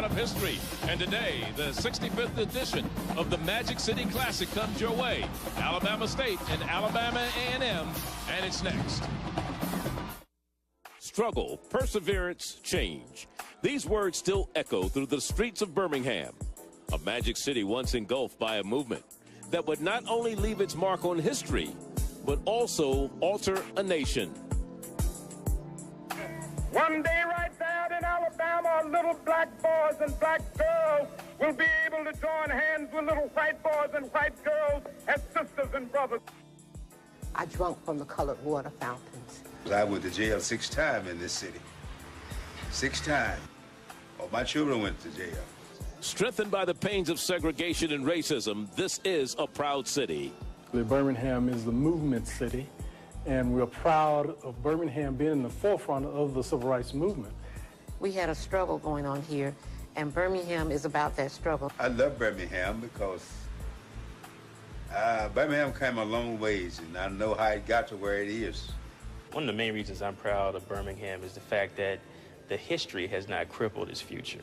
of history. And today, the 65th edition of the Magic City Classic comes your way. Alabama State and Alabama A&M, and it's next. Struggle, perseverance, change. These words still echo through the streets of Birmingham, a Magic City once engulfed by a movement that would not only leave its mark on history, but also alter a nation. One day right there in Alabama, little black boys and black girls will be able to join hands with little white boys and white girls as sisters and brothers. I drunk from the colored water fountains. I went to jail 6 times in this city. 6 times. All my children went to jail. Strengthened by the pains of segregation and racism, this is a proud city. Birmingham is the movement city, and we're proud of Birmingham being in the forefront of the civil rights movement. We had a struggle going on here, and Birmingham is about that struggle. I love Birmingham because Birmingham came a long ways, and I know how it got to where it is. One of the main reasons I'm proud of Birmingham is the fact that the history has not crippled its future.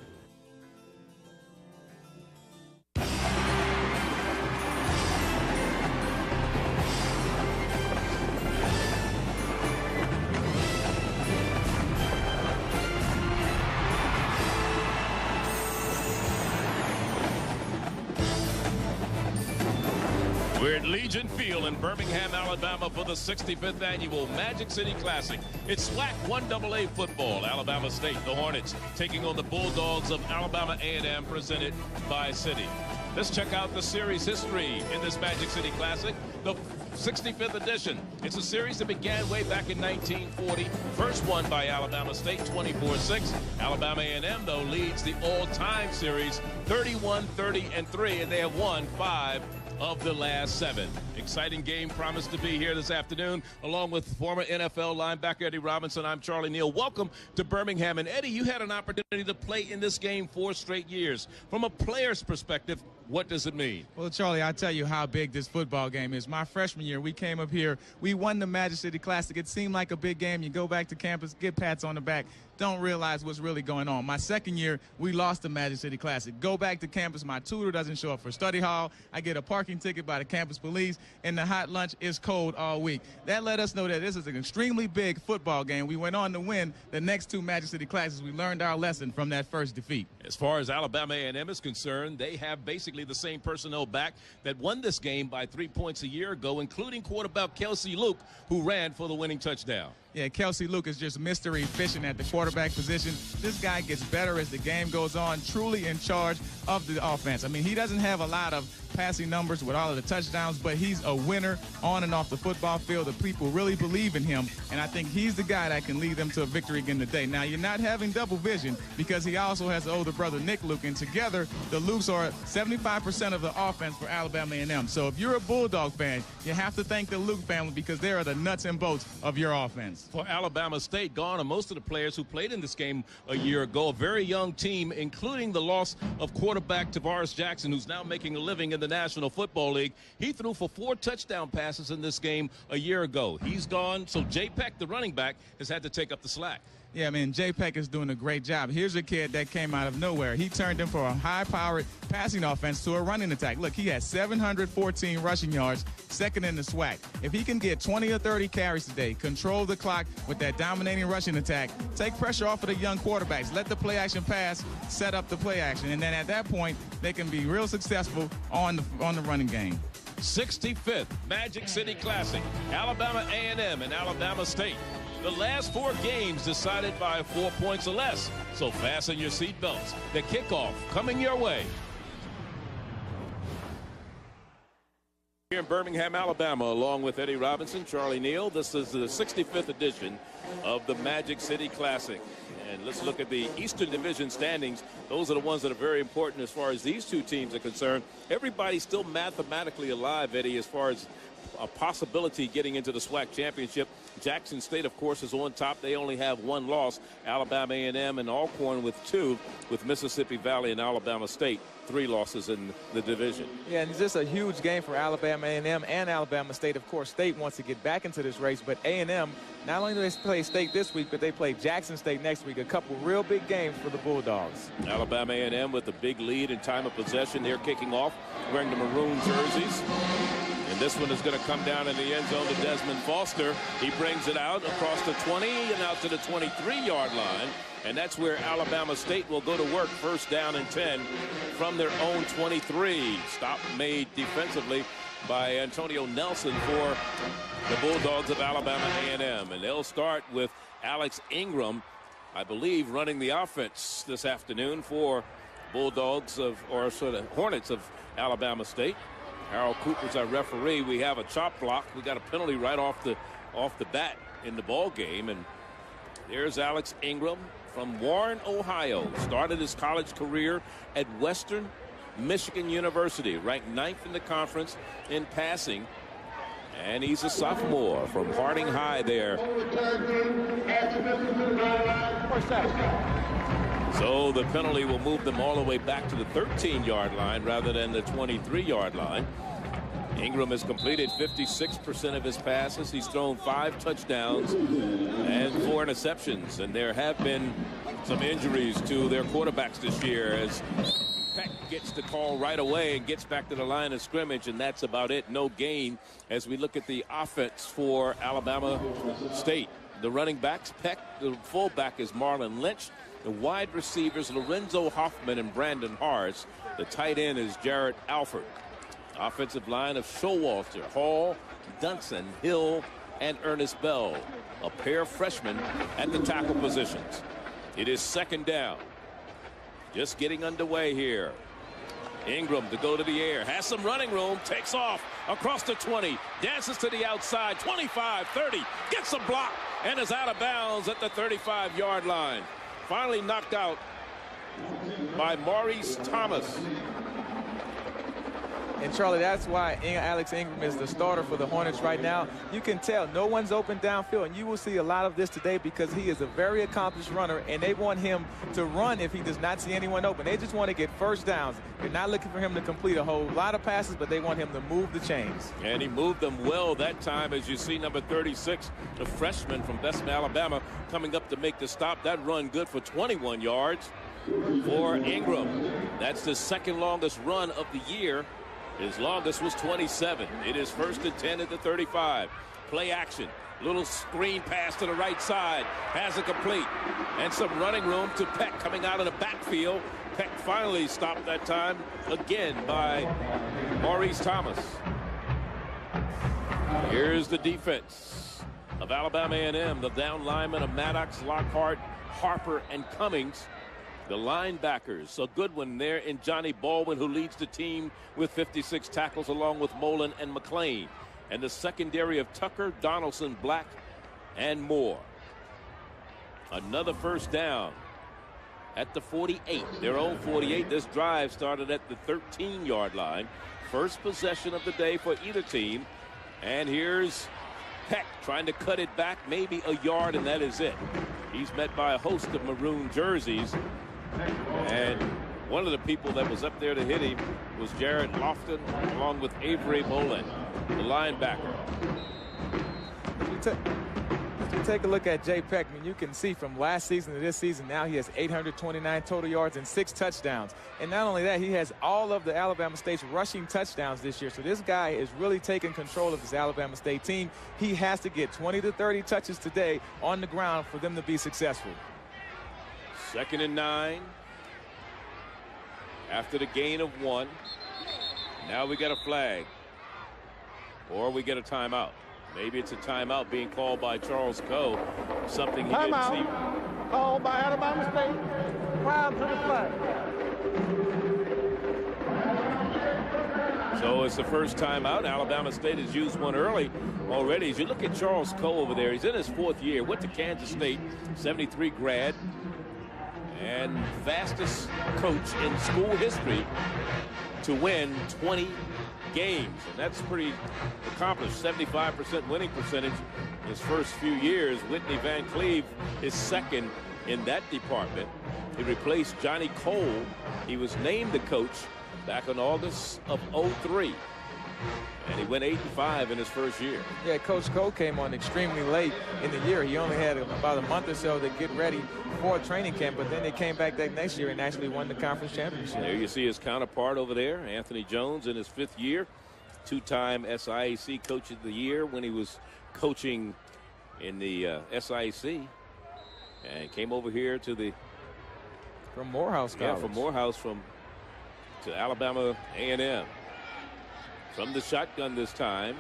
We're at Legion Field in Birmingham, Alabama for the 65th annual Magic City Classic. It's SWAC 1AA football. Alabama State, the Hornets, taking on the Bulldogs of Alabama A&M, presented by City. Let's check out the series history in this Magic City Classic, the 65th edition. It's a series that began way back in 1940. First won by Alabama State, 24-6. Alabama A&M, though, leads the all-time series, 31-30-3, and they have won 5 of the last 7. Exciting game promised to be here this afternoon, along with former NFL linebacker Eddie Robinson. I'm Charlie Neal. Welcome to Birmingham. And Eddie, you had an opportunity to play in this game 4 straight years. From a player's perspective, what does it mean? Well, Charlie, I'll tell you how big this football game is. My freshman year, we came up here. We won the Magic City Classic. It seemed like a big game. You go back to campus, get pats on the back, don't realize what's really going on. My second year, we lost the Magic City Classic. Go back to campus, my tutor doesn't show up for study hall. I get a parking ticket by the campus police, and the hot lunch is cold all week. That let us know that this is an extremely big football game. We went on to win the next 2 Magic City Classics. We learned our lesson from that first defeat. As far as Alabama A&M is concerned, they have basically the same personnel back that won this game by 3 points a year ago, including quarterback Kelsey Luke, who ran for the winning touchdown. Yeah, Kelsey Luke is just mystery fishing at the quarterback position. This guy gets better as the game goes on, truly in charge of the offense. I mean, he doesn't have a lot of passing numbers with all of the touchdowns, but he's a winner on and off the football field. The people really believe in him, and I think he's the guy that can lead them to a victory again today. Now, you're not having double vision because he also has an older brother, Nick Luke, and together the Lukes are 75% of the offense for Alabama A&M. So if you're a Bulldog fan, you have to thank the Luke family because they are the nuts and bolts of your offense. For Alabama State, gone are most of the players who played in this game a year ago. A very young team, including the loss of quarterback Tavares Jackson, who's now making a living in the National Football League. He threw for 4 touchdown passes in this game a year ago. He's gone, so Jay Peck, the running back, has had to take up the slack. Yeah, I mean, Jay Peck is doing a great job. Here's a kid that came out of nowhere. He turned him from a high-powered passing offense to a running attack. Look, he had 714 rushing yards, second in the SWAC. If he can get 20 or 30 carries today, control the clock with that dominating rushing attack, take pressure off of the young quarterbacks, let the play-action pass set up the play-action, and then at that point, they can be real successful on the running game. 65th Magic City Classic, Alabama A&M and Alabama State. The last 4 games decided by 4 points or less. So fasten your seatbelts. The kickoff coming your way. Here in Birmingham, Alabama, along with Eddie Robinson, Charlie Neal. This is the 65th edition of the Magic City Classic. And let's look at the Eastern Division standings. Those are the ones that are very important as far as these 2 teams are concerned. Everybody's still mathematically alive, Eddie, as far as a possibility getting into the SWAC championship. Jackson State, of course, is on top. They only have one loss. Alabama A&M and Alcorn with 2, with Mississippi Valley and Alabama State 3 losses in the division. Yeah, and it's just a huge game for Alabama A&M and Alabama State. Of course, State wants to get back into this race, but A&M, not only do they play State this week, but they play Jackson State next week. A couple real big games for the Bulldogs. Alabama A&M with a big lead in time of possession. They're kicking off wearing the maroon jerseys. And this one is going to come down in the end zone to Desmond Foster. He brings it out across the 20 and out to the 23-yard line. And that's where Alabama State will go to work. First down and 10 from their own 23. Stop made defensively by Antonio Nelson for the Bulldogs of Alabama A&M. And they'll start with Alex Ingram, I believe, running the offense this afternoon for Bulldogs Hornets of Alabama State. Harold Cooper's our referee. We have a chop block. We got a penalty right off the bat in the ball game. And there's Alex Ingram from Warren, Ohio. Started his college career at Western Michigan University, ranked 9th in the conference in passing. And he's a sophomore from Harding High there. So the penalty will move them all the way back to the 13-yard line rather than the 23-yard line. Ingram has completed 56% of his passes. He's thrown 5 touchdowns and 4 interceptions. And there have been some injuries to their quarterbacks this year as Peck gets the call right away and gets back to the line of scrimmage, and that's about it. No gain as we look at the offense for Alabama State. The running backs, Peck. The fullback is Marlon Lynch. The wide receivers, Lorenzo Hoffman and Brandon Harris. The tight end is Jarrett Alford. Offensive line of Showalter, Hall, Dunson, Hill, and Ernest Bell. A pair of freshmen at the tackle positions. It is second down. Just getting underway here. Ingram to go to the air. Has some running room. Takes off across the 20. Dances to the outside. 25, 30. Gets a block and is out of bounds at the 35-yard line. Finally knocked out by Maurice Thomas. And Charlie, that's why Alex Ingram is the starter for the Hornets right now. You can tell no one's open downfield, and you will see a lot of this today because he is a very accomplished runner, and they want him to run if he does not see anyone open. They just want to get first downs. They're not looking for him to complete a whole lot of passes, but they want him to move the chains. And he moved them well that time, as you see number 36, the freshman from Bessemer, Alabama, coming up to make the stop. That run good for 21 yards for Ingram. That's the second longest run of the year. His longest was 27. It is first and 10 at the 35. Play action. Little screen pass to the right side. Has it complete. And some running room to Peck coming out of the backfield. Peck finally stopped that time again by Maurice Thomas. Here's the defense of Alabama A&M. The down linemen of Maddox, Lockhart, Harper, and Cummings. The linebackers, a good one there in Johnny Baldwin, who leads the team with 56 tackles along with Mullen and McClain. And the secondary of Tucker, Donaldson, Black, and Moore. Another first down at the 48, their own 48. This drive started at the 13-yard line. First possession of the day for either team. And here's Peck trying to cut it back maybe a yard, and that is it. He's met by a host of maroon jerseys. And one of the people that was up there to hit him was Jared Lofton, along with Avery Bolin, the linebacker. If you take a look at Jay Peck, I mean, you can see from last season to this season, now he has 829 total yards and 6 touchdowns. And not only that, he has all of the Alabama State's rushing touchdowns this year. So this guy is really taking control of his Alabama State team. He has to get 20 to 30 touches today on the ground for them to be successful. Second and 9. After the gain of 1. Now we get a flag. Or we get a timeout. Maybe it's a timeout being called by Charles Coe. Something he didn't see. Called by Alabama State. Prior to the flag. So it's the first timeout. Alabama State has used one early already. As you look at Charles Coe over there, he's in his 4th year. Went to Kansas State, 73 grad. And fastest coach in school history to win 20 games. And that's pretty accomplished. 75% winning percentage his first few years. Whitney Van Cleve is second in that department. He replaced Johnny Cole. He was named the coach back in August of '03. And he went 8-5 in his first year. Yeah, Coach Cole came on extremely late in the year. He only had about a month or so to get ready for training camp, but then they came back that next year and actually won the conference championship. There you see his counterpart over there, Anthony Jones, in his 5th year. 2-time SIAC Coach of the Year when he was coaching in the SIAC. And came over here to the... From Morehouse College. Yeah, from Morehouse to Alabama A&M. From the shotgun this time,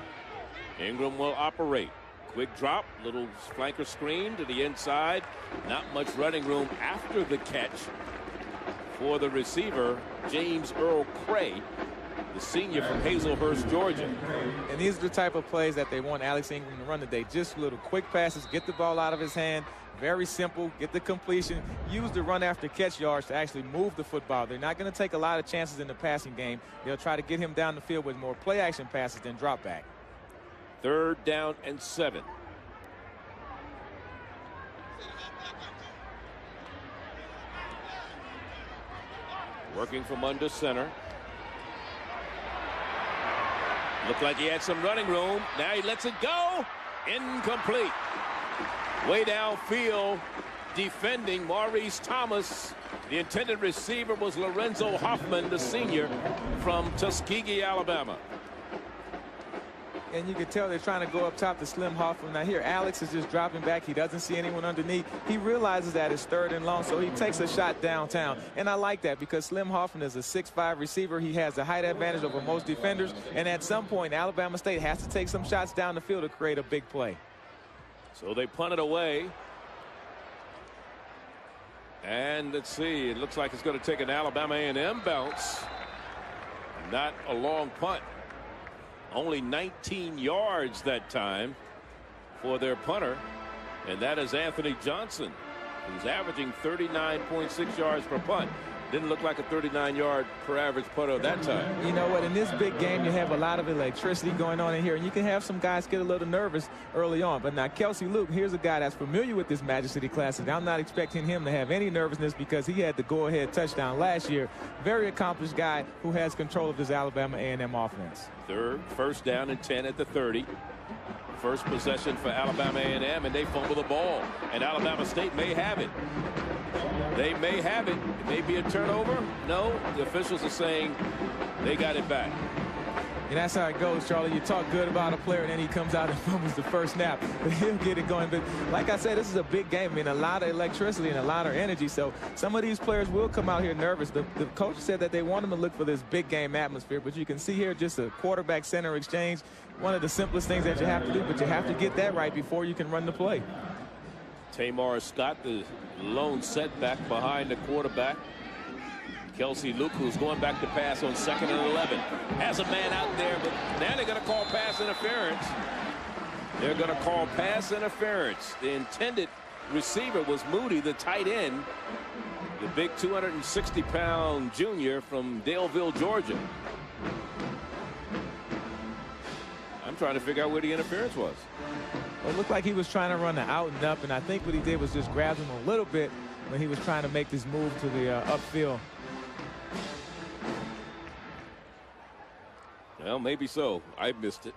Ingram will operate. Quick drop, little flanker screen to the inside. Not much running room after the catch for the receiver, James Earl Cray, the senior from Hazelhurst, Georgia. And these are the type of plays that they want Alex Ingram to run today. Just little quick passes, get the ball out of his hand. Very simple, get the completion, use the run after catch yards to actually move the football. They're not going to take a lot of chances in the passing game. They'll try to get him down the field with more play action passes than drop back. 3rd down and 7. Working from under center. Looked like he had some running room. Now he lets it go. Incomplete. Way downfield, defending Maurice Thomas. The intended receiver was Lorenzo Hoffman, the senior from Tuskegee, Alabama. And you can tell they're trying to go up top to Slim Hoffman. Now here, Alex is just dropping back. He doesn't see anyone underneath. He realizes that it's 3rd and long, so he takes a shot downtown. And I like that because Slim Hoffman is a 6'5" receiver. He has the height advantage over most defenders. And at some point, Alabama State has to take some shots down the field to create a big play. So they punt it away. And let's see, it looks like it's going to take an Alabama A&M bounce. Not a long punt. Only 19 yards that time for their punter. And that is Anthony Johnson, who's averaging 39.6 yards per punt. Didn't look like a 39-yard per average punter that time. You know what? In this big game, you have a lot of electricity going on in here, and you can have some guys get a little nervous early on. But now, Kelsey Luke, here's a guy that's familiar with this Magic City Classic. I'm not expecting him to have any nervousness because he had the go-ahead touchdown last year. Very accomplished guy who has control of this Alabama A&M offense. 1st down and 10 at the 30. First possession for Alabama A&M, and they fumble the ball. And Alabama State may have it. They may have it. It may be a turnover. No, the officials are saying they got it back. And that's how it goes, Charlie. You talk good about a player, and then he comes out and fumbles the first snap. But he'll get it going. But like I said, this is a big game. I mean, a lot of electricity and a lot of energy. So some of these players will come out here nervous. The coach said that they want them to look for this big game atmosphere. But you can see here just a quarterback-center exchange. One of the simplest things that you have to do, but you have to get that right before you can run the play. Tamar Scott, the lone setback behind the quarterback. Kelsey Luke, who's going back to pass on 2nd and 11. Has a man out there, but now they're going to call pass interference. They're going to call pass interference. The intended receiver was Moody, the tight end, the big 260-pound junior from Daleville, Georgia. I'm trying to figure out where the interference was. Well, it looked like he was trying to run the out and up, and I think what he did was just grab him a little bit when he was trying to make this move to the upfield. Well, maybe so. I missed it.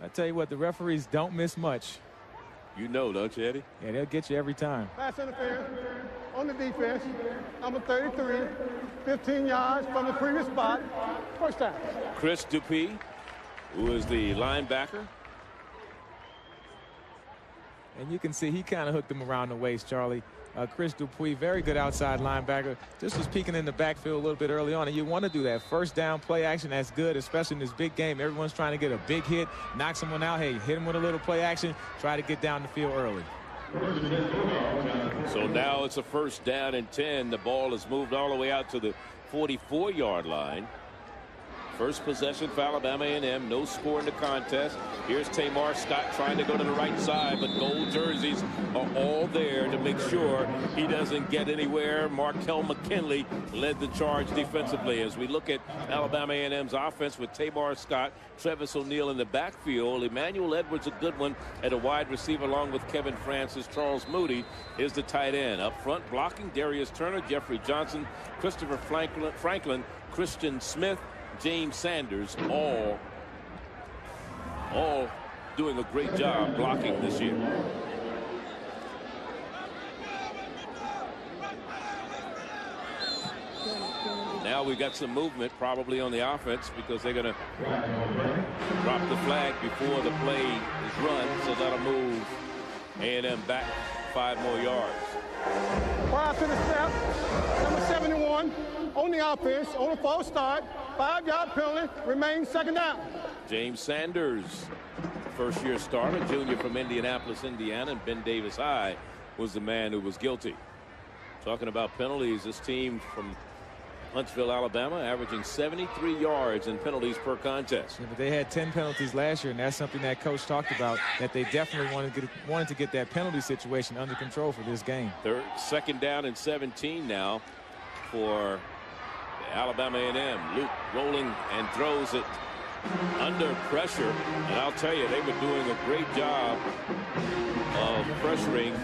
I tell you what, the referees don't miss much. You know, don't you, Eddie? Yeah, they'll get you every time. Pass interference on the defense. Number 33, 15 yards from the previous spot. First down. Chris Dupuis, who is the linebacker. And you can see he kind of hooked him around the waist, Charlie. Chris Dupuis, very good outside linebacker. Just was peeking in the backfield a little bit early on, and you want to do that. First down play action, that's good, especially in this big game. Everyone's trying to get a big hit, knock someone out. Hey, hit him with a little play action, try to get down the field early. So now it's a 1st down and 10. The ball is moved all the way out to the 44-yard line. First possession for Alabama A&M. No score in the contest. Here's Tamar Scott trying to go to the right side, but gold jerseys are all there to make sure he doesn't get anywhere. Markel McKinley led the charge defensively. As we look at Alabama A&M's offense with Tamar Scott, Travis O'Neal in the backfield, Emmanuel Edwards a good one at a wide receiver along with Kevin Francis. Charles Moody is the tight end. Up front blocking Darius Turner, Jeffrey Johnson, Christopher Franklin, Christian Smith, James Sanders, all doing a great job blocking this year. Now we've got some movement probably on the offense because they're going to drop the flag before the play is run, so that'll move A&M back 5 more yards. Prior to the snap, number 71 on the offense, on a false start, 5-yard penalty, remains second down. James Sanders, first-year starter, junior from Indianapolis, Indiana, and Ben Davis High was the man who was guilty. Talking about penalties, this team from Huntsville, Alabama, averaging 73 yards in penalties per contest. Yeah, but they had 10 penalties last year, and that's something that coach talked about, that they definitely wanted to get that penalty situation under control for this game. Second down and 17 now for Alabama A&M. Luke rolling and throws it under pressure, and I'll tell you, they were doing a great job of pressuring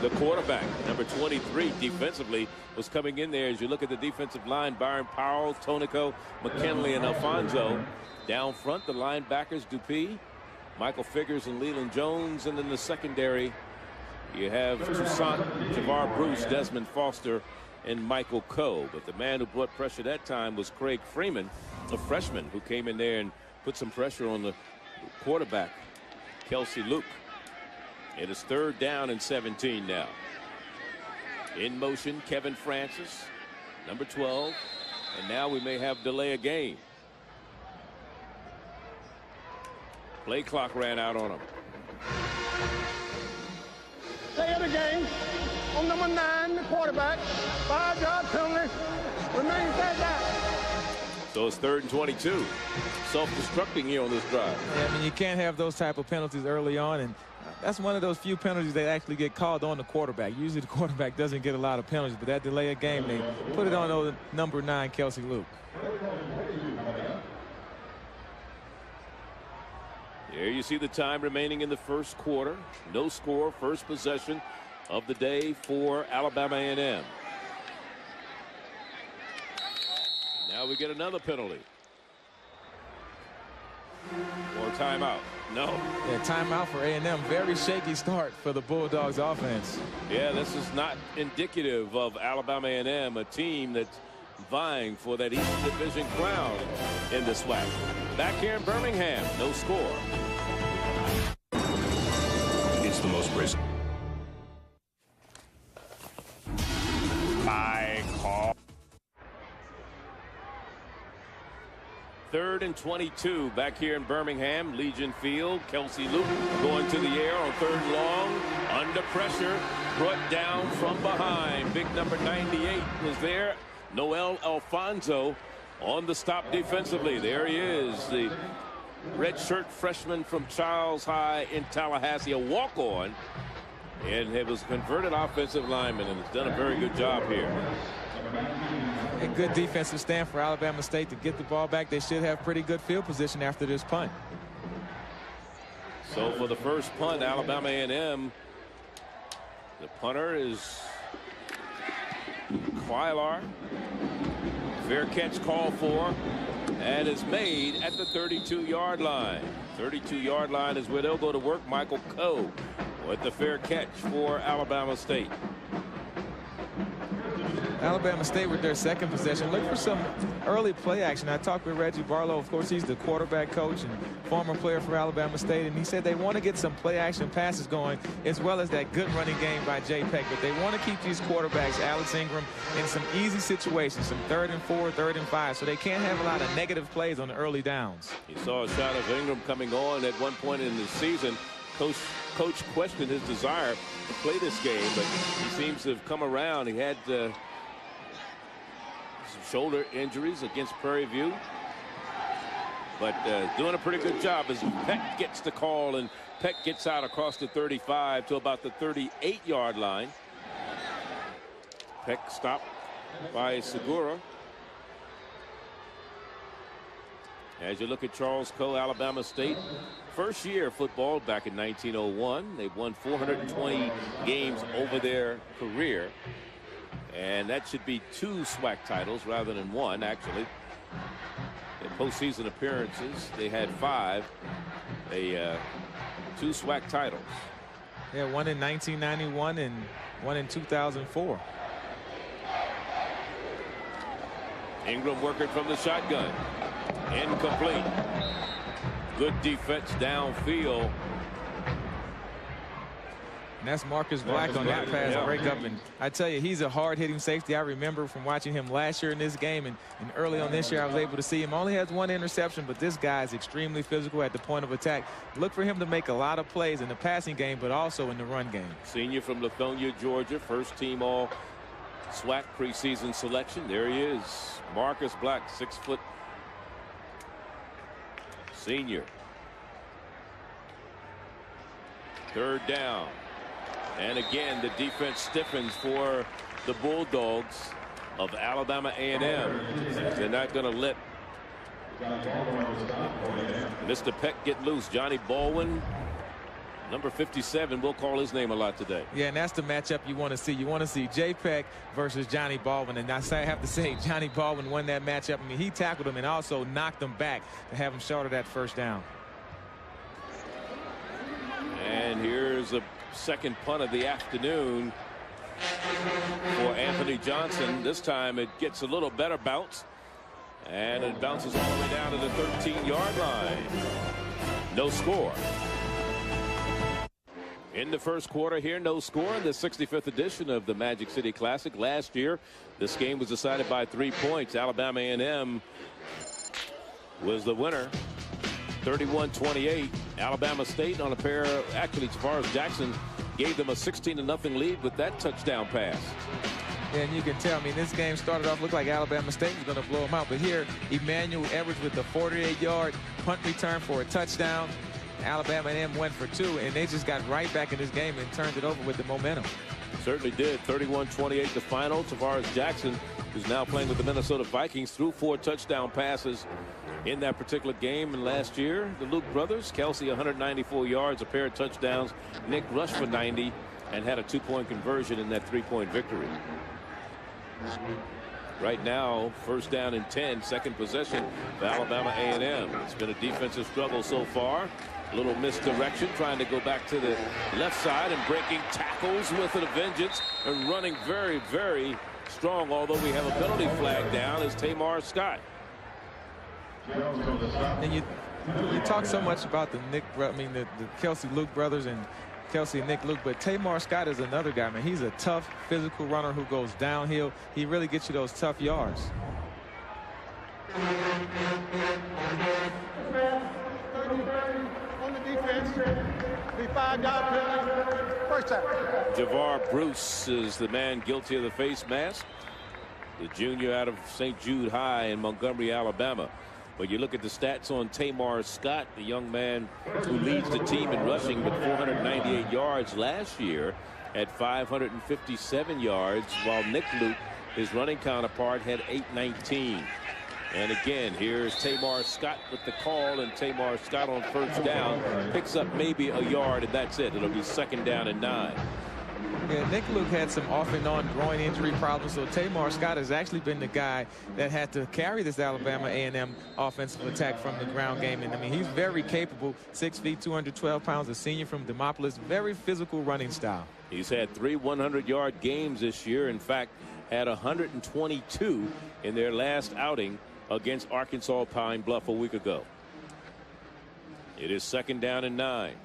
the quarterback. Number 23 defensively was coming in there. As you look at the defensive line, Byron Powell, Tonico, McKinley, and Alfonso. Down front, the linebackers, Dupuis, Michael Figures, and Leland Jones. And in the secondary, you have Toussaint, Javar Bruce, Desmond Foster, and Michael Coe. But the man who brought pressure that time was Craig Freeman, a freshman who came in there and put some pressure on the quarterback, Kelsey Luke. It is third down and 17 now. In motion, Kevin Francis, number 12. And now we may have delay a game. Play clock ran out on him. Play of the game on number 9, the quarterback. 5-yard penalty, remains third down. So it's third and 22. Self-destructing here on this drive. Yeah, I mean, you can't have those type of penalties early on, and that's one of those few penalties that actually get called on the quarterback. Usually the quarterback doesn't get a lot of penalties, but that delay of game, they put it on number 9, Kelsey Luke. There you see the time remaining in the first quarter. No score, first possession of the day for Alabama A&M. Now we get another penalty. Or timeout. No. Yeah, timeout for A&M. Very shaky start for the Bulldogs offense. Yeah, this is not indicative of Alabama A&M, a team that's vying for that East Division crown in the SWAC. Back here in Birmingham, no score. It's the most risk. High call. Third and 22 back here in Birmingham, Legion Field. Kelsey Luke going to the air on third and long. Under pressure, brought down from behind. Big number 98 was there. Noel Alfonso on the stop defensively. There he is, the redshirt freshman from Charles High in Tallahassee, a walk-on. And it was a converted offensive lineman, and has done a very good job here. A good defensive stand for Alabama State to get the ball back. They should have pretty good field position after this punt. So for the first punt, Alabama A&M, the punter is Quilar. Fair catch called for, and is made at the 32-yard line. 32-yard line is where they'll go to work. Michael Coe with the fair catch for Alabama State. Alabama State with their second possession. Look for some early play action. I talked with Reggie Barlow. Of course, he's the quarterback coach and former player for Alabama State, and he said they want to get some play action passes going, as well as that good running game by Jay Peck. But they want to keep these quarterbacks, Alex Ingram, in some easy situations, some 3rd and 4, 3rd and 5, so they can't have a lot of negative plays on the early downs. You saw a shot of Ingram coming on at one point in the season. Coach questioned his desire to play this game, but he seems to have come around. He had some shoulder injuries against Prairie View. but doing a pretty good job as Peck gets the call, and Peck gets out across the 35 to about the 38-yard line. Peck stopped by Segura. As you look at Charles Coe, Alabama State, first year football back in 1901. They've won 420 games over their career, and that should be 2 SWAC titles rather than 1, actually. In postseason appearances, they had 5, 2 SWAC titles. Yeah, 1 in 1991 and 1 in 2004. Ingram working from the shotgun. Incomplete. Good defense downfield. And that's Marcus Black on that pass breakup. And I tell you, he's a hard-hitting safety. I remember from watching him last year in this game, and early on this year I was able to see him. Only has 1 interception, but this guy is extremely physical at the point of attack. Look for him to make a lot of plays in the passing game, but also in the run game. Senior from Lithonia, Georgia, first team all SWAC preseason selection. There he is, Marcus Black, 6 foot senior. 3rd down. And again, the defense stiffens for the Bulldogs of Alabama A&M. They're not going to let Mr. Peck get loose. Johnny Baldwin, number 57, we'll call his name a lot today. Yeah, and that's the matchup you want to see. You want to see Jay Peck versus Johnny Baldwin. And I have to say, Johnny Baldwin won that matchup. I mean, he tackled him and also knocked him back to have him short of that 1st down. And here's a second punt of the afternoon for Anthony Johnson. This time it gets a little better bounce, and it bounces all the way down to the 13-yard line. No score. In the first quarter here, no score in the 65th edition of the Magic City Classic. Last year, this game was decided by 3 points. Alabama A&M was the winner, 31-28. Alabama State on a pair, actually, Tavares Jackson gave them a 16-0 lead with that touchdown pass. And you can tell, I mean, this game started off, looked like Alabama State was going to blow them out. But here, Emmanuel Edwards with the 48-yard punt return for a touchdown. Alabama A&M went for 2, and they just got right back in this game and turned it over with the momentum. Certainly did. 31-28 the final. Tavares Jackson, who's now playing with the Minnesota Vikings, threw 4 touchdown passes in that particular game. And last year, the Luke brothers, Kelsey 194 yards, a pair of touchdowns. Nick rushed for 90 and had a 2-point conversion in that 3-point victory. Right now, 1st down and 10, second possession for Alabama A&M. It's been a defensive struggle so far. A little misdirection, trying to go back to the left side and breaking tackles with a vengeance and running very, very strong. Although we have a penalty flag down, is Tamar Scott. And you talk so much about the Kelsey Luke brothers and Kelsey and Nick Luke, but Tamar Scott is another guy, man. He's a tough physical runner who goes downhill. He really gets you those tough yards. On the defense, be 5-yard penalty. 1st down. Javar Bruce is the man guilty of the face mask, the junior out of St. Jude High in Montgomery, Alabama. But you look at the stats on Tamar Scott, the young man who leads the team in rushing with 498 yards last year at 557 yards, while Nick Luke, his running counterpart, had 819. And again, here's Tamar Scott with the call, and Tamar Scott on 1st down picks up maybe a yard, and that's it. It'll be 2nd down and 9. Yeah, Nick Luke had some off and on groin injury problems, so Tamar Scott has actually been the guy that had to carry this Alabama A&M offensive attack from the ground game. And I mean, he's very capable, 6 feet, 212 pounds, a senior from Demopolis, very physical running style. He's had 3 100-yard games this year. In fact, had 122 in their last outing against Arkansas Pine Bluff a week ago. It is 2nd down and 9.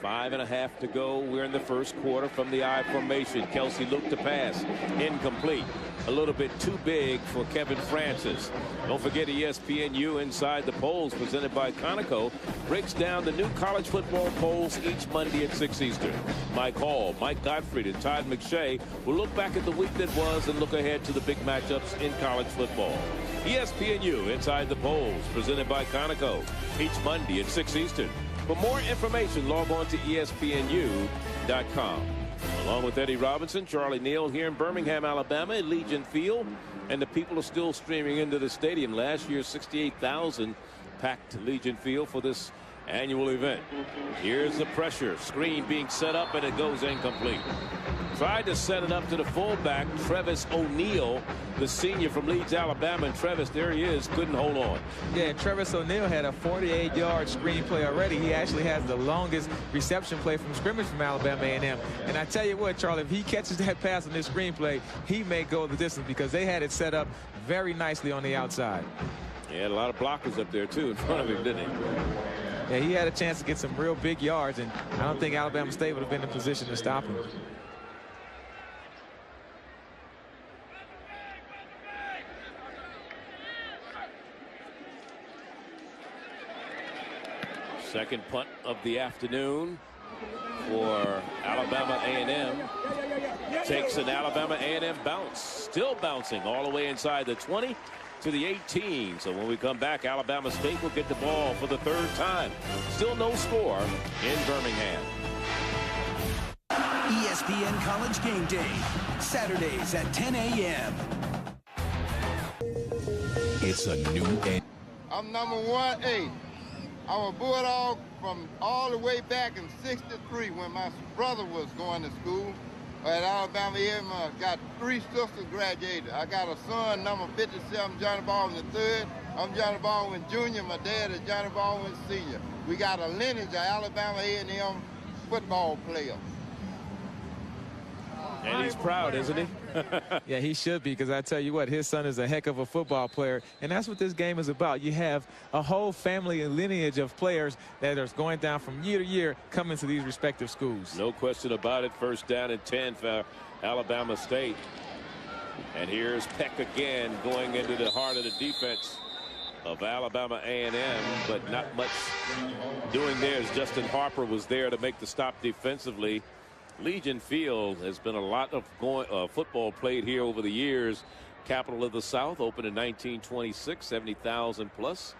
5.5 to go. We're in the first quarter from the I formation. Kelsey looked to pass. Incomplete. a little bit too big for Kevin Francis. Don't forget ESPNU Inside the Polls, presented by Conoco, breaks down the new college football polls each Monday at 6 Eastern. Mike Hall, Mike Gottfried, and Todd McShay will look back at the week that was and look ahead to the big matchups in college football. ESPNU Inside the Polls, presented by Conoco, each Monday at 6 Eastern. For more information, log on to ESPNU.com. Along with Eddie Robinson, Charlie Neal here in Birmingham, Alabama at Legion Field. And the people are still streaming into the stadium. Last year, 68,000 packed Legion Field for this annual event. Here's the pressure. Screen being set up, and it goes incomplete. Tried to set it up to the fullback, Travis O'Neal, the senior from Leeds, Alabama. And Travis, there he is, couldn't hold on. Yeah, and Travis O'Neal had a 48-yard screen play already. He actually has the longest reception play from scrimmage from Alabama A&M. And I tell you what, Charlie, if he catches that pass on this screen play, he may go the distance because they had it set up very nicely on the outside. He had a lot of blockers up there, too, in front of him, didn't he? Yeah, he had a chance to get some real big yards, and I don't think Alabama State would have been in a position to stop him. Second punt of the afternoon for Alabama A&M. Takes an Alabama A&M bounce. Still bouncing all the way inside the 20 to the 18. So when we come back, Alabama State will get the ball for the third time. Still no score in Birmingham. ESPN College Game Day, Saturdays at 10 a.m. It's a new day. I'm number 1A. I'm a Bulldog from all the way back in '63 when my brother was going to school at Alabama A&M. Got 3 sisters graduated. I got a son, number 57, Johnny Baldwin III. I'm Johnny Baldwin Jr. My dad is Johnny Baldwin Sr. We got a lineage of Alabama A&M football players. And he's proud, isn't he? Yeah, he should be, because I tell you what, his son is a heck of a football player, and that's what this game is about. You have a whole family and lineage of players that are going down from year to year coming to these respective schools. No question about it. First down and 10 for Alabama State. And here's Peck again going into the heart of the defense of Alabama A&M, but not much doing there as Justin Harper was there to make the stop defensively. Legion Field has been a lot of football played here over the years. Capital of the South opened in 1926, 70,000 plus.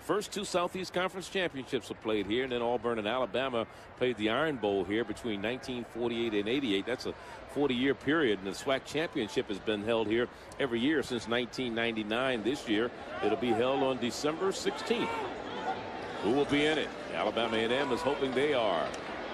First 2 Southeast Conference championships were played here, and then Auburn and Alabama played the Iron Bowl here between 1948 and 88. That's a 40-year period, and the SWAC championship has been held here every year since 1999. This year, it'll be held on December 16th. Who will be in it? Alabama A&M is hoping they are.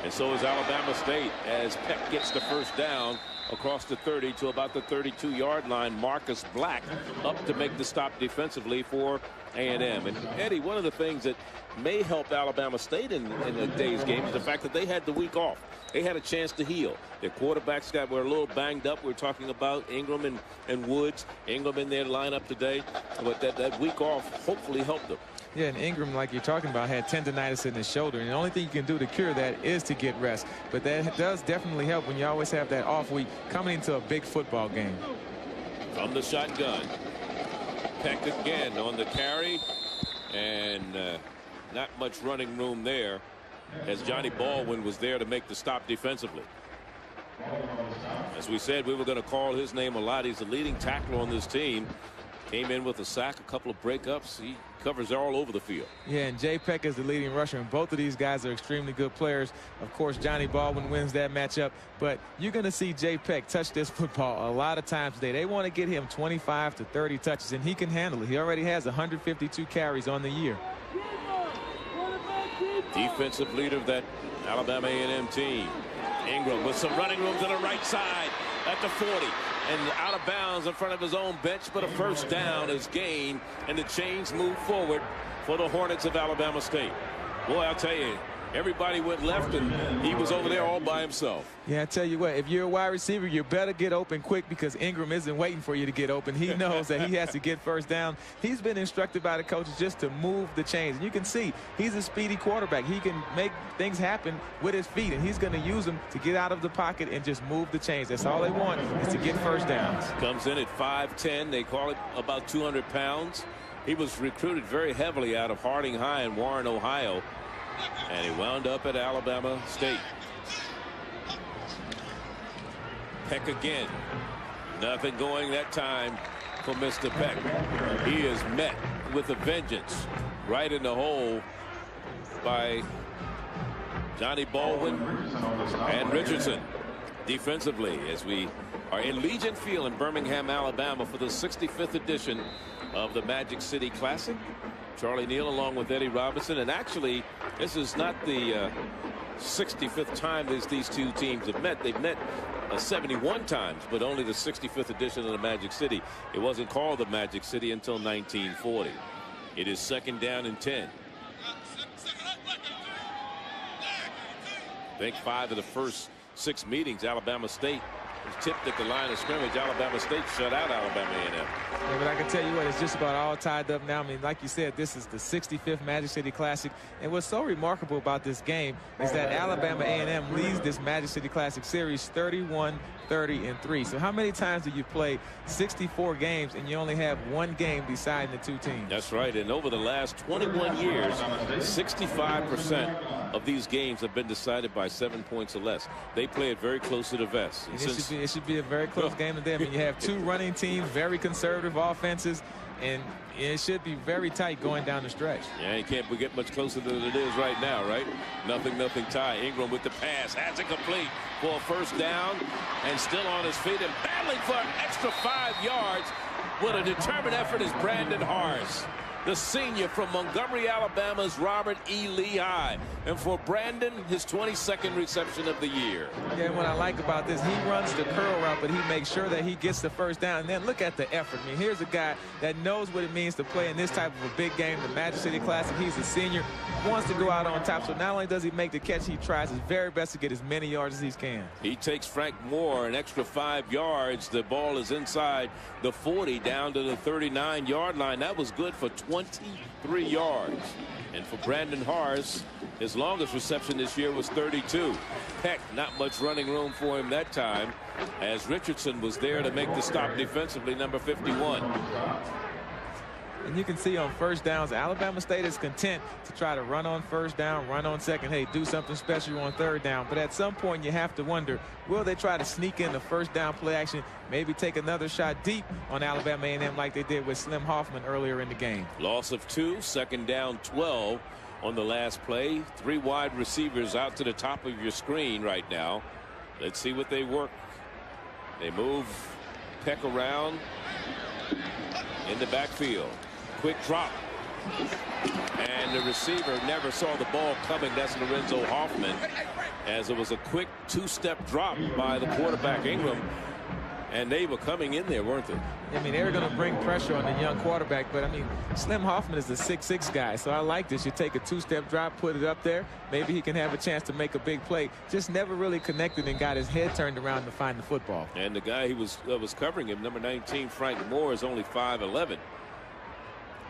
And so is Alabama State as Peck gets the first down across the 30 to about the 32-yard line. Marcus Black up to make the stop defensively for A&M. And Eddie, one of the things that may help Alabama State in the day's game is the fact that they had the week off. They had a chance to heal. Their quarterbacks were a little banged up. We're talking about Ingram and Woods. Ingram in their lineup today. But that week off hopefully helped them. Yeah, and Ingram, like you're talking about, had tendonitis in his shoulder, and the only thing you can do to cure that is to get rest. But that does definitely help when you always have that off week coming into a big football game. From the shotgun, Peck again on the carry, and not much running room there as Johnny Baldwin was there to make the stop defensively. As we said, we were going to call his name a lot. He's the leading tackler on this team. Came in with a sack, a couple of breakups. He covers all over the field. Yeah, and Jay Peck is the leading rusher, and both of these guys are extremely good players. Of course, Johnny Baldwin wins that matchup, but you're going to see Jay Peck touch this football a lot of times today. They want to get him 25 to 30 touches, and he can handle it. He already has 152 carries on the year. Defensive leader of that Alabama A&M team. Ingram with some running room to the right side at the 40. And out of bounds in front of his own bench, but a first down is gained, and the chains move forward for the Hornets of Alabama State. Boy, I'll tell you, Everybody went left, and he was over there all by himself. Yeah, I tell you what, if you're a wide receiver, you better get open quick because Ingram isn't waiting for you to get open. He knows that he has to get first down. He's been instructed by the coaches just to move the chains. And you can see he's a speedy quarterback. He can make things happen with his feet, and he's going to use them to get out of the pocket and just move the chains. That's all they want is to get first downs. Comes in at 5'10". They call it about 200 pounds. He was recruited very heavily out of Harding High in Warren, Ohio. And he wound up at Alabama State. Peck again. Nothing going that time for Mr. Peck. He is met with a vengeance right in the hole by Johnny Baldwin and Richardson. Defensively, as we are in Legion Field in Birmingham, Alabama for the 65th edition of the Magic City Classic. Charlie Neal along with Eddie Robinson, and actually this is not the 65th time these two teams have met. They've met 71 times, but only the 65th edition of the Magic City. It wasn't called the Magic City until 1940. It is 2nd down and 10. I think 5 of the first 6 meetings Alabama State was tipped at the line of scrimmage. Alabama State shut out Alabama A&M. Yeah, but I can tell you what, it's just about all tied up now. I mean, like you said, this is the 65th Magic City Classic. And what's so remarkable about this game is that Alabama A&M leads this Magic City Classic series 31-30-3. So how many times do you play 64 games and you only have one game deciding the two teams? That's right. And over the last 21 years, 65% of these games have been decided by 7 points or less. They play it very close to the vest. It should be a very close game today. I mean, you have two running teams, very conservative offenses, and it should be very tight going down the stretch. Yeah, you can't get much closer than it is right now, right? Nothing tie. Ingram with the pass, has it complete for a first down, and still on his feet and battling for an extra 5 yards. What a determined effort is Brandon Harris, the senior from Montgomery, Alabama's Robert E. Lee High. And for Brandon, his 22nd reception of the year. Yeah, and what I like about this, he runs the curl route, but he makes sure that he gets the first down. And then look at the effort. I mean, here's a guy that knows what it means to play in this type of a big game, the Magic City Classic. He's a senior, wants to go out on top. So not only does he make the catch, he tries his very best to get as many yards as he can. He takes Frank Moore an extra 5 yards. The ball is inside the 40 down to the 39-yard line. That was good for 23 yards. And for Brandon Harris, his longest reception this year was 32. Peck, not much running room for him that time, as Richardson was there to make the stop defensively, number 51. And you can see on first downs, Alabama State is content to try to run on first down, run on second, hey, do something special on third down. But at some point, you have to wonder, will they try to sneak in the first down play action, maybe take another shot deep on Alabama A&M like they did with Slim Hoffman earlier in the game? Loss of 2, 2nd down 12 on the last play. 3 wide receivers out to the top of your screen right now. Let's see what they work. They move Peck around in the backfield. Quick drop, and the receiver never saw the ball coming. That's Lorenzo Hoffman, as it was a quick 2-step drop by the quarterback Ingram, and they were coming in there, weren't they? I mean, they were going to bring pressure on the young quarterback, but I mean, Slim Hoffman is a 6'6" guy, so I like this. You take a 2-step drop, put it up there, maybe he can have a chance to make a big play. Just never really connected and got his head turned around to find the football. And the guy who was covering him, number 19, Frank Moore, is only 5'11".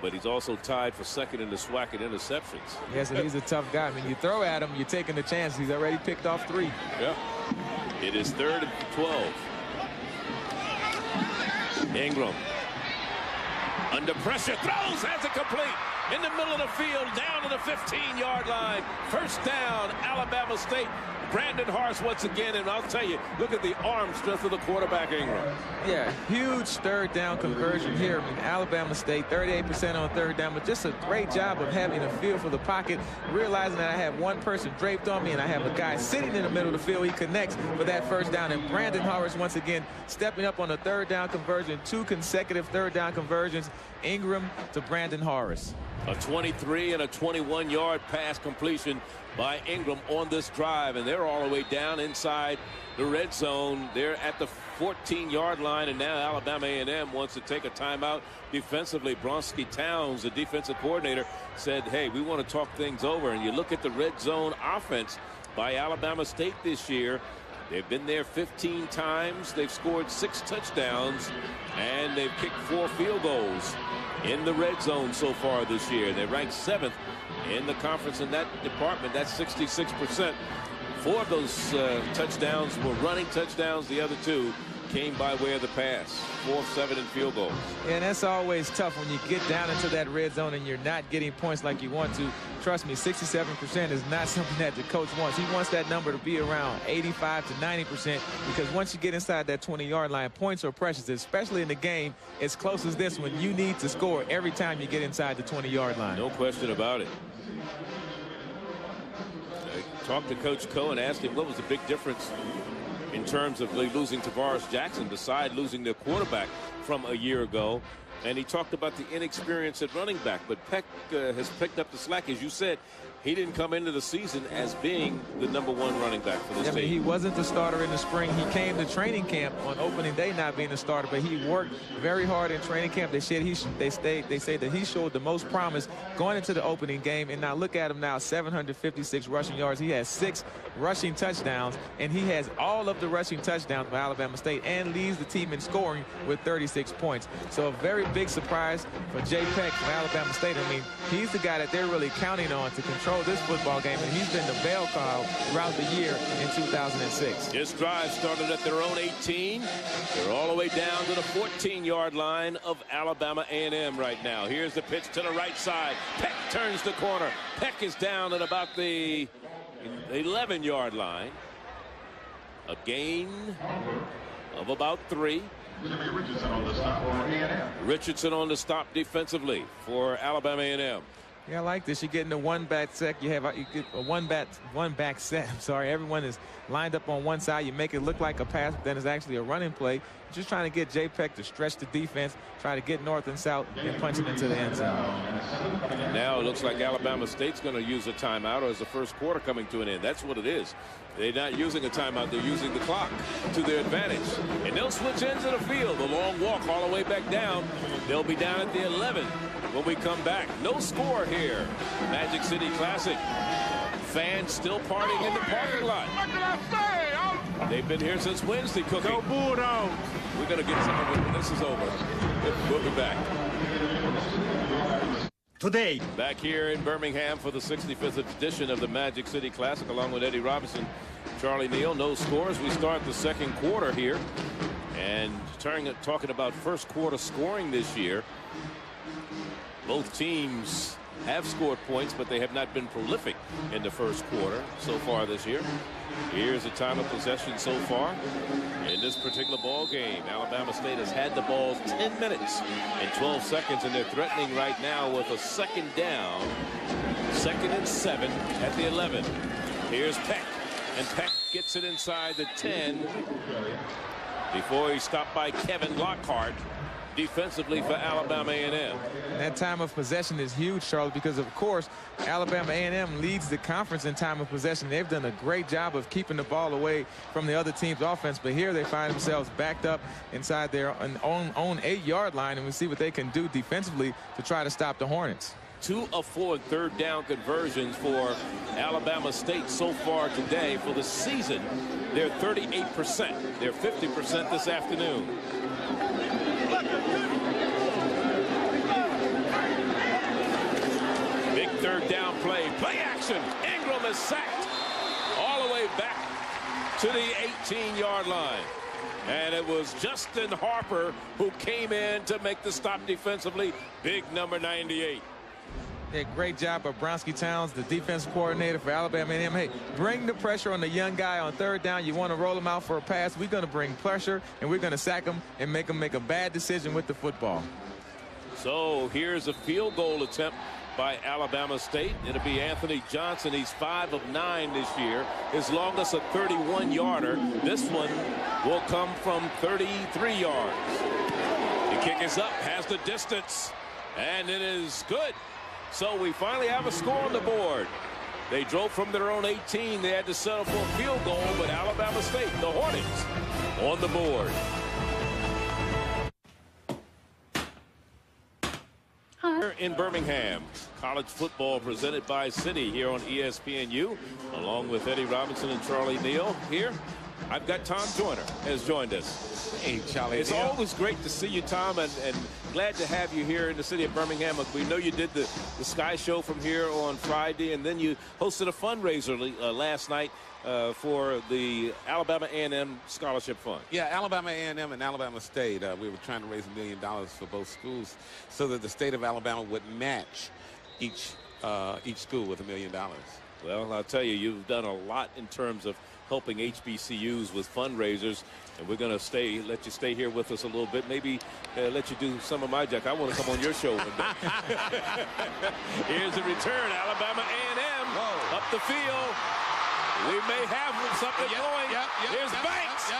But he's also tied for 2nd in the SWAC in interceptions. Yes, and he's a tough guy. I mean, you throw at him, you're taking the chance. He's already picked off 3. Yeah. It is 3rd and 12. Ingram under pressure, throws, has it complete in the middle of the field, down to the 15-yard line. First down, Alabama State. Brandon Harris once again, and I'll tell you, look at the arm strength of the quarterback Ingram. Yeah, huge third down conversion here. I mean, Alabama State 38% on third down, but just a great job of having a feel for the pocket, realizing that I have one person draped on me and I have a guy sitting in the middle of the field. He connects for that first down, and Brandon Harris once again stepping up on a third down conversion, 2 consecutive third down conversions. Ingram to Brandon Harris. A 23 and a 21-yard pass completion by Ingram on this drive, and they're all the way down inside the red zone. They're at the 14-yard line, and now Alabama A&M wants to take a timeout defensively. Bronski Towns, the defensive coordinator, said, hey, we want to talk things over. And you look at the red zone offense by Alabama State this year. They've been there 15 times. They've scored 6 touchdowns, and they've kicked 4 field goals in the red zone so far this year. They ranked 7th in the conference in that department. That's 66%. 4 of those touchdowns were running touchdowns. The other 2 came by way of the pass. 4 of 7 in field goals. And that's always tough when you get down into that red zone and you're not getting points like you want to. Trust me, 67% is not something that the coach wants. He wants that number to be around 85 to 90%, because once you get inside that 20-yard line, points are precious, especially in the game as close as this one. You need to score every time you get inside the 20-yard line. No question about it. I talked to Coach Coe and asked him what was the big difference in terms of losing Tavares Jackson, beside losing their quarterback from a year ago. And he talked about the inexperience at running back. But Peck has picked up the slack. As you said, he didn't come into the season as being the #1 running back for this team. I mean, he wasn't the starter in the spring. He came to training camp on opening day not being a starter, but he worked very hard in training camp. They say that he showed the most promise going into the opening game. And now look at him now, 756 rushing yards. He has 6 rushing touchdowns, and he has all of the rushing touchdowns for Alabama State and leads the team in scoring with 36 points. So a very big surprise for Jay Peck from Alabama State. I mean, he's the guy that they're really counting on to control this football game, and he's been the bell cow throughout the year in 2006. This drive started at their own 18. They're all the way down to the 14-yard line of Alabama A&M right now. Here's the pitch to the right side. Peck turns the corner. Peck is down at about the 11-yard line. A gain of about 3. Richardson on the stop defensively for Alabama A&M. Yeah, I like this. You're getting a one-back set. You get a one-back set. I'm sorry. Everyone is lined up on one side. You make it look like a pass, but then it's actually a running play. Just trying to get Jay Peck to stretch the defense, try to get north and south, and punch it into the end zone. And now it looks like Alabama State's going to use a timeout, or is the first quarter coming to an end? That's what it is. They're not using a timeout. They're using the clock to their advantage. And they'll switch ends of the field. The long walk all the way back down. They'll be down at the 11 when we come back. No score here. Magic City Classic. Fans still partying in the parking lot. What did I say? They've been here since Wednesday cooking. Go Bulldogs. We're going to get some of it when this is over. We'll be back. Today. Back here in Birmingham for the 65th edition of the Magic City Classic, along with Eddie Robinson, Charlie Neal. No scores. We start the second quarter here. And talking about first quarter scoring this year, both teams have scored points, but they have not been prolific in the first quarter so far this year. Here's the time of possession so far in this particular ball game. Alabama State has had the ball 10 minutes and 12 seconds, and they're threatening right now with a second down. 2nd and 7 at the 11. Here's Peck, and Peck gets it inside the 10 before he's stopped by Kevin Lockhart defensively for Alabama A&M. That time of possession is huge, Charles, because of course Alabama A&M leads the conference in time of possession. They've done a great job of keeping the ball away from the other team's offense, but here they find themselves backed up inside their own 8-yard line, and we see what they can do defensively to try to stop the Hornets. 2 of 4 third down conversions for Alabama State so far today. For the season, they're 38%. They're 50% this afternoon. Big third down play. Play action. Ingram is sacked all the way back to the 18-yard line. And it was Justin Harper who came in to make the stop defensively. Big number 98. Yeah, great job by Bronski Towns, the defense coordinator for Alabama A&M. Hey, bring the pressure on the young guy on third down. You want to roll him out for a pass. We're going to bring pressure, and we're going to sack him and make him make a bad decision with the football. So here's a field goal attempt by Alabama State. It'll be Anthony Johnson. He's 5 of 9 this year. His longest a 31-yarder. This one will come from 33 yards. The kick is up, has the distance, and it is good. So we finally have a score on the board. They drove from their own 18. They had to settle for a field goal, but Alabama State, the Hornets, on the board. Here in Birmingham, college football presented by Citi here on ESPNU, along with Eddie Robinson and Charlie Neal. Here, I've got Tom Joyner has joined us. Hey, Charlie. It's always great to see you, Tom, and glad to have you here in the city of Birmingham. We know you did the Sky Show from here on Friday, and then you hosted a fundraiser last night for the Alabama A&M Scholarship Fund. Yeah, Alabama A&M and Alabama State. We were trying to raise $1 million for both schools so that the state of Alabama would match each school with $1 million. Well, I'll tell you, you've done a lot in terms of helping HBCUs with fundraisers, and we're going to let you stay here with us a little bit. Maybe let you do some of my jack. I want to come on your show one day. Here's the return, Alabama A&M up the field. We may have something going. Here's Banks.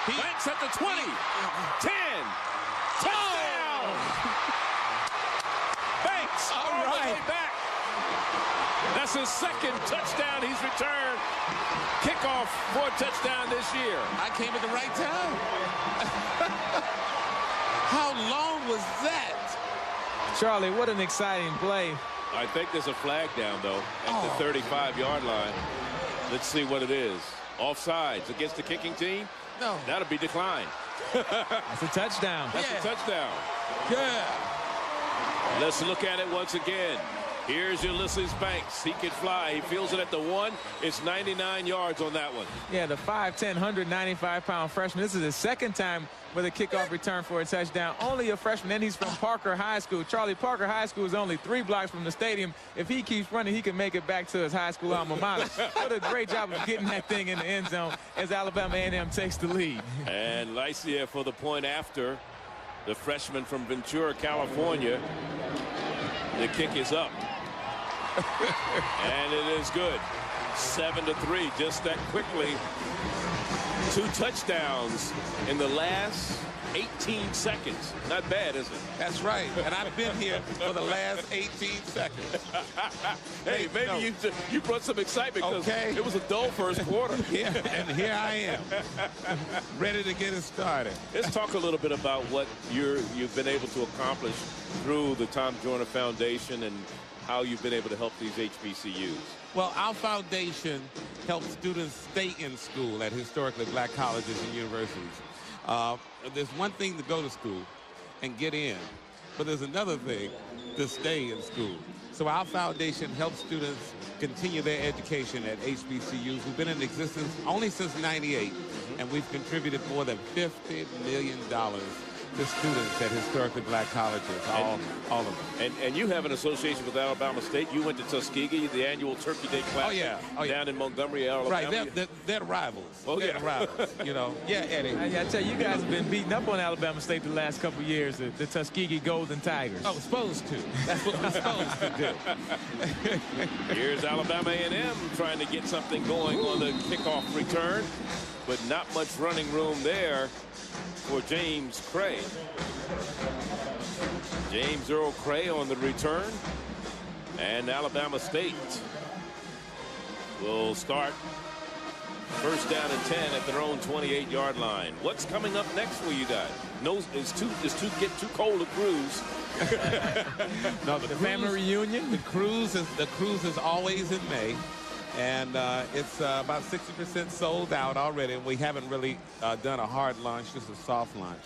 Banks at the 20, 10, touchdown. Banks all the way back. That's his second touchdown he's returned. Kickoff for a touchdown this year. I came at the right time. How long was that? Charlie, what an exciting play. I think there's a flag down, though, at the 35-yard line. Let's see what it is. Offsides against the kicking team? No. That'll be declined. That's a touchdown. That's a touchdown. Yeah. Let's look at it once again. Here's Ulysses Banks. He can fly. He feels it at the 1. It's 99 yards on that one. Yeah, the 5'10", 195-pound freshman. This is his second time with a kickoff return for a touchdown. Only a freshman, and he's from Parker High School. Charlie, Parker High School is only 3 blocks from the stadium. If he keeps running, he can make it back to his high school alma mater. What a great job of getting that thing in the end zone as Alabama A&M takes the lead. And Lycia for the point after. The freshman from Ventura, California. The kick is up. And it is good. 7-3, just that quickly. 2 touchdowns in the last 18 seconds. Not bad, is it? That's right. And I've been here for the last 18 seconds. Hey, maybe you brought some excitement because it was a dull first quarter. Yeah, and here I am, ready to get it started. Let's talk a little bit about what you've been able to accomplish through the Tom Joyner Foundation and how you've been able to help these HBCUs. Well, our foundation helps students stay in school at historically black colleges and universities. There's one thing to go to school and get in, but there's another thing to stay in school. So our foundation helps students continue their education at HBCUs. We've been in existence only since '98, and we've contributed more than $50 million to students at historically black colleges, all of them. And you have an association with Alabama State. You went to Tuskegee, the annual Turkey Day Classic down in Montgomery, Alabama. Right, they're rivals. Oh, they're rivals, you know. Yeah, Eddie. I tell you, you guys have been beating up on Alabama State the last couple of years, the Tuskegee Golden Tigers. Oh, supposed to. That's what we're supposed to do. Here's Alabama A&M trying to get something going on the kickoff return, but not much running room there for James Cray. James Earl Cray on the return. And Alabama State will start first down and 10 at their own 28-yard line. What's coming up next for you guys? No, it's too cold to cruise. No, the family reunion. The cruise is always in May. And it's about 60% sold out already, and we haven't really done a hard launch, just a soft launch.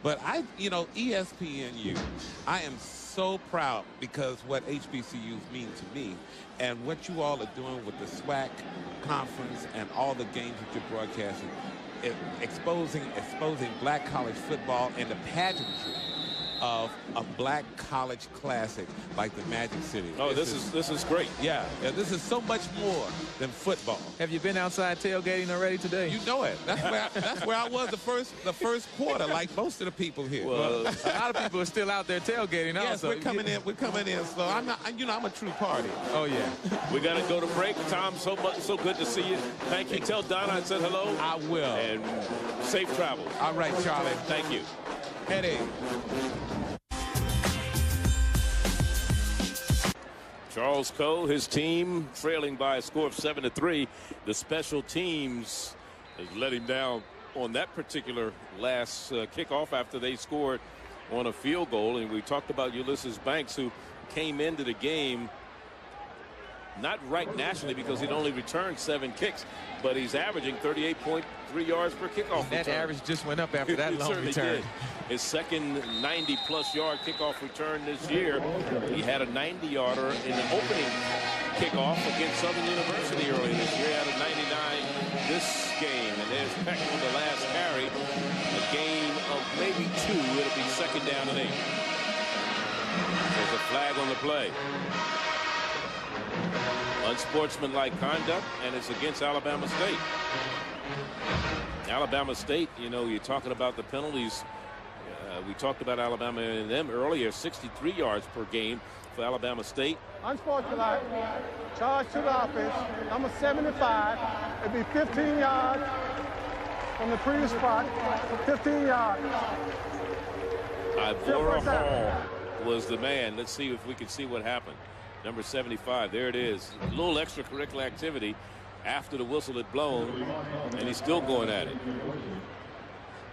But ESPNU, I am so proud because what HBCUs mean to me and what you all are doing with the SWAC conference and all the games that you're broadcasting, exposing black college football and the pageantry of a black college classic like the Magic City. Oh, this is great. Yeah, this is so much more than football. Have you been outside tailgating already today? You know it. That's where I was the first quarter, like most of the people here. Well, a lot of people are still out there tailgating. Yes, also. we're coming in. So I'm a true party. Oh yeah. We got to go to break. Tom, so good to see you. Thank you. Tell Donna I said hello. I will. And safe travels. All right, Charlie. Thank you. Eddie. Charles Coe, his team trailing by a score of 7-3. The special teams has let him down on that particular last kickoff after they scored on a field goal. And we talked about Ulysses Banks, who came into the game not ranked nationally because he'd only returned 7 kicks, but he's averaging 38.3 yards per kickoff return. That average just went up after that long return. Did. His second 90-plus yard kickoff return this year. He had a 90-yarder in the opening kickoff against Southern University earlier this year. He had a 99 this game. And there's Peck for the last carry. A gain of maybe 2. It'll be 2nd down and 8. There's a flag on the play. Unsportsmanlike conduct, and it's against Alabama State. Alabama State, you know, you're talking about the penalties. We talked about Alabama A&M earlier, 63 yards per game for Alabama State. Unsportsmanlike, charge to the offense, number 75. It'd be 15 yards from the previous spot, 15 yards. Ivora Hall was the man. Let's see if we can see what happened. Number 75, there it is. A little extracurricular activity after the whistle had blown, and he's still going at it.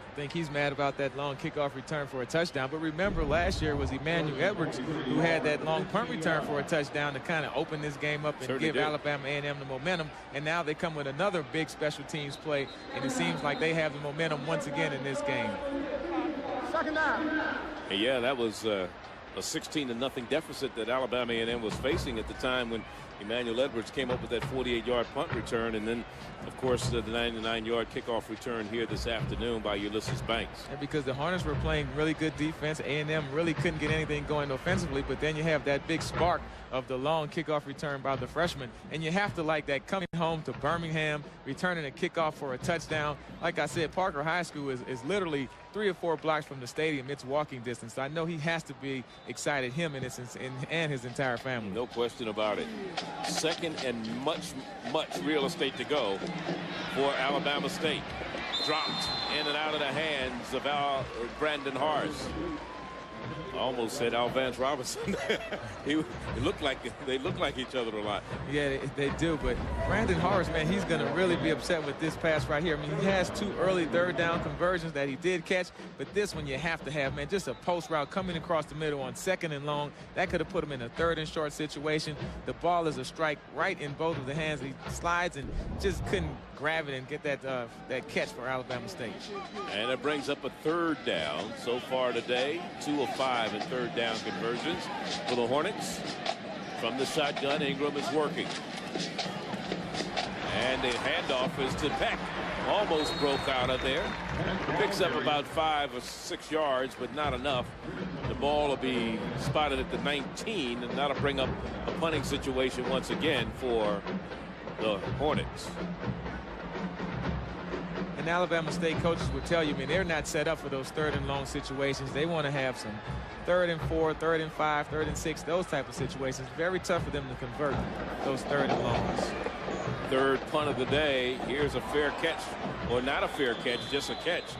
I think he's mad about that long kickoff return for a touchdown. But remember, last year was Emmanuel Edwards who had that long punt return for a touchdown to kind of open this game up and Certainly give did. Alabama A&M the momentum. And now they come with another big special teams play, and it seems like they have the momentum once again in this game. 2nd down. And yeah, that was a 16-0 deficit that Alabama A&M was facing at the time when Emmanuel Edwards came up with that 48-yard punt return, and then, of course, the 99-yard kickoff return here this afternoon by Ulysses Banks. And because the Hornets were playing really good defense, A&M really couldn't get anything going offensively, but then you have that big spark of the long kickoff return by the freshman, and you have to like that coming home to Birmingham, returning a kickoff for a touchdown. Like I said, Parker High School is literally 3 or 4 blocks from the stadium. It's walking distance. I know he has to be excited, him and his entire family. No question about it. 2nd and much real estate to go for Alabama State. Dropped in and out of the hands of Brandon Harris. I almost said Al Vance Robinson. They look like each other a lot. Yeah, they do. But Brandon Harris, man, he's going to really be upset with this pass right here. I mean, he has 2 early 3rd down conversions that he did catch, but this one you have to have, man, just a post route coming across the middle on 2nd and long. That could have put him in a 3rd and short situation. The ball is a strike right in both of the hands. He slides and just couldn't grab it and get that catch for Alabama State. And it brings up a 3rd down so far today. 2 of 5 in 3rd down conversions for the Hornets. From the shotgun, Ingram is working. And the handoff is to Peck. Almost broke out of there. Picks up about 5 or 6 yards, but not enough. The ball will be spotted at the 19, and that'll bring up a punting situation once again for the Hornets. And Alabama State coaches would tell you, I mean, they're not set up for those 3rd and long situations. They want to have some 3rd and 4, 3rd and 5, 3rd and 6, those type of situations. Very tough for them to convert those 3rd and longs. 3rd punt of the day. Here's a fair catch, or not a fair catch, just a catch.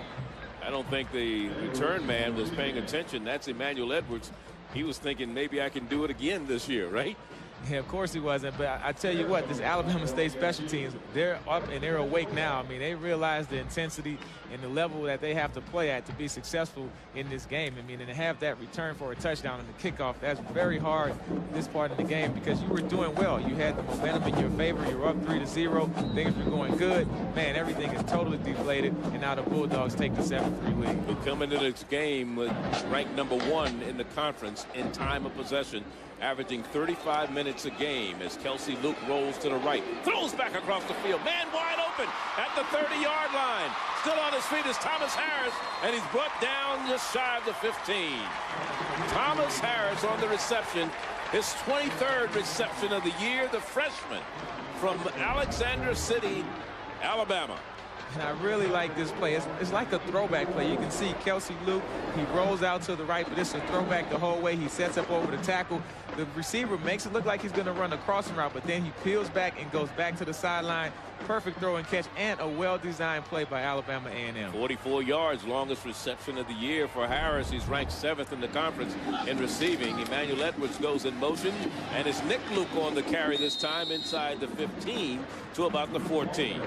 I don't think the return man was paying attention. That's Emmanuel Edwards. He was thinking maybe I can do it again this year, right? Yeah, of course he wasn't. But I tell you what, this Alabama State special teams, they're up and they're awake now. I mean, they realize the intensity and the level that they have to play at to be successful in this game. I mean, and to have that return for a touchdown in the kickoff, that's very hard in this part of the game because you were doing well. You had the momentum in your favor. You're up 3-0. Things were going good. Man, everything is totally deflated, and now the Bulldogs take the 7-3 lead. We come into this game ranked number 1 in the conference in time of possession, averaging 35 minutes a game as Kelsey Luke rolls to the right, throws back across the field, man wide open at the 30-yard line. Still on his feet is Thomas Harris, and he's brought down just shy of the 15. Thomas Harris on the reception, his 23rd reception of the year, the freshman from Alexander City, Alabama. And I really like this play. It's like a throwback play. You can see Kelsey Luke, he rolls out to the right, but it's a throwback the whole way. He sets up over the tackle. The receiver makes it look like he's going to run a crossing route, but then he peels back and goes back to the sideline. Perfect throw and catch, and a well-designed play by Alabama A&M. 44 yards, longest reception of the year for Harris. He's ranked 7th in the conference in receiving. Emmanuel Edwards goes in motion, and it's Nick Luke on the carry this time inside the 15 to about the 14.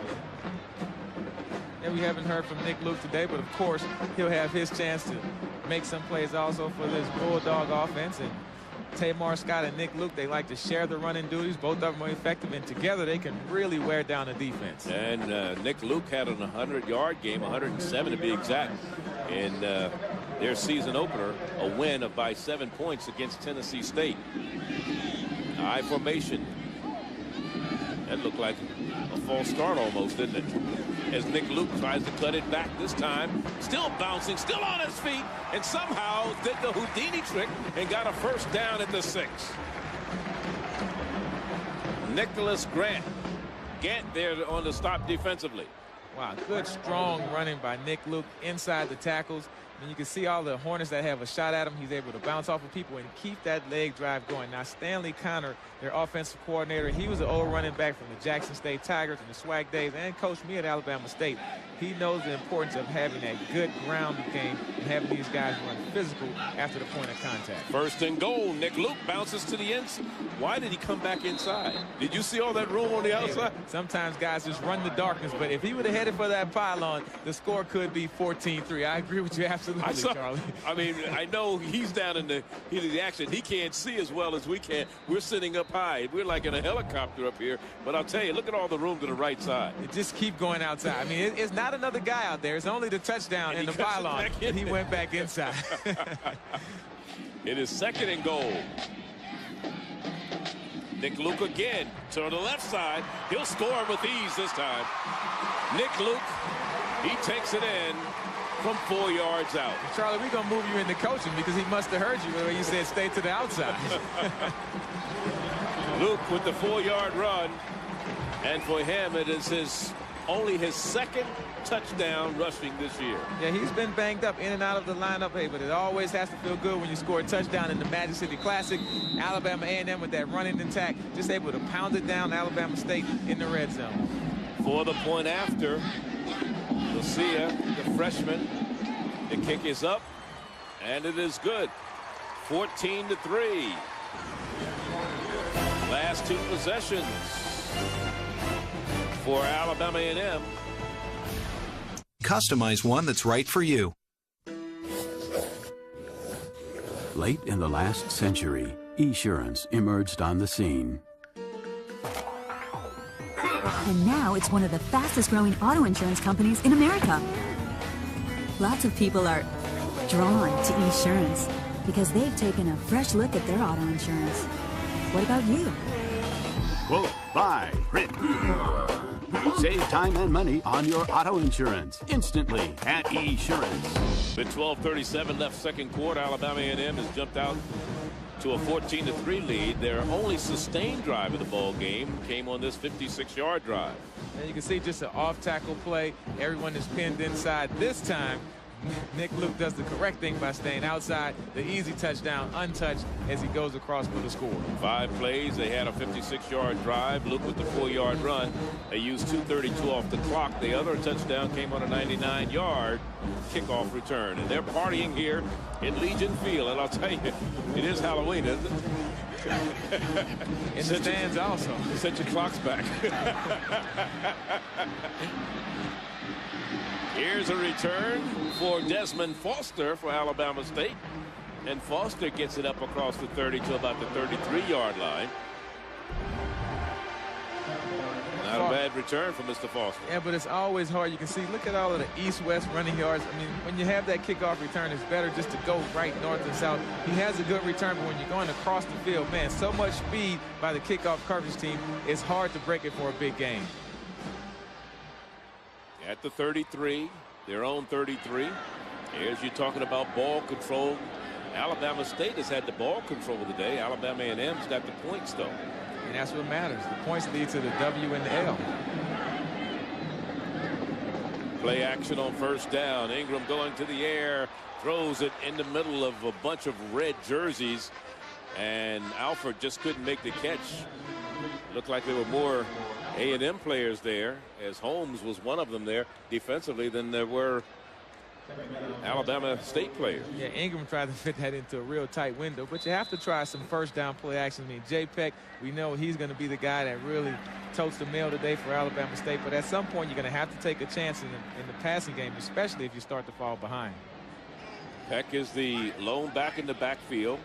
Yeah, we haven't heard from Nick Luke today, but of course he'll have his chance to make some plays also for this Bulldog offense. And Tamar Scott and Nick Luke, they like to share the running duties. Both of them are effective, and together they can really wear down the defense. And Nick Luke had an 100-yard game, 107 to be exact, in their season opener, a win by 7 points against Tennessee State. I formation. That looked like a false start almost, didn't it? As Nick Luke tries to cut it back this time. Still bouncing, still on his feet, and somehow did the Houdini trick and got a first down at the 6. Nicholas Gant there on the stop defensively. Wow, good strong running by Nick Luke inside the tackles. And you can see all the Hornets that have a shot at him. He's able to bounce off of people and keep that leg drive going. Now, Stanley Connor, their offensive coordinator, he was an old running back from the Jackson State Tigers and the SWAC days, and coached me at Alabama State. He knows the importance of having that good ground game and having these guys run physical after the point of contact. First and goal. Nick Luke bounces to the inside. Why did he come back inside? Did you see all that room on the outside? Sometimes guys just run the darkness, but if he would have headed for that pylon, the score could be 14-3. I agree with you absolutely, Charlie. I mean, I know he's down in the heat of the action. He can't see as well as we can. We're sitting up high. We're like in a helicopter up here. But I'll tell you, look at all the room to the right side. Just keep going outside. I mean, it's not another guy out there. It's only the touchdown and the pylon. And he went back inside. It is second and goal. Nick Luke again to the left side. He'll score with ease this time. Nick Luke, he takes it in from 4 yards out. Charlie, we're going to move you into coaching because he must have heard you when you said stay to the outside. Luke with the 4-yard run. And for him, it is only his second touchdown rushing this year. Yeah, he's been banged up in and out of the lineup, hey, but it always has to feel good when you score a touchdown in the Magic City Classic. Alabama A&M with that running attack, just able to pound it down Alabama State in the red zone. For the point after, Lucia, the freshman, the kick is up, and it is good. 14-3. Last two possessions for Alabama A&M. Customize one that's right for you. Late in the last century, Esurance emerged on the scene. And now it's one of the fastest growing auto insurance companies in America. Lots of people are drawn to Esurance because they've taken a fresh look at their auto insurance. What about you? Quote, buy, print. Save time and money on your auto insurance instantly at Esurance. With 12:37 left second quarter, Alabama A&M has jumped out to a 14-3 lead. Their only sustained drive of the ball game came on this 56-yard drive. And you can see just an off-tackle play. Everyone is pinned inside. This time, Nick Luke does the correct thing by staying outside. The easy touchdown untouched as he goes across for the score. 5 plays. They had a 56-yard drive. Luke with the 4-yard run. They used 2:32 off the clock. The other touchdown came on a 99-yard kickoff return. And they're partying here in Legion Field. And I'll tell you, it is Halloween, isn't it? In the stands also. Set your clocks back. Here's a return for Desmond Foster for Alabama State. And Foster gets it up across the 30 to about the 33-yard line. Not a bad return for Mr. Foster. Yeah, but it's always hard. You can see, look at all of the east-west running yards. I mean, when you have that kickoff return, it's better just to go right north and south. He has a good return, but when you're going across the field, man, so much speed by the kickoff coverage team, it's hard to break it for a big game. At the 33, their own 33. Here's you talking about ball control. Alabama State has had the ball control today. Alabama A&M's got the points, though. And that's what matters. The points lead to the W and the L. Play action on first down. Ingram going to the air, throws it in the middle of a bunch of red jerseys, and Alford just couldn't make the catch. Looked like there were more A&M players there, as Holmes was one of them there defensively, than there were Alabama State players. Yeah, Ingram tried to fit that into a real tight window, but you have to try some first down play action. I mean, Jay Peck, we know he's going to be the guy that really totes the mail today for Alabama State, but at some point you're going to have to take a chance in the passing game, especially if you start to fall behind. Peck is the lone back in the backfield.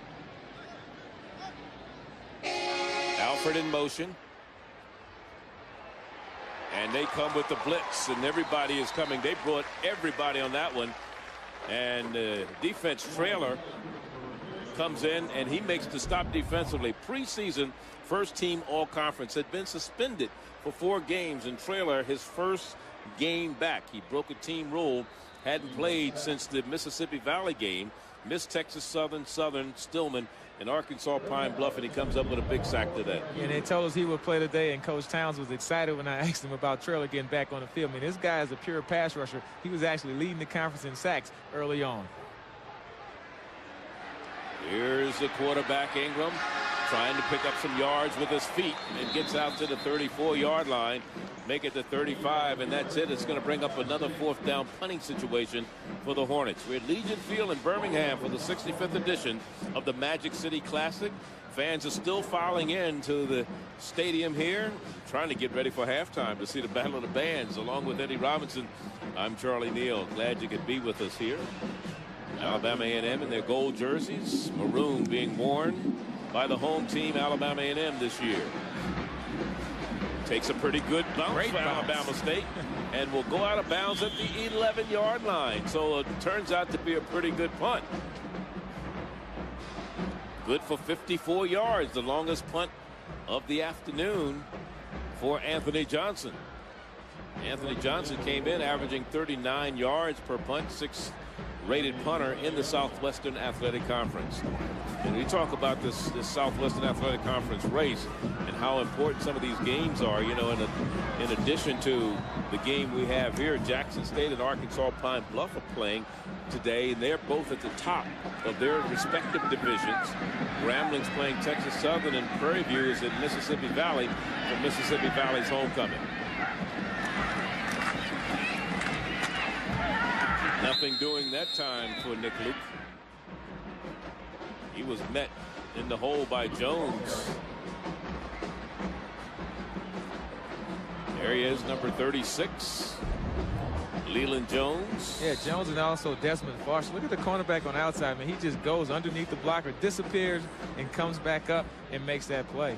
Alford in motion. And they come with the blitz, and everybody is coming. They brought everybody on that one. And defense trailer comes in, and he makes the stop defensively. Preseason first team all-conference, had been suspended for 4 games, and Traylor, his first game back. He broke a team rule, hadn't played since the Mississippi Valley game, missed Texas Southern, Stillman, and Arkansas Pine Bluff, and he comes up with a big sack today. Yeah, and they told us he would play today, and Coach Towns was excited when I asked him about Traylor getting back on the field. I mean, this guy is a pure pass rusher. He was actually leading the conference in sacks early on. Here's the quarterback, Ingram, trying to pick up some yards with his feet, and gets out to the 34-yard line, make it to 35, and that's it. It's going to bring up another 4th down punting situation for the Hornets. We're at Legion Field in Birmingham for the 65th edition of the Magic City Classic. Fans are still filing into the stadium here, trying to get ready for halftime to see the Battle of the Bands. Along with Eddie Robinson, I'm Charlie Neal. Glad you could be with us here. Alabama A&M in their gold jerseys, maroon being worn by the home team, Alabama A&M, this year. Takes a pretty good bounce for Alabama State and will go out of bounds at the 11-yard line. So it turns out to be a pretty good punt. Good for 54 yards, the longest punt of the afternoon for Anthony Johnson. Anthony Johnson came in averaging 39 yards per punt, 6th rated punter in the Southwestern Athletic Conference. And we talk about this Southwestern Athletic Conference race and how important some of these games are, you know, in addition to the game we have here. Jackson State and Arkansas Pine Bluff are playing today, and they're both at the top of their respective divisions. Grambling's playing Texas Southern, and Prairie View is at Mississippi Valley for Mississippi Valley's homecoming. Nothing doing that time for Nick Luke. He was met in the hole by Jones. There he is, number 36. Leland Jones. Yeah, Jones and also Desmond Foster. Look at the cornerback on the outside, man. He just goes underneath the blocker, disappears, and comes back up and makes that play.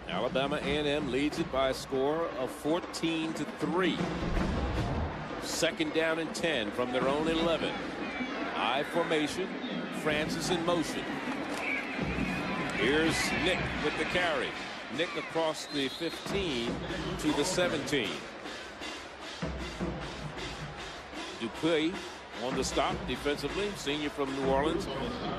Alabama A&M leads it by a score of 14-3. 2nd down and 10 from their own 11. I formation. Francis in motion. Here's Nick with the carry. Nick across the 15 to the 17. Dupuis on the stop defensively, senior from New Orleans.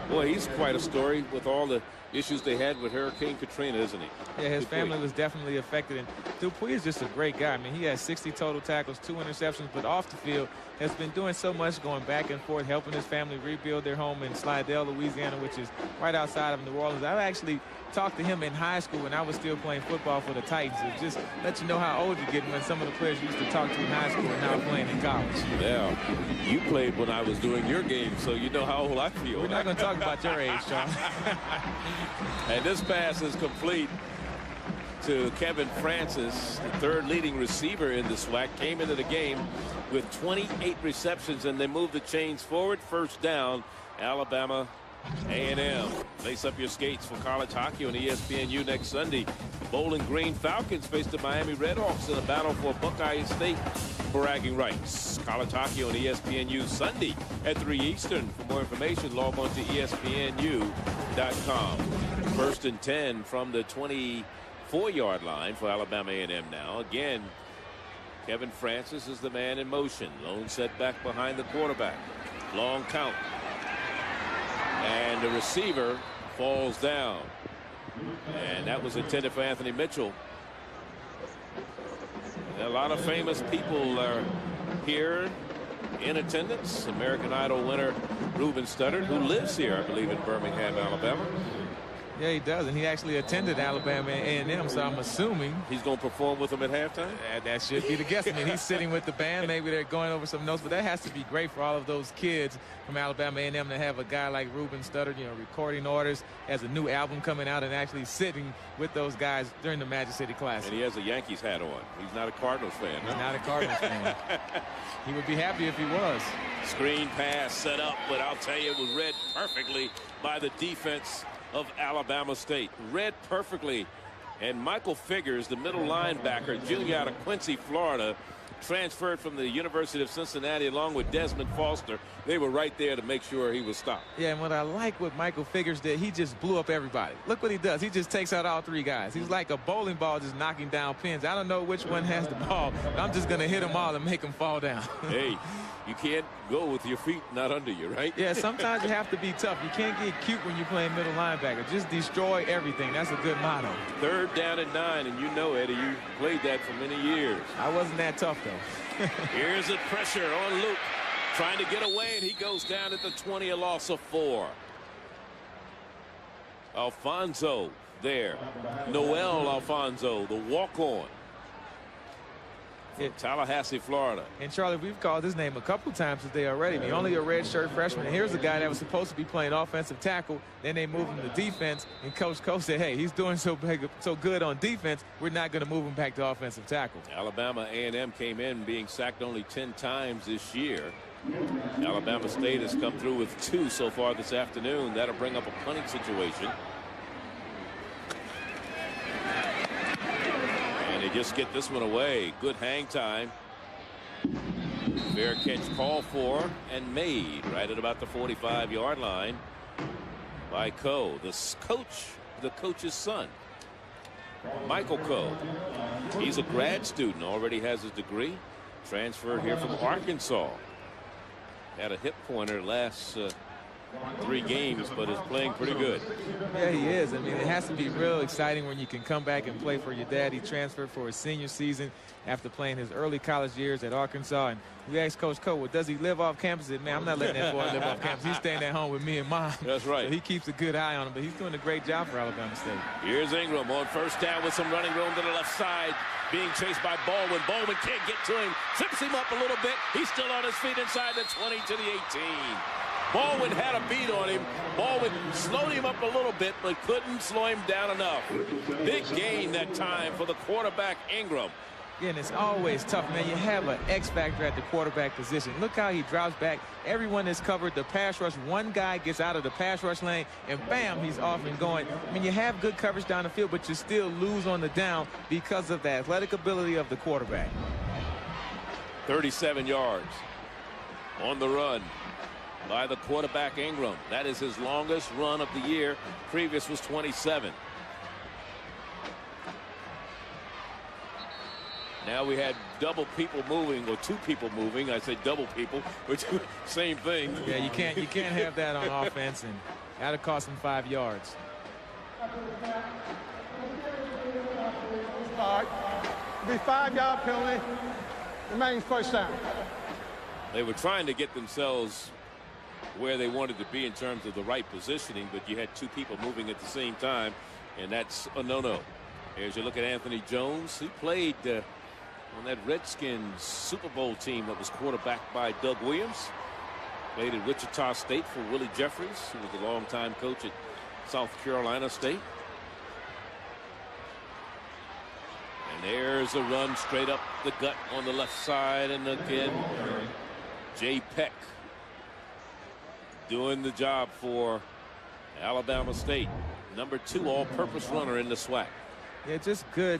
Boy, he's quite a story with all the issues they had with Hurricane Katrina, isn't he? Yeah, his family was definitely affected, and Dupuis is just a great guy. I mean, he has 60 total tackles, 2 interceptions, but off the field has been doing so much, going back and forth, helping his family rebuild their home in Slidell, Louisiana, which is right outside of New Orleans. I've actually talked to him in high school when I was still playing football for the Titans. It just lets you know how old you're getting when some of the players you used to talk to in high school are now playing in college. Yeah, you played when I was doing your game, so you know how old I feel. We're not going to talk about your age, Sean. And this pass is complete to Kevin Francis, the 3rd leading receiver in the SWAC. Came into the game with 28 receptions, and they moved the chains forward. 1st down, Alabama A&M. Lace up your skates for college hockey on ESPNU next Sunday. Bowling Green Falcons face the Miami Redhawks in a battle for Buckeye State bragging rights. College hockey on ESPNU Sunday at 3 Eastern. For more information, log on to ESPNU.com. 1st and 10 from the 24-yard line for Alabama A&M now. Again, Kevin Francis is the man in motion. Lone setback behind the quarterback. Long count. And the receiver falls down. And that was intended for Anthony Mitchell. A lot of famous people are here in attendance. American Idol winner Ruben Studdard, who lives here, I believe, in Birmingham, Alabama. Yeah, he does, and he actually attended Alabama A&M, so I'm assuming he's going to perform with them at halftime. That should be the guess. I mean, he's sitting with the band. Maybe they're going over some notes, but that has to be great for all of those kids from Alabama A&M to have a guy like Ruben Studdard, you know, recording orders, has a new album coming out, and actually sitting with those guys during the Magic City Classic. And he has a Yankees hat on. He's not a Cardinals fan. He's not a Cardinals fan. He would be happy if he was. Screen pass set up, but I'll tell you, it was read perfectly by the defense of Alabama State. Read perfectly. And Michael Figures, the middle linebacker, junior out of Quincy, Florida, transferred from the University of Cincinnati along with Desmond Foster. They were right there to make sure he was stopped. Yeah, and what I like what Michael Figures did, he just blew up everybody. Look what he does. He just takes out all three guys. He's like a bowling ball just knocking down pins. I don't know which one has the ball. I'm just going to hit them all and make them fall down. Hey, you can't go with your feet not under you, right? Yeah, sometimes you have to be tough. You can't get cute when you're playing middle linebacker. Just destroy everything. That's a good motto. 3rd down and 9, and you know, Eddie, you played that for many years. I wasn't that tough, though. Here's the pressure on Luke, trying to get away, and he goes down at the 20, a loss of 4. Alfonso there. Noel Alfonso, the walk-on. Tallahassee, Florida. And Charlie, we've called his name a couple times today already. I mean, only a redshirt freshman. And here's a guy that was supposed to be playing offensive tackle. Then they moved him to defense. And Coach said, hey, he's doing so good on defense, we're not going to move him back to offensive tackle. Alabama A&M came in being sacked only 10 times this year. Alabama State has come through with 2 so far this afternoon. That'll bring up a punting situation. They just get this one away. Good hang time. Fair catch called for and made right at about the 45-yard line by Coe. The coach's son, Michael Coe. He's a grad student, already has his degree. Transferred here from Arkansas. Had a hip pointer last 3 games, but is playing pretty good. Yeah, he is. I mean, it has to be real exciting when you can come back and play for your dad. He transferred for his senior season after playing his early college years at Arkansas. And we asked Coach Coe, well, does he live off campus? He said, man, I'm not letting that boy live off campus. He's staying at home with me and Mom. That's right. So he keeps a good eye on him, but he's doing a great job for Alabama State. Here's Ingram on 1st down with some running room to the left side, being chased by Baldwin. Baldwin can't get to him, trips him up a little bit. He's still on his feet inside the 20 to the 18. Baldwin had a beat on him. Baldwin slowed him up a little bit, but couldn't slow him down enough. Big gain that time for the quarterback, Ingram. Yeah, and it's always tough, man. You have an X factor at the quarterback position. Look how he drops back. Everyone is covered. The pass rush, one guy gets out of the pass rush lane, and bam, he's off and going. I mean, you have good coverage down the field, but you still lose on the down because of the athletic ability of the quarterback. 37 yards on the run by the quarterback, Ingram. That is his longest run of the year. Previous was 27. Now we had double people moving, or 2 people moving. I say double people, which same thing. Yeah, you can't have that on offense, and that'll cost him 5 yards. All right, be 5-yard penalty. Remains 1st down. They were trying to get themselves where they wanted to be in terms of the right positioning, but you had 2 people moving at the same time, and that's a no-no. Here's you look at Anthony Jones. He played on that Redskins Super Bowl team that was quarterbacked by Doug Williams. Played at Wichita State for Willie Jeffries, who was a longtime coach at South Carolina State. And there's a run straight up the gut on the left side, and again, Jay Peck doing the job for Alabama State. Number 2 all-purpose runner in the SWAC. Yeah, just good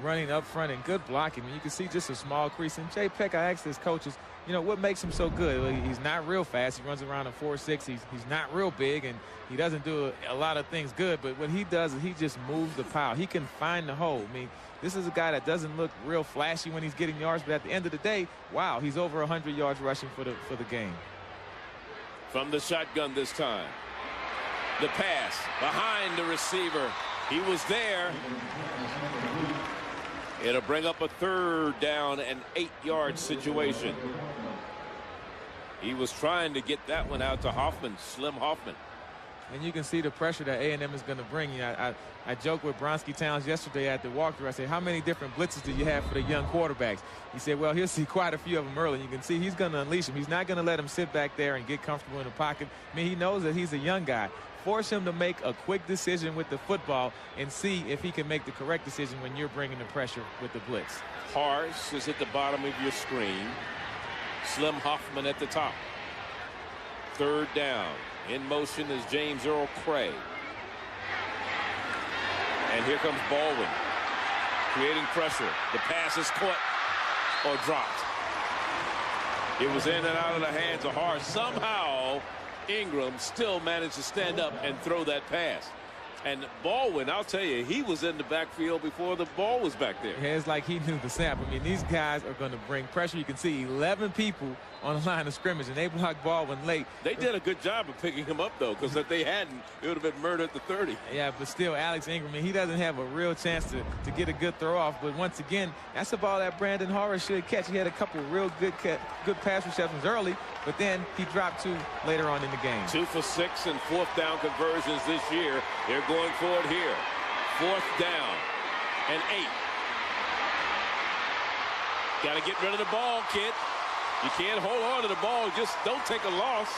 running up front and good blocking. I mean, you can see just a small crease. And Jay Peck, I asked his coaches, you know, what makes him so good? Well, he's not real fast. He runs around a 4.6. He's not real big, and he doesn't do a lot of things good. But what he does is he just moves the pile. He can find the hole. I mean, this is a guy that doesn't look real flashy when he's getting yards, but at the end of the day, wow, he's over 100 yards rushing for the game. From the shotgun this time. The pass behind the receiver. He was there. It'll bring up a 3rd down and 8-yard situation. He was trying to get that one out to Hoffman, Slim Hoffman. And you can see the pressure that A&M is going to bring. You know, I joked with Bronski Towns yesterday at the walkthrough. I said, how many different blitzes do you have for the young quarterbacks? He said, well, he'll see quite a few of them early. You can see he's going to unleash them. He's not going to let him sit back there and get comfortable in the pocket. I mean, he knows that he's a young guy. Force him to make a quick decision with the football and see if he can make the correct decision when you're bringing the pressure with the blitz. Harsh is at the bottom of your screen. Slim Hoffman at the top. 3rd down. In motion is James Earl Cray. And here comes Baldwin, creating pressure. The pass is caught or dropped. It was in and out of the hands of Harsh. Somehow, Ingram still managed to stand up and throw that pass. And Baldwin, I'll tell you, he was in the backfield before the ball was back there. Yeah, it's like he knew the snap. I mean, these guys are going to bring pressure. You can see 11 people on the line of scrimmage, and they blocked Baldwin late. They did a good job of picking him up, though, because if they hadn't, it would have been murder at the 30. Yeah, but still, Alex Ingram, he doesn't have a real chance to get a good throw off. But once again, that's the ball that Brandon Harris should catch. He had a couple real good pass receptions early, but then he dropped 2 later on in the game. 2 for 6 and 4th down conversions this year. They're going for it here. 4th down and 8. Got to get rid of the ball, kid. You can't hold on to the ball. Just don't take a loss.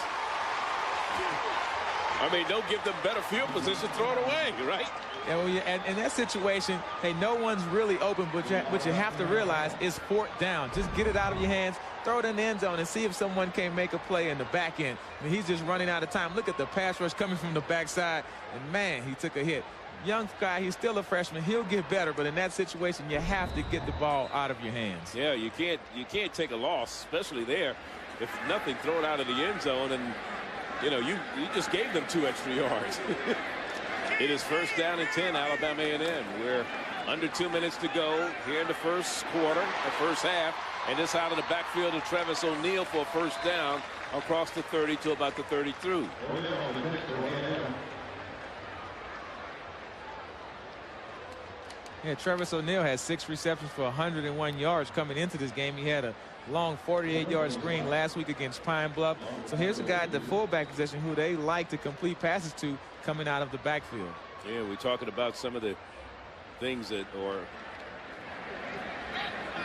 I mean, don't give them better field position. Throw it away, right? Yeah, well, in that situation, hey, no one's really open, but what you have to realize is 4th down. Just get it out of your hands, throw it in the end zone, and see if someone can make a play in the back end. I mean, he's just running out of time. Look at the pass rush coming from the backside, and man, he took a hit. Young guy, he's still a freshman. He'll get better, but in that situation, you have to get the ball out of your hands. Yeah, you can't take a loss, especially there. If nothing, throw it out of the end zone, and you know you just gave them 2 extra yards. It is 1st down and 10, Alabama A&M. We're under 2 minutes to go here in the first quarter, the first half, and this out of the backfield of Travis O'Neal for a 1st down across the 30 to about the 32. Yeah, Travis O'Neal has 6 receptions for 101 yards coming into this game. He had a long 48-yard screen last week against Pine Bluff. So here's a guy at the fullback position who they like to complete passes to coming out of the backfield. Yeah, we're talking about some of the things that or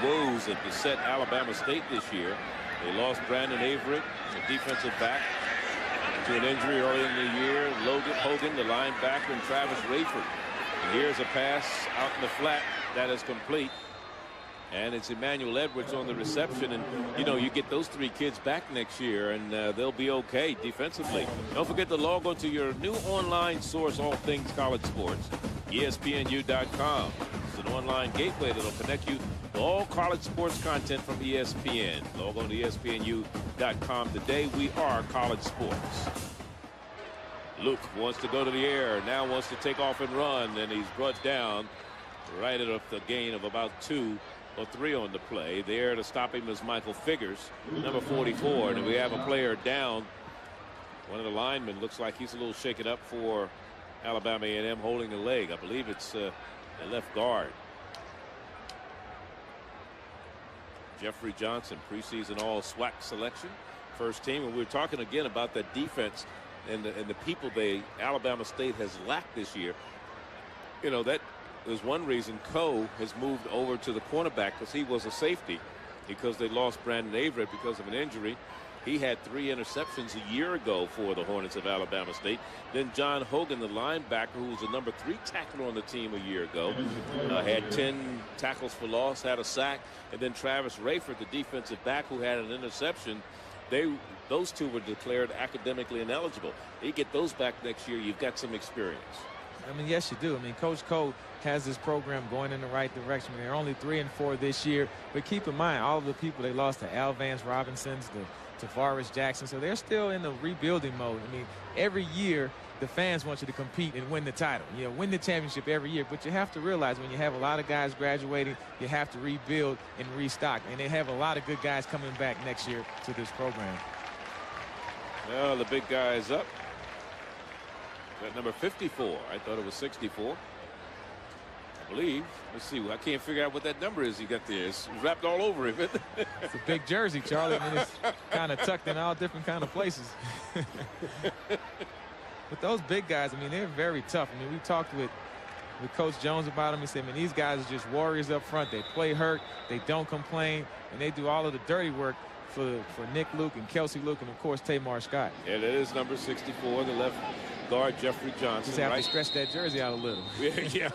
woes that beset Alabama State this year. They lost Brandon Averett, the defensive back, to an injury early in the year. Logan Hogan, the linebacker, and Travis Rayford. And here's a pass out in the flat that is complete. And it's Emmanuel Edwards on the reception. And, you know, you get those 3 kids back next year, and they'll be okay defensively. Don't forget to log on to your new online source, all things college sports, ESPNU.com. It's an online gateway that will connect you to all college sports content from ESPN. Log on to ESPNU.com today. We are college sports. Luke wants to go to the air, now wants to take off and run, and he's brought down right at the gain of about 2 or 3 on the play. There to stop him is Michael Figures, number 44, and we have a player down. One of the linemen looks like he's a little shaken up for Alabama A&M, holding a leg. I believe it's the left guard. Jeffrey Johnson, preseason all SWAC selection, 1st team, and we're talking again about the defense and the people Alabama State has lacked this year. You know, that is one reason Coe has moved over to the cornerback, because he was a safety, because they lost Brandon Averett because of an injury. He had 3 interceptions a year ago for the Hornets of Alabama State. Then John Hogan, the linebacker, who was the number 3 tackler on the team a year ago, had 10 tackles for loss, had a sack. And then Travis Rayford, the defensive back, who had an interception. Those 2 were declared academically ineligible. You get those back next year, you've got some experience. I mean, yes, you do. I mean, Coach Cole has this program going in the right direction. They're only 3-4 this year. But keep in mind, all of the people they lost to Al Vance Robinsons, to Tavares Jackson. So they're still in the rebuilding mode. I mean, every year the fans want you to compete and win the title. You know, win the championship every year. But you have to realize when you have a lot of guys graduating, you have to rebuild and restock. And they have a lot of good guys coming back next year to this program. Well, the big guy is up. Got number 54. I thought it was 64. I believe. Let's see. I can't figure out what that number is he got there. It's wrapped all over him. It's a big jersey, Charlie. I mean, it's kind of tucked in all different kind of places. But those big guys, I mean, they're very tough. I mean, we talked with Coach Jones about them. He said, man, these guys are just warriors up front. They play hurt. They don't complain. And they do all of the dirty work for Nick Luke and Kelsey Luke and, of course, Tamar Scott. Yeah, that is number 64, the left guard, Jeffrey Johnson. Just have to stretch that jersey out a little. Yeah.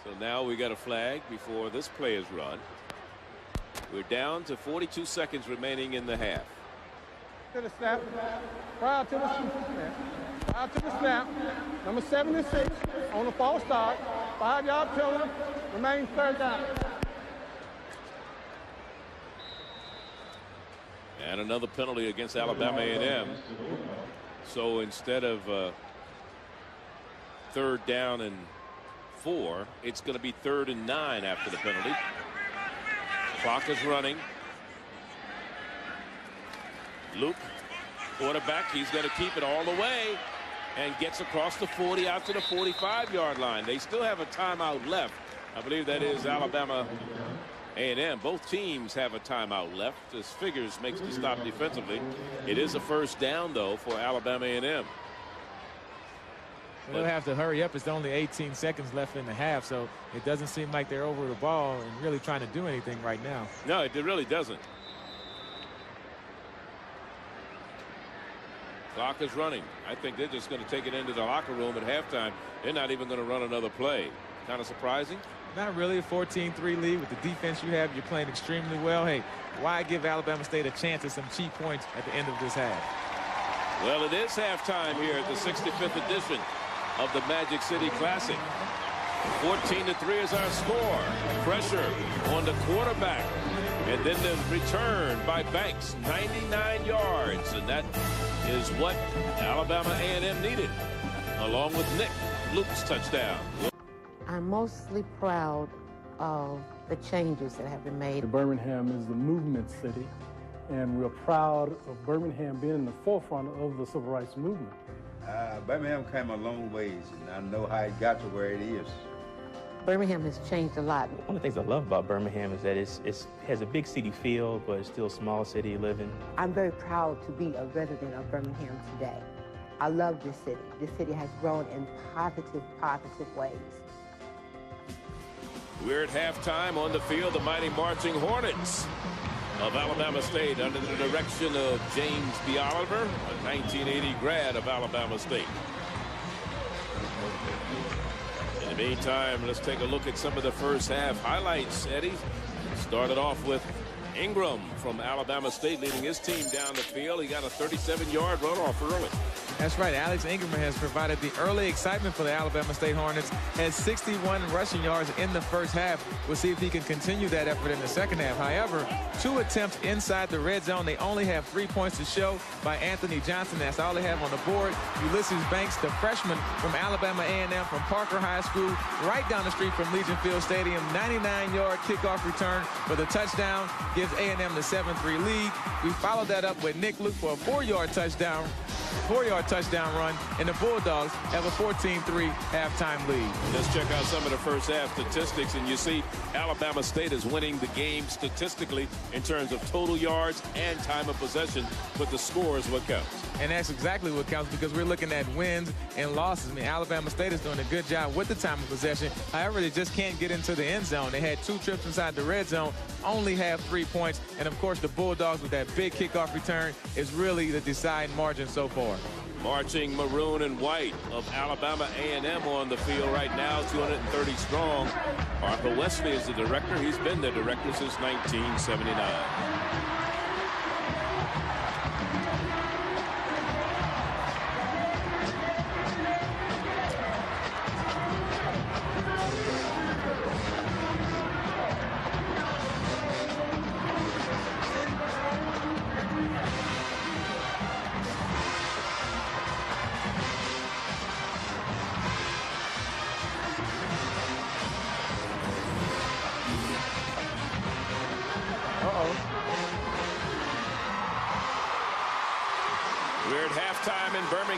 So now we got a flag before this play is run. We're down to 42 seconds remaining in the half. To the snap. Prior to the snap. Prior to the snap. Number 76 on the false start. 5-yard penalty. Remains third down. And another penalty against Alabama A&M. So instead of 3rd down and 4, it's going to be 3rd and 9 after the penalty. Clock is running. Luke, quarterback, he's going to keep it all the way and gets across the 40 out to the 45-yard line. They still have a timeout left. I believe that is Alabama A&M. Both teams have a timeout left. This figures makes the stop defensively. It is a 1st down, though, for Alabama A&M. They'll have to hurry up. It's only 18 seconds left in the half, so it doesn't seem like they're over the ball and really trying to do anything right now. No, it really doesn't. Clock is running. I think they're just going to take it into the locker room at halftime. They're not even going to run another play. Kind of surprising. Not really. A 14-3 lead with the defense you have. You're playing extremely well. Hey, why give Alabama State a chance at some cheap points at the end of this half? Well, it is halftime here at the 65th edition of the Magic City Classic. 14-3 is our score. Pressure on the quarterback. And then the return by Banks, 99 yards. And that is what Alabama A&M needed, along with Nick Luke's touchdown. I'm mostly proud of the changes that have been made. Birmingham is the movement city, and we're proud of Birmingham being in the forefront of the civil rights movement. Birmingham came a long ways, and I know how it got to where it is. Birmingham has changed a lot. One of the things I love about Birmingham is that it has a big city feel, but it's still a small city living. I'm very proud to be a resident of Birmingham today. I love this city. This city has grown in positive ways. We're at halftime. On the field, the mighty marching Hornets of Alabama State under the direction of James B. Oliver, a 1980 grad of Alabama State. In the meantime, let's take a look at some of the first half highlights, Eddie. Started off with Ingram from Alabama State leading his team down the field. He got a 37-yard runoff early. That's right. Alex Ingram has provided the early excitement for the Alabama State Hornets. Has 61 rushing yards in the first half. We'll see if he can continue that effort in the second half. However, 2 attempts inside the red zone. They only have 3 points to show by Anthony Johnson. That's all they have on the board. Ulysses Banks, the freshman from Alabama A&M from Parker High School, right down the street from Legion Field Stadium. 99-yard kickoff return for the touchdown. Gives A&M the 7-3 lead. We followed that up with Nick Luke for a 4-yard touchdown run, and the Bulldogs have a 14-3 halftime lead. Let's check out some of the first half statistics, and you see Alabama State is winning the game statistically in terms of total yards and time of possession, but the score is what counts. And that's exactly what counts, because we're looking at wins and losses. I mean, Alabama State is doing a good job with the time of possession. However, they just can't get into the end zone. They had 2 trips inside the red zone, only have 3 points. And, of course, the Bulldogs with that big kickoff return is really the deciding margin so far. Marching maroon and white of Alabama A&M on the field right now, 230 strong. Arthur Wesley is the director. He's been the director since 1979.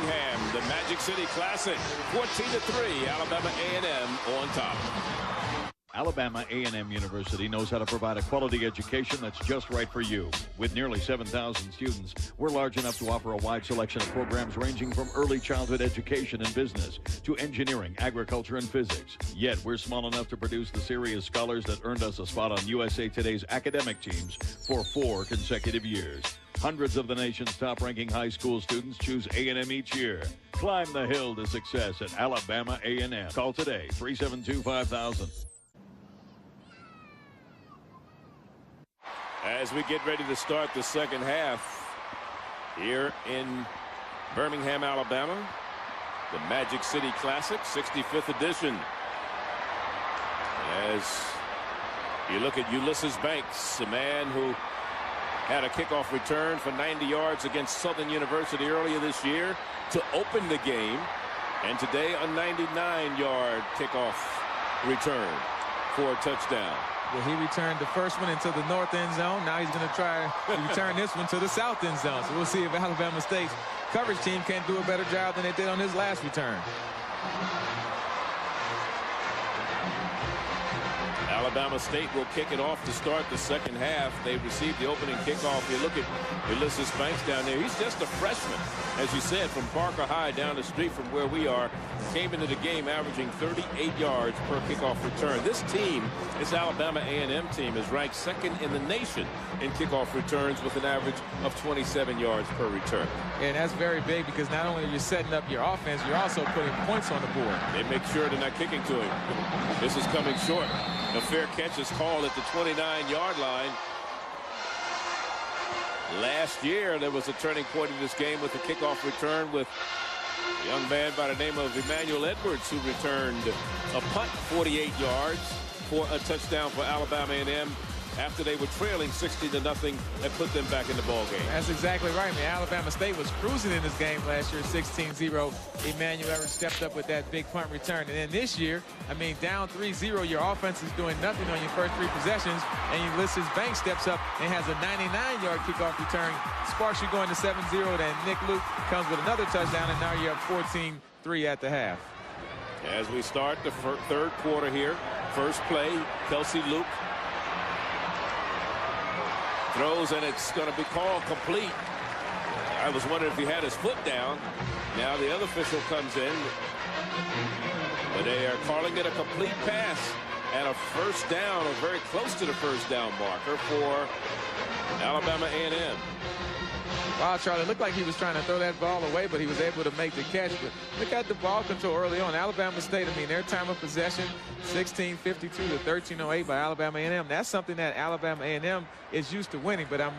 Birmingham, the Magic City Classic, 14-3, Alabama A&M on top. Alabama A&M University knows how to provide a quality education that's just right for you. With nearly 7,000 students, we're large enough to offer a wide selection of programs ranging from early childhood education and business to engineering, agriculture, and physics. Yet, we're small enough to produce the serious scholars that earned us a spot on USA Today's academic teams for 4 consecutive years. Hundreds of the nation's top-ranking high school students choose A&M each year. Climb the hill to success at Alabama A&M. Call today, 372-5000. As we get ready to start the second half here in Birmingham, Alabama, the Magic City Classic, 65th edition. As you look at Ulysses Banks, a man who had a kickoff return for 90 yards against Southern University earlier this year to open the game, and today a 99-yard kickoff return for a touchdown. Well, he returned the first one into the north end zone. Now he's going to try to return this one to the south end zone. So we'll see if Alabama State's coverage team can do a better job than they did on his last return. Alabama State will kick it off to start the second half. They received the opening kickoff. You look at Ulysses Banks down there. He's just a freshman, as you said, from Parker High down the street from where we are. Came into the game averaging 38 yards per kickoff return. This team, this Alabama A&M team, is ranked second in the nation in kickoff returns with an average of 27 yards per return. And that's very big because not only are you setting up your offense, you're also putting points on the board. They make sure they're not kicking to him. This is coming short. A fair catch is called at the 29-yard line. Last year, there was a turning point in this game with a kickoff return with a young man by the name of Emmanuel Edwards, who returned a punt 48 yards for a touchdown for Alabama A&M after they were trailing 60-0 and put them back in the ball game. That's exactly right. I mean, Alabama State was cruising in this game last year, 16-0. Emmanuel Edwards stepped up with that big punt return. And then this year, I mean, down 3-0, your offense is doing nothing on your first 3 possessions, and Ulysses Banks steps up and has a 99-yard kickoff return. Sparks you going to 7-0. Then Nick Luke comes with another touchdown, and now you're up 14-3 at the half. As we start the third quarter here, first play, Kelsey Luke throws, and it's going to be called complete. I was wondering if he had his foot down. Now the other official comes in, but they are calling it a complete pass and a first down, or very close to the first down marker for Alabama A&M. Wow, Charlie, looked like he was trying to throw that ball away, but he was able to make the catch. But look at the ball control early on. Alabama State, I mean, their time of possession, 16:52 to 13:08 by Alabama A&M. That's something that Alabama A&M is used to winning, but I'm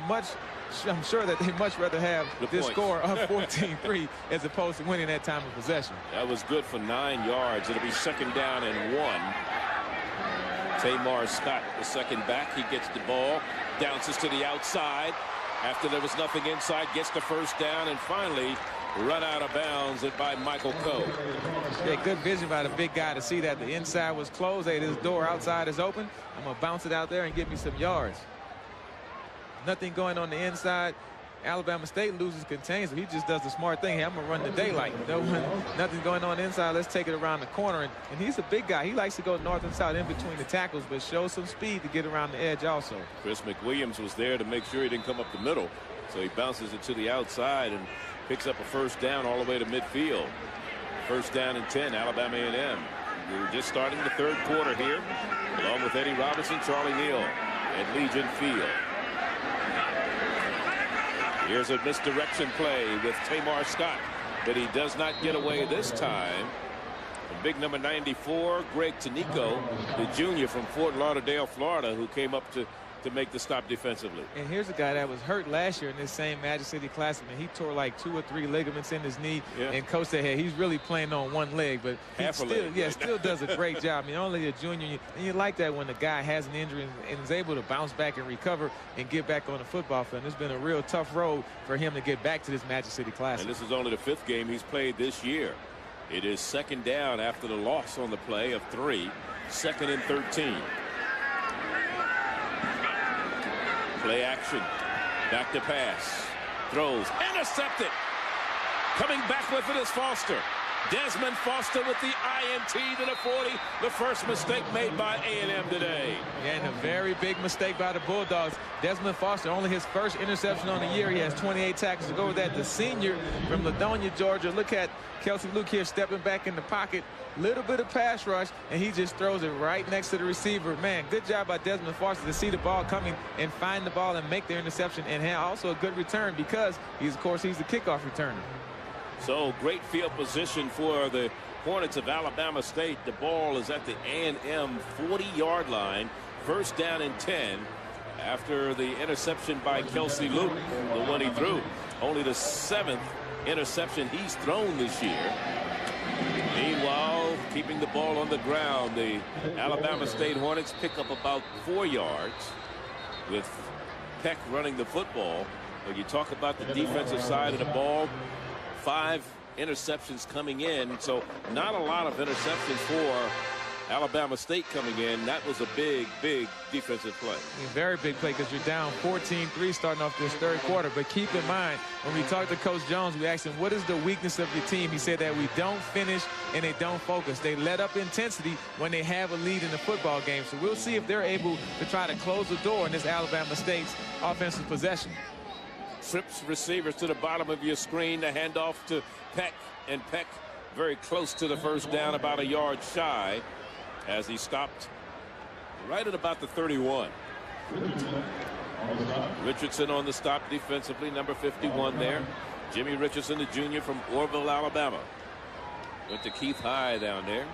sure that they much rather have this score of 14-3 as opposed to winning that time of possession. That was good for 9 yards. It'll be second down and 1. Tamar Scott, the second back, he gets the ball, bounces to the outside. After there was nothing inside, gets the first down, and finally run out of bounds by Michael Coe. Yeah, good vision by the big guy to see that the inside was closed. Hey, this door outside is open. I'm going to bounce it out there and get me some yards. Nothing going on the inside. Alabama State loses contains, so he just does the smart thing. Hey, I'm going to run the daylight. Nothing going on inside. Let's take it around the corner. And he's a big guy. He likes to go north and south in between the tackles, but shows some speed to get around the edge also. Chris McWilliams was there to make sure he didn't come up the middle. So he bounces it to the outside and picks up a first down all the way to midfield. First down and 10, Alabama A&M. We're just starting the third quarter here, along with Eddie Robinson, Charlie Neal at Legion Field. Here's a misdirection play with Tamar Scott, but he does not get away this time. The big number 94, Greg Tanico, the junior from Fort Lauderdale, Florida, who came up to make the stop defensively. And here's a guy that was hurt last year in this same Magic City Classic, and he tore like 2 or 3 ligaments in his knee. Yeah. And coach said, hey, he's really playing on one leg, but he still does a great job. I mean, only a junior, and you like that when the guy has an injury and is able to bounce back and recover and get back on the football field. It's been a real tough road for him to get back to this Magic City Classic. And this is only the 5th game he's played this year. It is second down after the loss on the play of 3, 2nd and 13. Play action, back to pass, throws, intercepted. Coming back with it is Foster. Desmond Foster with the INT to the 40. The first mistake made by A&M today. Yeah, and a very big mistake by the Bulldogs. Desmond Foster, only his first interception on the year. He has 28 tackles to go with that. The senior from Ladonia, Georgia. Look at Kelsey Luke here stepping back in the pocket. Little bit of pass rush, and he just throws it right next to the receiver. Man, good job by Desmond Foster to see the ball coming and find the ball and make the interception, and also a good return because he's the kickoff returner. So great field position for the Hornets of Alabama State. The ball is at the A&M 40-yard line. First down and 10 after the interception by Kelsey Luke, the one he threw. Only the 7th interception he's thrown this year. Meanwhile, keeping the ball on the ground, the Alabama State Hornets pick up about 4 yards with Peck running the football. When you talk about the defensive side of the ball, 5 interceptions coming in, so not a lot of interceptions for Alabama State coming in. That was a big defensive play. A very big play because you're down 14-3 starting off this third quarter. But keep in mind, when we talked to Coach Jones, we asked him, what is the weakness of your team? He said that we don't finish and they don't focus. They let up intensity when they have a lead in the football game. So we'll see if they're able to try to close the door in this Alabama State's offensive possession. Trips receivers to the bottom of your screen. The handoff to Peck, and Peck very close to the first down, about a yard shy, as he stopped right at about the 31. Richardson on the stop defensively, number 51 there. Jimmy Richardson, the junior from Orville, Alabama. Went to Keith High down there.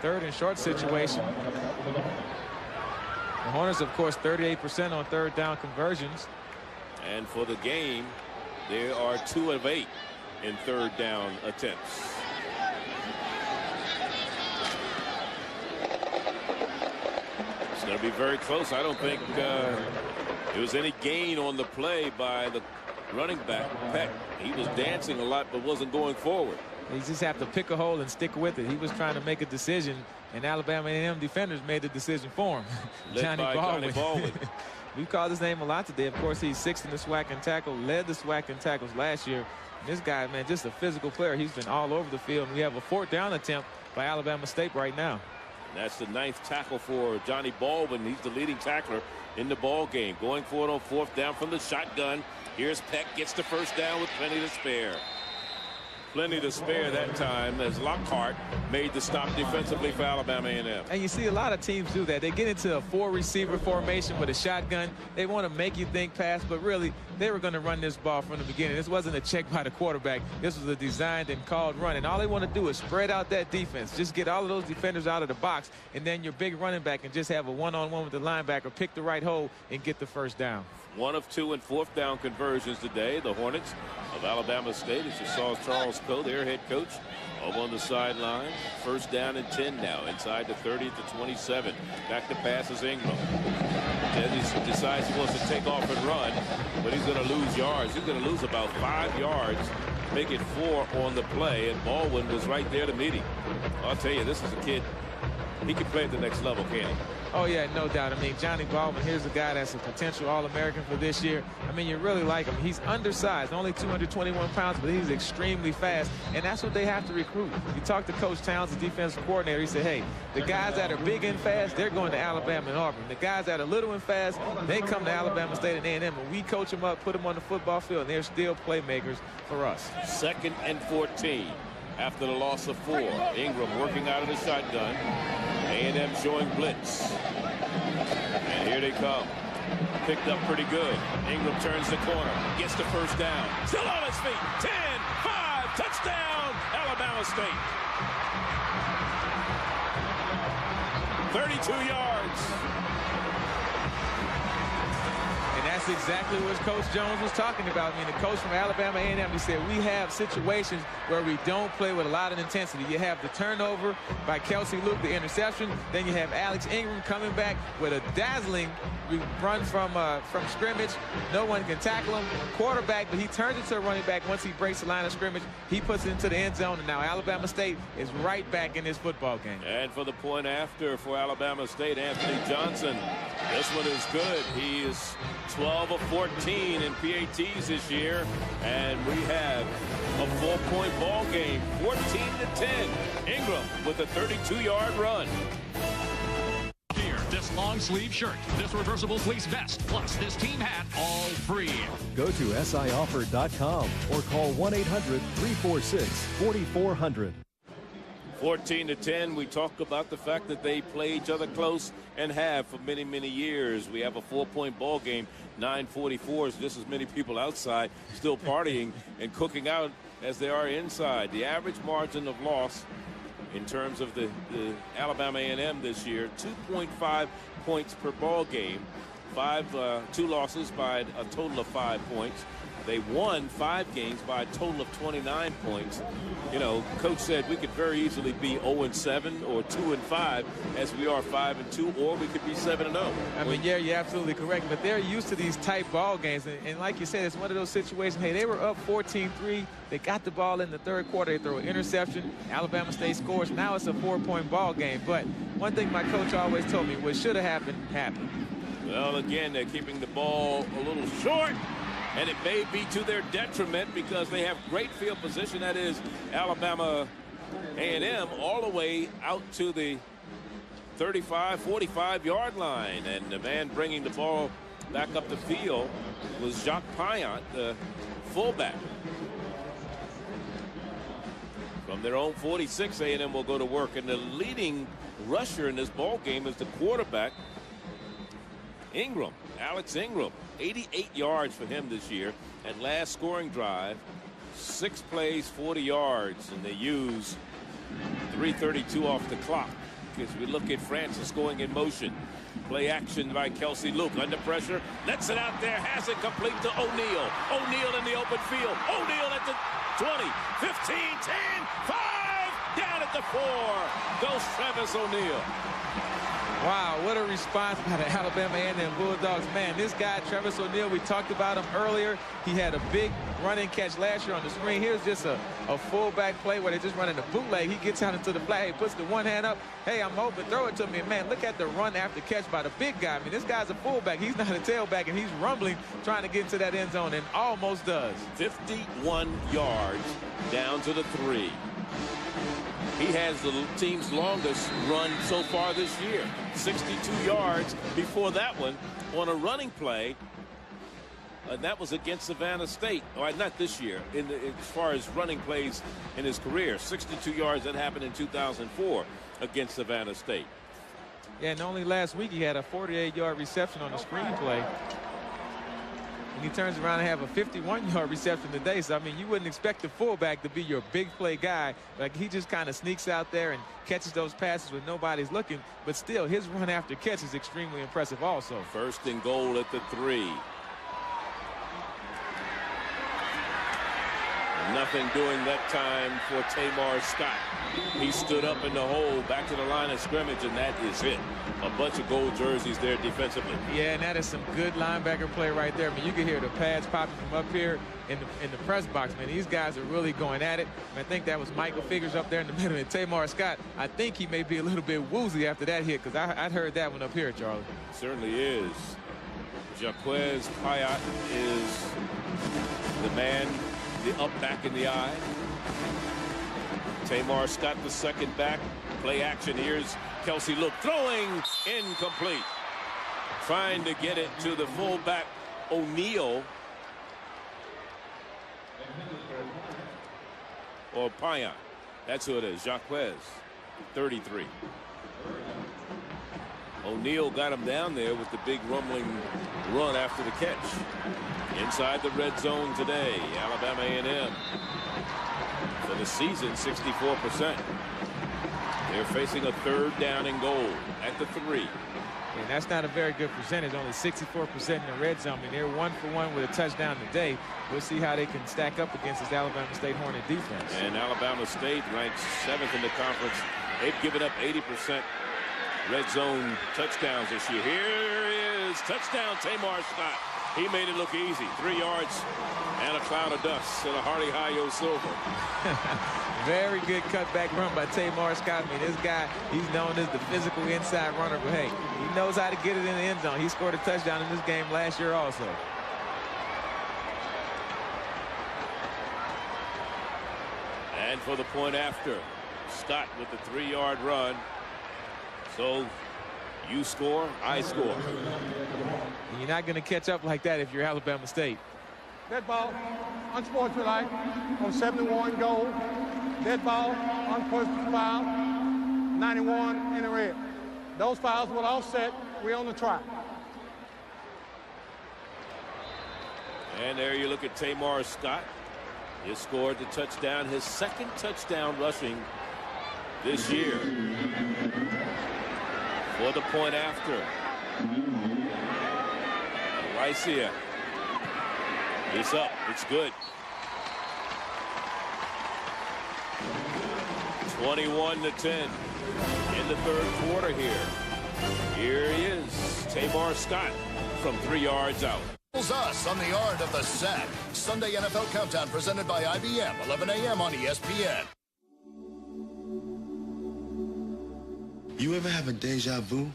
Third and short situation. The Hornets, of course, 38% on third down conversions. And for the game, they are 2 of 8 in third down attempts. It's going to be very close. I don't think there was any gain on the play by the running back, Peck. He was dancing a lot but wasn't going forward. You just have to pick a hole and stick with it. He was trying to make a decision, and Alabama A&M defenders made the decision for him. Johnny Baldwin. We've called his name a lot today. Of course, he's 6th in the SWAC and tackle, led the SWAC in tackles last year. And this guy, man, just a physical player. He's been all over the field. And we have a 4th down attempt by Alabama State right now. And that's the 9th tackle for Johnny Baldwin. He's the leading tackler in the ball game. Going for it on 4th down from the shotgun. Here's Peck, gets the first down with plenty to spare. Plenty to spare that time as Lockhart made the stop defensively for Alabama A&M. And you see a lot of teams do that. They get into a 4-receiver formation with a shotgun. They want to make you think pass, but really they were going to run this ball from the beginning. This wasn't a check by the quarterback. This was a designed and called run. And all they want to do is spread out that defense. Just get all of those defenders out of the box, and then your big running back can just have a one-on-one with the linebacker, pick the right hole, and get the first down. 1 of 2 and 4th down conversions today. The Hornets of Alabama State, as you saw Charles Coe, their head coach, over on the sideline. First down and 10 now, inside the 30 to 27. Back to passes Ingram. Then he decides he wants to take off and run, but he's going to lose yards. He's going to lose about 5 yards, make it 4 on the play, and Baldwin was right there to meet him. I'll tell you, this is a kid, he can play at the next level, can't he? Oh, yeah, no doubt. I mean, Johnny Baldwin, here's a guy that's a potential All-American for this year. I mean, you really like him. He's undersized, only 221 pounds, but he's extremely fast, and that's what they have to recruit. You talk to Coach Towns, the defensive coordinator, he said, hey, the guys that are big and fast, they're going to Alabama and Auburn. The guys that are little and fast, they come to Alabama State and A&M, and we coach them up, put them on the football field, and they're still playmakers for us. 2nd and 14 after the loss of 4. Ingram working out of the shotgun. A&M showing blitz. And here they come. Picked up pretty good. Ingram turns the corner. Gets the first down. Still on his feet. 10, 5, touchdown, Alabama State. 32 yards. And that's exactly what Coach Jones was talking about. I mean, the coach from Alabama A&M, he said, we have situations where we don't play with a lot of intensity. You have the turnover by Kelsey Luke, the interception. Then you have Alex Ingram coming back with a dazzling run from scrimmage. No one can tackle him. Quarterback, but he turns it to a running back once he breaks the line of scrimmage. He puts it into the end zone, and now Alabama State is right back in this football game. And for the point after for Alabama State, Anthony Johnson This one is good. He is 12 of 14 in PATs this year, and we have a 4-point ball game, 14-10. Ingram with a 32-yard run. Here, this long sleeve shirt, this reversible fleece vest, plus this team hat, all free. Go to sioffer.com or call 1-800-346-4400. 14-10. We talk about the fact that they play each other close and have for many, many years. We have a 4-point ball game, 9:44. Just as many people outside still partying and cooking out as they are inside. The average margin of loss in terms of the Alabama A&M this year, 2.5 points per ball game. 2 losses by a total of 5 points. They won 5 games by a total of 29 points. You know, Coach said we could very easily be 0-7 or 2-5 as we are 5-2, or we could be 7-0. I mean, yeah, you're absolutely correct, but they're used to these tight ball games. And like you said, it's one of those situations, hey, they were up 14-3. They got the ball in the third quarter. They throw an interception. Alabama State scores. Now it's a 4-point ball game. But one thing my coach always told me, what should have happened, happened. Well, again, they're keeping the ball a little short. And it may be to their detriment because they have great field position. That is Alabama A&M all the way out to the 35, 45-yard line. And the man bringing the ball back up the field was Jacques Payant, the fullback. From their own 46, A&M will go to work. And the leading rusher in this ball game is the quarterback, Ingram, Alex Ingram. 88 yards for him this year. And last scoring drive, 6 plays, 40 yards. And they use 3:32 off the clock. As we look at Francis going in motion. Play action by Kelsey Luke. Under pressure. Lets it out there. Has it complete to O'Neal. O'Neal in the open field. O'Neal at the 20, 15, 10, 5. Down at the 4. Goes Travis O'Neal. Wow, what a response by the Alabama A&M Bulldogs. Man, this guy, Travis O'Neal, we talked about him earlier. He had a big running catch last year on the screen. Here's just a fullback play where they're just running a bootleg. He gets out into the flat. He puts the one hand up. Hey, I'm open. Throw it to me. And, man, look at the run after catch by the big guy. I mean, this guy's a fullback. He's not a tailback, and he's rumbling trying to get into that end zone, and almost does. 51 yards down to the 3. He has the team's longest run so far this year. 62 yards before that one on a running play. And that was against Savannah State. Or not this year, as far as running plays in his career. 62 yards, that happened in 2004 against Savannah State. Yeah, and only last week he had a 48-yard reception on the screen play. And he turns around and have a 51-yard reception today. So, I mean, you wouldn't expect the fullback to be your big play guy. Like, he just kind of sneaks out there and catches those passes when nobody's looking. But still, his run after catch is extremely impressive also. 1st and goal at the 3. Nothing doing that time for Tamar Scott. He stood up in the hole, back to the line of scrimmage, and that is it. A bunch of gold jerseys there defensively. Yeah, and that is some good linebacker play right there. I mean, you can hear the pads popping from up here in the press box, man. These guys are really going at it. And I think that was Michael Figures up there in the middle. And Tamar Scott, I think he may be a little bit woozy after that hit, because I'd heard that one up here, Charlie. Certainly is. Jaquez Payat is the man, the up back in the eye. Tamar Scott, the second back. Play action. Here's Kelsey Luke throwing, incomplete. Trying to get it to the fullback O'Neal. Or Payant. That's who it is. Jaquez, 33. O'Neal got him down there with the big rumbling run after the catch. Inside the red zone today, Alabama A&M. For the season, 64%. They're facing a 3rd down and goal at the 3. And that's not a very good percentage, only 64% in the red zone. I mean, they're 1 for 1 with a touchdown today. We'll see how they can stack up against this Alabama State Hornet defense. And Alabama State ranks 7th in the conference. They've given up 80% red zone touchdowns this year. Here is touchdown, Tamar Scott. He made it look easy. 3 yards and a cloud of dust and a Hardy Hi-Yo Silver. Very good cutback run by Tamar Scott. I mean, this guy, he's known as the physical inside runner, but hey, he knows how to get it in the end zone. He scored a touchdown in this game last year also. And for the point after, Scott with the 3-yard run. So you score, I score. And you're not going to catch up like that if you're Alabama State. Dead ball, unsportsmanlike on 71 goal. Dead ball, unquestioned foul, 91 in the red. Those fouls will offset. We're on the track. And there you look at Tamar Scott. He scored the touchdown, his second touchdown rushing this year. For the point after. Rycia. It's up. It's good. 21-10 in the third quarter here. Here he is, Tamar Scott from 3 yards out. Us on the art of the sack. Sunday NFL Countdown presented by IBM, 11 a.m. on ESPN. You ever have a deja vu?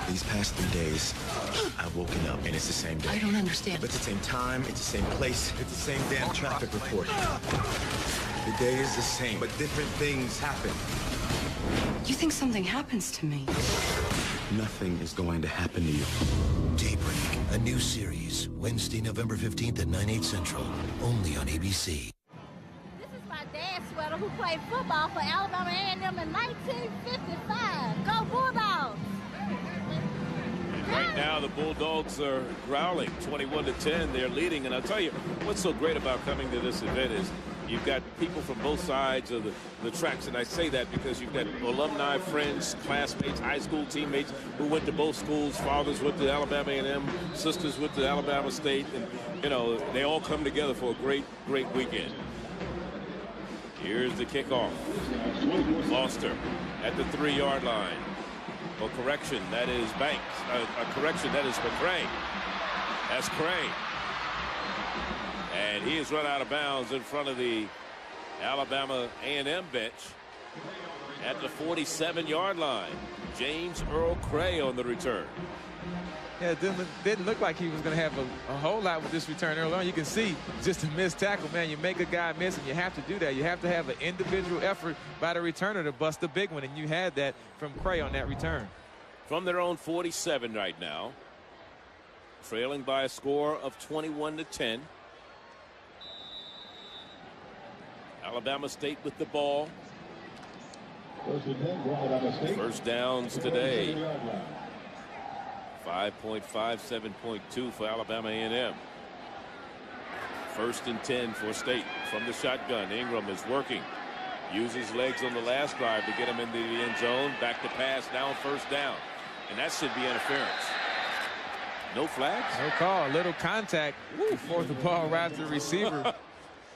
These past 3 days, I've woken up and it's the same day. I don't understand. It's the same time, it's the same place, it's the same damn traffic report. The day is the same, but different things happen. You think something happens to me? Nothing is going to happen to you. Daybreak, a new series, Wednesday, November 15th at 9/8 Central, only on ABC. My dad's sweater who played football for Alabama A&M in 1955. Go Bulldogs! Right now the Bulldogs are growling 21-10. They're leading, and I'll tell you what's so great about coming to this event is you've got people from both sides of the tracks, and I say that because you've got alumni, friends, classmates, high school teammates who went to both schools. Fathers went to Alabama A&M, sisters went to Alabama State, and you know they all come together for a great weekend. Here's the kickoff. Foster at the 3-yard line. A correction, that is Banks. A correction, that is McCray. That's Cray. And he is run out of bounds in front of the Alabama A&M bench at the 47-yard line. James Earl Cray on the return. Yeah, it didn't look like he was going to have a whole lot with this return early on. You can see just a missed tackle, man. You make a guy miss, and you have to do that. You have to have an individual effort by the returner to bust a big one, and you had that from Cray on that return. From their own 47 right now, trailing by a score of 21-10. Alabama State with the ball. First downs today. 5.57.2 for Alabama A&M. First and 10 for State from the shotgun. Ingram is working. Uses legs on the last drive to get him into the end zone. Back to pass, now first down. And that should be interference. No flags? No call. A little contact before the ball arrived to the receiver.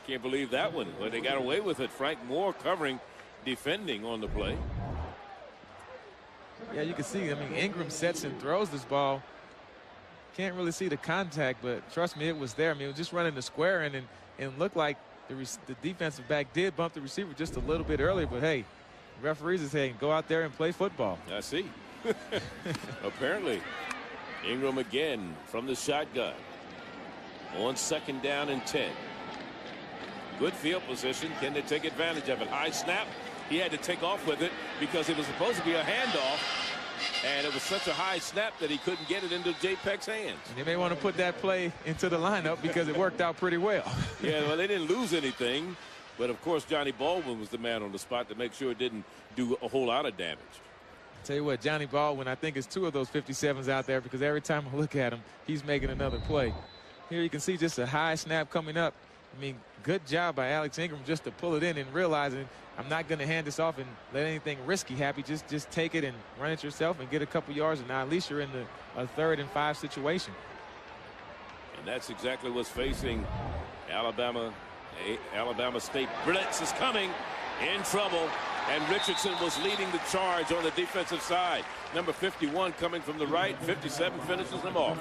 Can't believe that one. But they got away with it. Frank Moore covering, defending on the play. Yeah, you can see, I mean, Ingram sets and throws this ball. Can't really see the contact, but trust me, it was there. I mean, it was just running the square in, and it looked like the defensive back did bump the receiver just a little bit earlier, but hey, referees are saying go out there and play football. I see. Apparently. Ingram again from the shotgun. On second down and 10. Good field position. Can they take advantage of it? High snap. He had to take off with it because it was supposed to be a handoff, and it was such a high snap that he couldn't get it into J-Peck's hands. And they may want to put that play into the lineup because it worked out pretty well. Yeah, well, they didn't lose anything, but of course Johnny Baldwin was the man on the spot to make sure it didn't do a whole lot of damage. Tell you what, Johnny Baldwin, I think is 2 of those 57s out there because every time I look at him, he's making another play. Here you can see just a high snap coming up. I mean, good job by Alex Ingram just to pull it in and realizing I'm not going to hand this off and let anything risky happen. Just take it and run it yourself and get a couple yards, and now at least you're in a 3rd and 5 situation. And that's exactly what's facing Alabama. Alabama State blitz is coming, in trouble. And Richardson was leading the charge on the defensive side. Number 51 coming from the right. 57 finishes him off.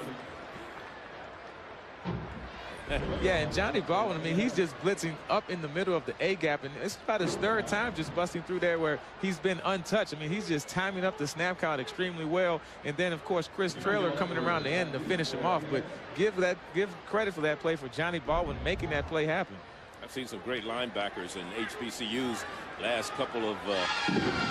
Yeah, and Johnny Baldwin, I mean, he's just blitzing up in the middle of the A-gap, and it's about his third time just busting through there where he's been untouched. I mean, he's just timing up the snap count extremely well. And then, of course, Chris Traylor coming around the end to finish him off. But give credit for that play for Johnny Baldwin making that play happen. I've seen some great linebackers in HBCU's last couple of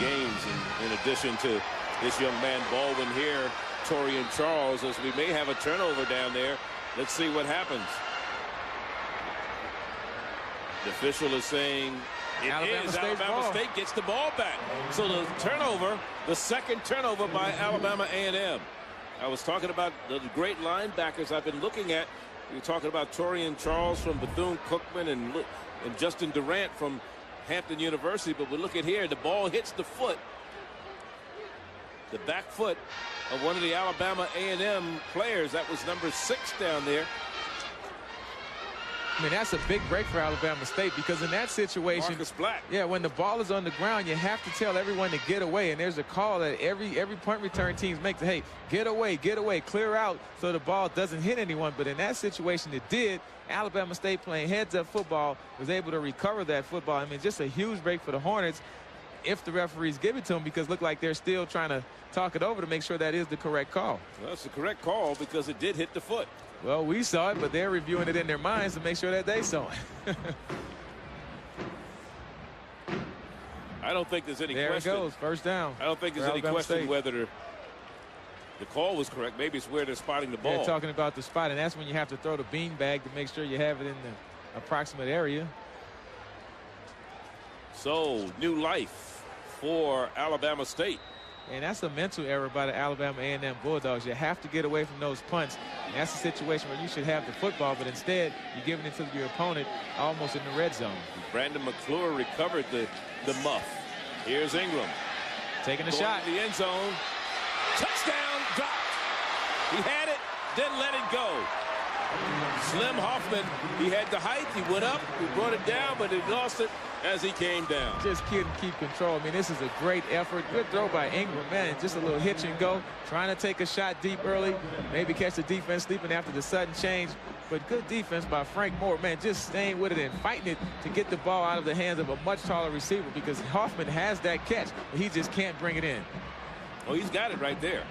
games. In addition to this young man Baldwin here, Torian Charles, as we may have a turnover down there. Let's see what happens. The official is saying Alabama State gets the ball back. So the turnover, the second turnover by Alabama A&M. I was talking about the great linebackers I've been looking at. You're talking about Torian Charles from Bethune-Cookman and Justin Durant from Hampton University. But we look at here, the ball hits the foot, the back foot of one of the Alabama A&M players. That was number 6 down there. I mean, that's a big break for Alabama State, because in that situation, Marcus Black. Yeah, when the ball is on the ground, you have to tell everyone to get away. And there's a call that every punt return teams make to, hey, get away, clear out so the ball doesn't hit anyone. But in that situation, it did. Alabama State, playing heads-up football, was able to recover that football. I mean, just a huge break for the Hornets if the referees give it to them, because it looked like they're still trying to talk it over to make sure that is the correct call. Well, it's the correct call because it did hit the foot. Well, we saw it, but they're reviewing it in their minds to make sure that they saw it. I don't think there's any question. There it goes, first down. I don't think there's any question whether the call was correct. Maybe it's where they're spotting the ball. They're talking about the spot, and that's when you have to throw the bean bag to make sure you have it in the approximate area. So, new life for Alabama State. And that's a mental error by the Alabama A&M Bulldogs. You have to get away from those punts. And that's a situation where you should have the football, but instead you're giving it to your opponent almost in the red zone. Brandon McClure recovered the muff. Here's Ingram. Taking a shot. The end zone. Touchdown, dropped. He had it, didn't let it go. Slim Hoffman, he had the height, he went up, he brought it down, but he lost it as he came down. Just couldn't keep control. I mean, this is a great effort. Good throw by Ingram, man. Just a little hitch and go. Trying to take a shot deep early. Maybe catch the defense sleeping after the sudden change. But good defense by Frank Moore, man, just staying with it and fighting it to get the ball out of the hands of a much taller receiver, because Hoffman has that catch, but he just can't bring it in. Oh, he's got it right there.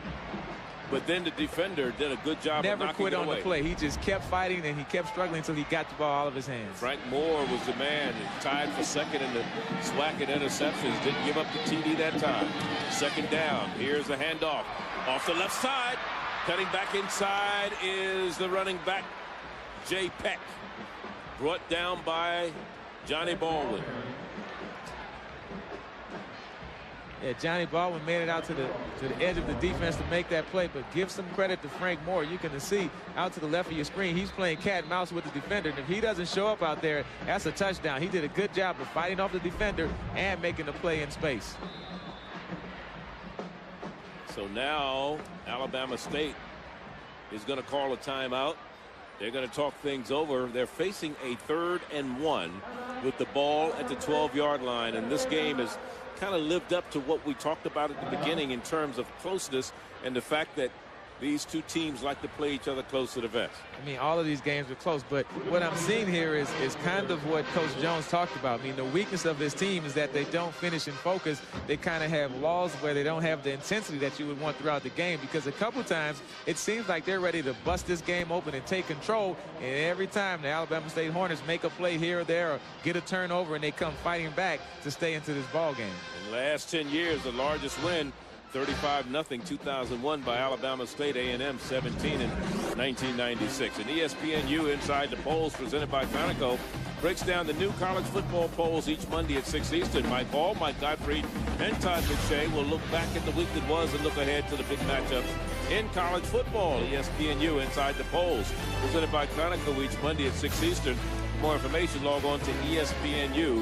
But then the defender did a good job of knocking it away. Never quit on the play. He just kept fighting, and he kept struggling until he got the ball out of his hands. Frank Moore was the man, tied for second in the SWAC at interceptions. Didn't give up the TD that time. Second down. Here's the handoff. Off the left side. Cutting back inside is the running back, Jay Peck. Brought down by Johnny Baldwin. Yeah, Johnny Baldwin made it out to the edge of the defense to make that play, but give some credit to Frank Moore. You can see out to the left of your screen, he's playing cat and mouse with the defender, and if he doesn't show up out there, that's a touchdown. He did a good job of fighting off the defender and making the play in space. So now Alabama State is going to call a timeout. They're going to talk things over. They're facing a 3rd and 1 with the ball at the 12-yard line, and this game is kind of lived up to what we talked about at the beginning in terms of closeness and the fact that these two teams like to play each other close to the vest. I mean, all of these games are close, but what I'm seeing here is kind of what Coach Jones talked about. I mean, the weakness of his team is that they don't finish in focus. They kind of have laws where they don't have the intensity that you would want throughout the game, because a couple times it seems like they're ready to bust this game open and take control, and every time the Alabama State Hornets make a play here or there or get a turnover, and they come fighting back to stay into this ball game. In the last 10 years, the largest win, 35-0, 2001 by Alabama State. A&M 17 in 1996. And ESPNU Inside the Polls, presented by Conoco, breaks down the new college football polls each Monday at 6 Eastern. Mike Hall, Mike Gottfried, and Todd McShay will look back at the week that was and look ahead to the big matchups in college football. ESPNU Inside the Polls, presented by Conoco, each Monday at 6 Eastern. For more information, log on to ESPNU.com.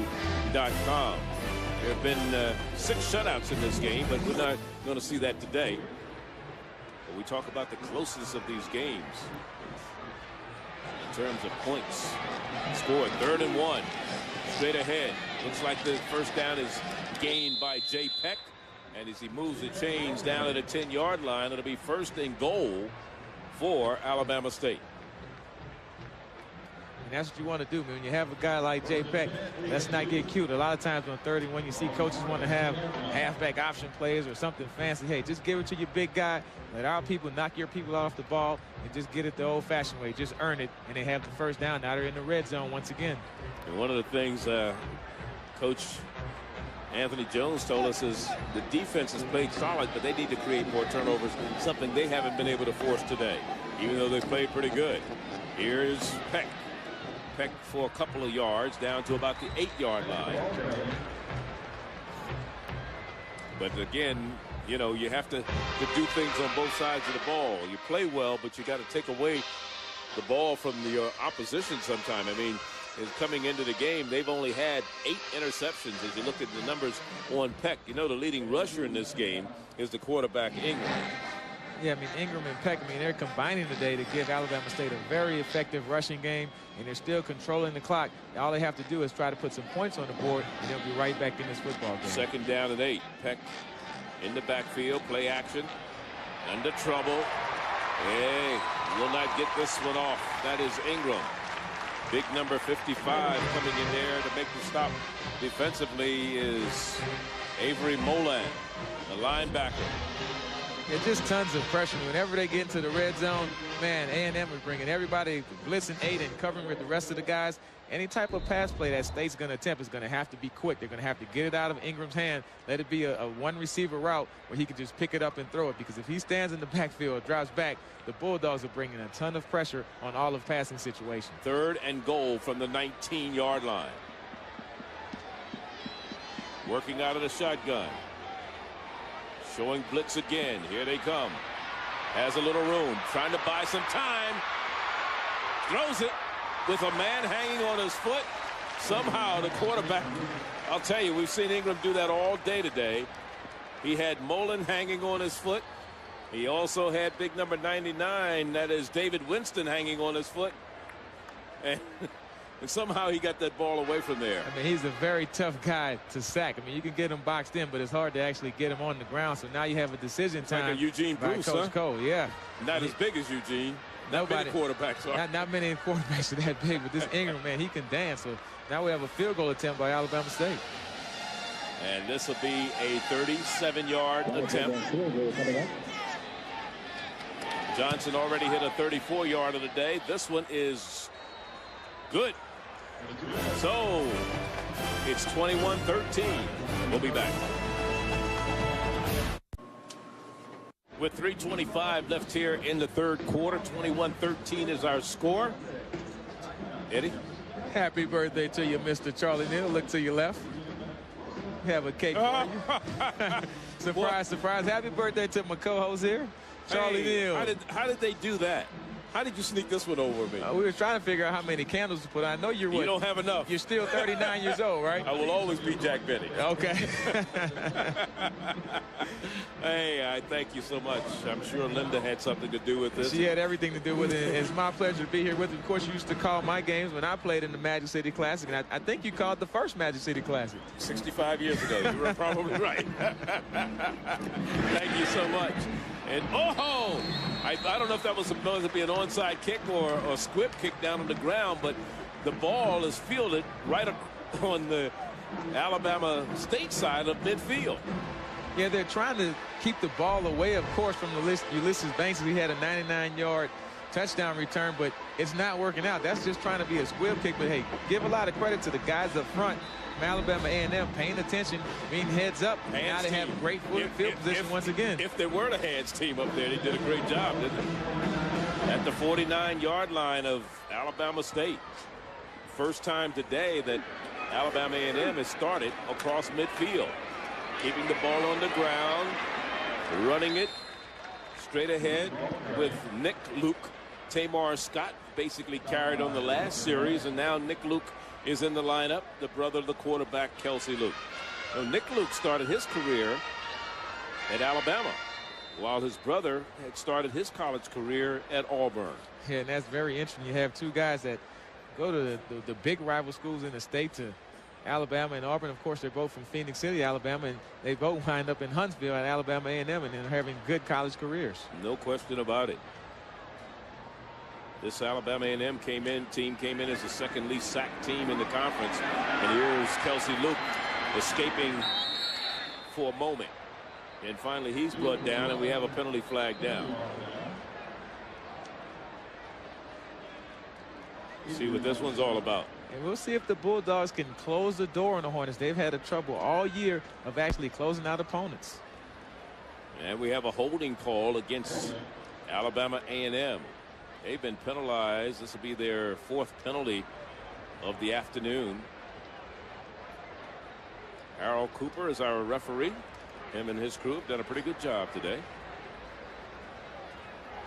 There have been 6 shutouts in this game, but we're not going to see that today. But we talk about the closeness of these games in terms of points scored. 3rd and 1, straight ahead. Looks like the first down is gain by Jay Peck. And as he moves the chains down at the 10-yard line, it'll be 1st and goal for Alabama State. And that's what you want to do, man. When you have a guy like Jay Peck, let's not get cute. A lot of times on 3rd and 1, you see coaches want to have halfback option plays or something fancy. Hey, just give it to your big guy. Let our people knock your people off the ball and just get it the old-fashioned way. Just earn it, and they have the 1st down. Now they're in the red zone once again. And one of the things Coach Anthony Jones told us is the defense has played solid, but they need to create more turnovers, something they haven't been able to force today, even though they've played pretty good. Here's Peck. Peck for a couple of yards down to about the 8-yard line. But again, you know, you have to do things on both sides of the ball. You play well, but you got to take away the ball from your opposition sometime. I mean, coming into the game, they've only had 8 interceptions. As you look at the numbers on Peck, you know the leading rusher in this game is the quarterback, Ingram. Yeah, I mean, Ingram and Peck, I mean, they're combining today to give Alabama State a very effective rushing game, and they're still controlling the clock. All they have to do is try to put some points on the board, and they'll be right back in this football game. 2nd down and 8. Peck in the backfield, play action, under trouble. Hey, will not get this one off. That is Ingram. Big number 55 coming in there to make the stop defensively is Avery Molan, the linebacker. Yeah, just tons of pressure. Whenever they get into the red zone, man, A&M is bringing everybody blitzing 8 and covering with the rest of the guys. Any type of pass play that State's going to attempt is going to have to be quick. They're going to have to get it out of Ingram's hand, let it be a one receiver route where he can just pick it up and throw it, because if he stands in the backfield, drops back, the Bulldogs are bringing a ton of pressure on all of passing situations. 3rd and goal from the 19-yard line. Working out of the shotgun. Showing blitz again. Here they come. Has a little room. Trying to buy some time. Throws it with a man hanging on his foot. Somehow the quarterback, I'll tell you, we've seen Ingram do that all day today. He had Molan hanging on his foot. He also had big number 99, that is David Winston, hanging on his foot. And somehow he got that ball away from there. I mean, he's a very tough guy to sack. I mean, you can get him boxed in, but it's hard to actually get him on the ground. So now you have a decision time. Like a Eugene Bruce, Coach Cole, yeah. Not as big as Eugene. Not many quarterbacks are. Not many quarterbacks are that big, but this Ingram, man, he can dance. So now we have a field goal attempt by Alabama State. And this will be a 37-yard attempt. Johnson already hit a 34-yard of the day. This one is good. So it's 21-13. We'll be back. With 3:25 left here in the 3rd quarter, 21-13 is our score. Eddie? Happy birthday to you, Mr. Charlie Neal. Look to your left. Have a cake for you. Surprise, surprise. Happy birthday to my co-host here, Charlie Neal. How did they do that? How did you sneak this one over me? We were trying to figure out how many candles to put on. I know you're You don't have enough. You're still 39 years old, right? I will always be Jack Benny. Okay. Hey, I thank you so much. I'm sure Linda had something to do with this. She had everything to do with it. It's my pleasure to be here with you. Of course, you used to call my games when I played in the Magic City Classic, and I think you called the first Magic City Classic. 65 years ago. You were probably right. Thank you so much. And I don't know if that was supposed to be an onside kick or a squib kick down on the ground, but the ball is fielded right on the Alabama State side of midfield. Yeah, they're trying to keep the ball away, of course, from Ulysses Banks. He had a 99-yard touchdown return, but it's not working out. That's just trying to be a squib kick. But, hey, give a lot of credit to the guys up front from Alabama A&M paying attention, being heads up. And now they have a great field position once again. If there were the hands team up there, they did a great job, didn't they? At the 49-yard line of Alabama State. First time today that Alabama A&M has started across midfield. Keeping the ball on the ground, running it straight ahead with Nick Luke. Tamar Scott basically carried on the last series, and now Nick Luke is in the lineup, the brother of the quarterback, Kelsey Luke. Now, Nick Luke started his career at Alabama, while his brother had started his college career at Auburn. Yeah, and that's very interesting. You have two guys that go to the big rival schools in the state to Alabama and Auburn. Of course, they're both from Phoenix City, Alabama, and they both wind up in Huntsville at Alabama A&M and having good college careers. No question about it. This Alabama A&M team came in as the second least sacked team in the conference. And here's Kelsey Luke escaping for a moment. And finally, he's brought down, and we have a penalty flag down. See what this one's all about. And we'll see if the Bulldogs can close the door on the Hornets. They've had a trouble all year of actually closing out opponents. And we have a holding call against Alabama A&M. They've been penalized. This will be their 4th penalty of the afternoon. Harold Cooper is our referee. Him and his crew have done a pretty good job today.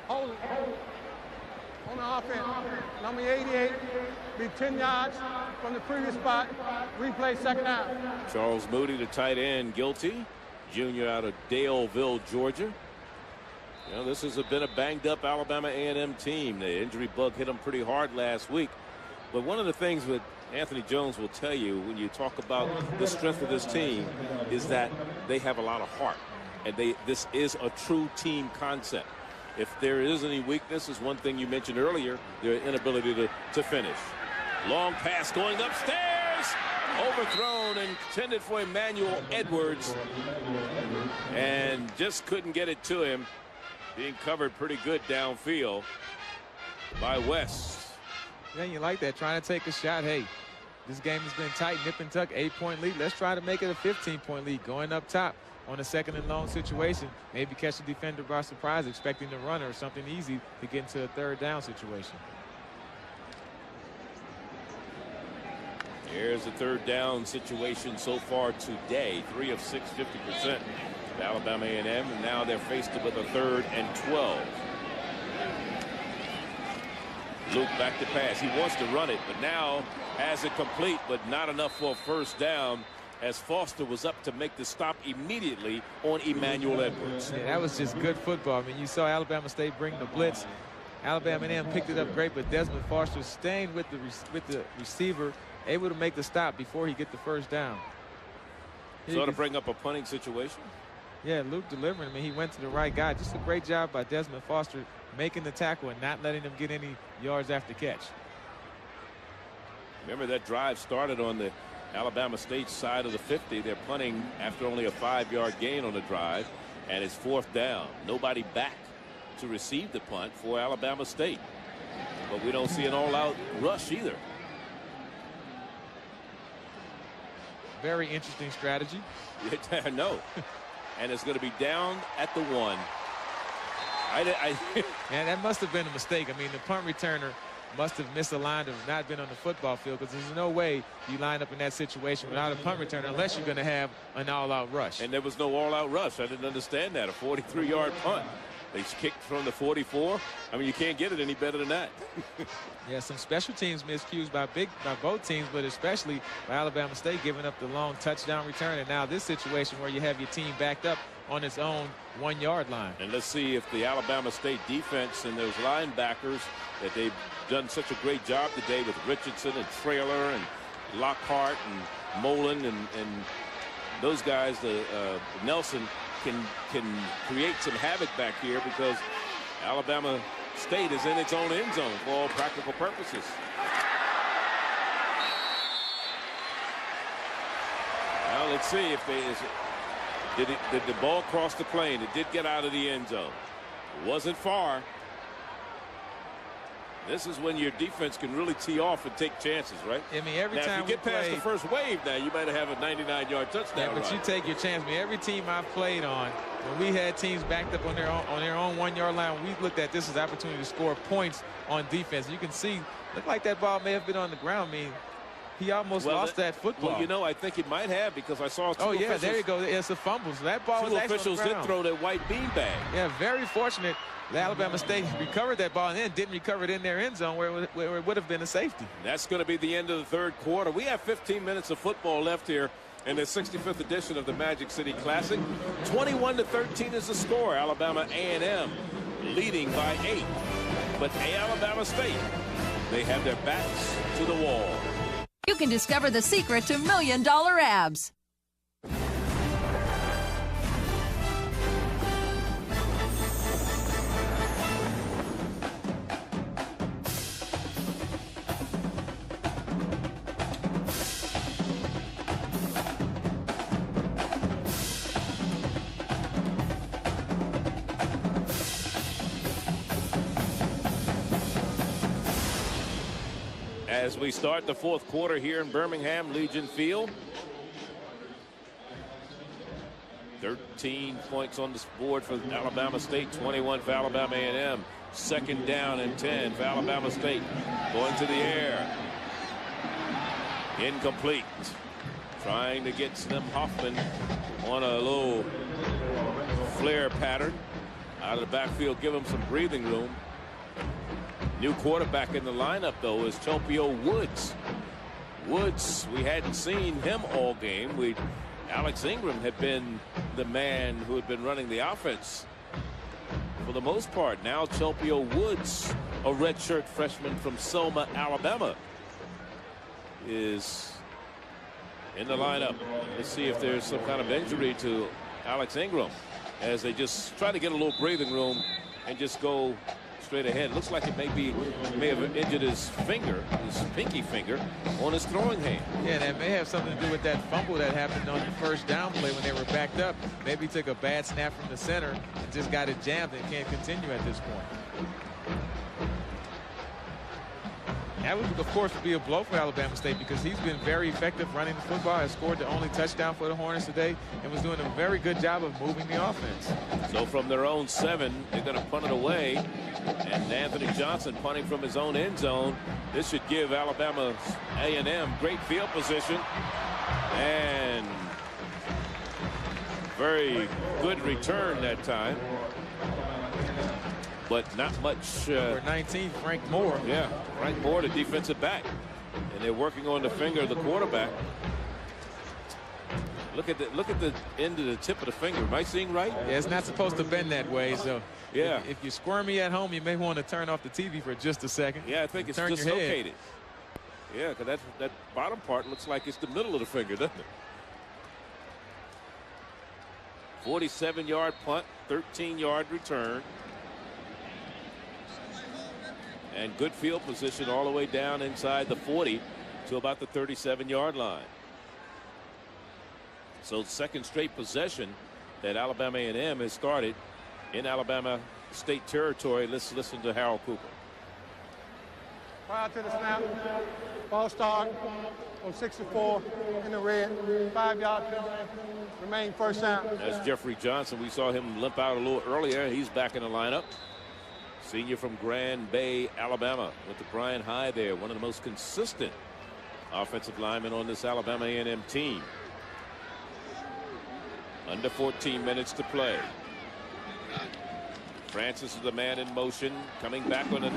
Hold it. On the offense, number 88, be 10 yards from the previous spot. Replay second down. Charles Moody, the tight end, guilty. Junior out of Daleville, Georgia. You know, this has been a banged-up Alabama A&M team. The injury bug hit them pretty hard last week. But one of the things that Anthony Jones will tell you when you talk about the strength of this team is that they have a lot of heart. And this is a true team concept. If there is any weakness, is one thing you mentioned earlier, their inability to finish. Long pass going upstairs. Overthrown and intended for Emmanuel Edwards. And just couldn't get it to him. Being covered pretty good downfield by West. Yeah, you like that, trying to take a shot. Hey, this game has been tight, nip and tuck, 8-point lead. Let's try to make it a 15-point lead going up top on a 2nd and long situation. Maybe catch the defender by surprise, expecting the runner or something easy to get into a 3rd down situation. Here's the 3rd down situation so far today. 3 of 6, 50%. Alabama A&M, and now they're faced with a 3rd and 12. Luke back to pass. He wants to run it, but now has it complete, but not enough for a 1st down, as Foster was up to make the stop immediately on Emmanuel Edwards. Yeah, that was just good football. I mean, you saw Alabama State bring the blitz. Alabama A&M picked it up great, but Desmond Foster staying with the receiver, able to make the stop before he get the 1st down. So to bring up a punting situation. Yeah, Luke delivering. I mean, he went to the right guy. Just a great job by Desmond Foster making the tackle and not letting him get any yards after catch. Remember, that drive started on the Alabama State side of the 50. They're punting after only a 5-yard gain on the drive, and it's 4th down. Nobody back to receive the punt for Alabama State. But we don't see an all-out rush either. Very interesting strategy. I know. And it's going to be down at the 1. Man, that must have been a mistake. I mean, the punt returner must have misaligned or not been on the football field, because there's no way you line up in that situation without a punt returner unless you're going to have an all-out rush. And there was no all-out rush. I didn't understand that. A 43-yard punt. They kicked from the 44. I mean, you can't get it any better than that. Yeah, some special teams miscues by both teams, but especially by Alabama State giving up the long touchdown return. And now this situation where you have your team backed up on its own 1-yard line. And let's see if the Alabama State defense and those linebackers that they've done such a great job today with Richardson and Traylor and Lockhart and Mullen and those guys, Nelson, can create some havoc back here, because Alabama State is in its own end zone for all practical purposes. Now let's see if did the ball cross the plane. It did get out of the end zone. It wasn't far. This is when your defense can really tee off and take chances, right? I mean, every time if you get past the first wave, now you might have a 99-yard touchdown. Yeah, but you take your chance. I mean, every team I've played on, when we had teams backed up on their own 1-yard line, we looked at this as an opportunity to score points on defense. You can see, looked like that ball may have been on the ground. I mean, he almost lost that football. Well, you know, I think it might have, because I saw two officials. There you go. It's a fumble. So that ball was actually officials on the ground. did throw that white beanbag. Yeah, very fortunate. The Alabama State recovered that ball and then didn't recover it in their end zone where it would have been a safety. That's going to be the end of the 3rd quarter. We have 15 minutes of football left here in the 65th edition of the Magic City Classic. 21-13 is the score. Alabama A&M leading by 8. But Alabama State, they have their backs to the wall. You can discover the secret to million-dollar abs. As we start the fourth quarter here in Birmingham Legion Field. 13 points on the board for Alabama State, 21 for Alabama A&M. Second down and 10 for Alabama State. Going to the air. Incomplete. Trying to get Slim Hoffman on a little flare pattern. Out of the backfield, give him some breathing room. New quarterback in the lineup, though, is Chelpio Woods. Woods, we hadn't seen him all game. Alex Ingram had been the man who had been running the offense for the most part. Now Chelpio Woods, a redshirt freshman from Selma, Alabama, is in the lineup. Let's see if there's some kind of injury to Alex Ingram as they just try to get a little breathing room and just go straight ahead. Looks like it may have injured his finger, his pinky finger, on his throwing hand. Yeah, that may have something to do with that fumble that happened on the first down play when they were backed up. Maybe he took a bad snap from the center and just got it jammed and can't continue at this point. That would, of course, be a blow for Alabama State because he's been very effective running the football, has scored the only touchdown for the Hornets today, and was doing a very good job of moving the offense. So from their own 7, they're going to punt it away, and Anthony Johnson punting from his own end zone. This should give Alabama A&M great field position, and very good return that time. But not much. Number 19, Frank Moore. Yeah, Frank Moore, the defensive back. And they're working on the finger of the quarterback. Look at the end of the tip of the finger. Am I seeing right? Yeah, it's not supposed to bend that way. So yeah, if you're squirmy at home, you may want to turn off the TV for just a second. Yeah, I think it's dislocated. Yeah, because that bottom part looks like it's the middle of the finger, doesn't it? 47-yard punt, 13-yard return. And good field position all the way down inside the 40 to about the 37-yard line. So second straight possession that Alabama A&M has started in Alabama State territory. Let's listen to Harold Cooper. Prior to the snap, ball start on 64 in the red, 5-yard penalty, remain first down. That's Jeffrey Johnson. We saw him limp out a little earlier. He's back in the lineup. Senior from Grand Bay, Alabama. Went to Brian High there. One of the most consistent offensive linemen on this Alabama A&M team. Under 14 minutes to play. Francis is the man in motion. Coming back on a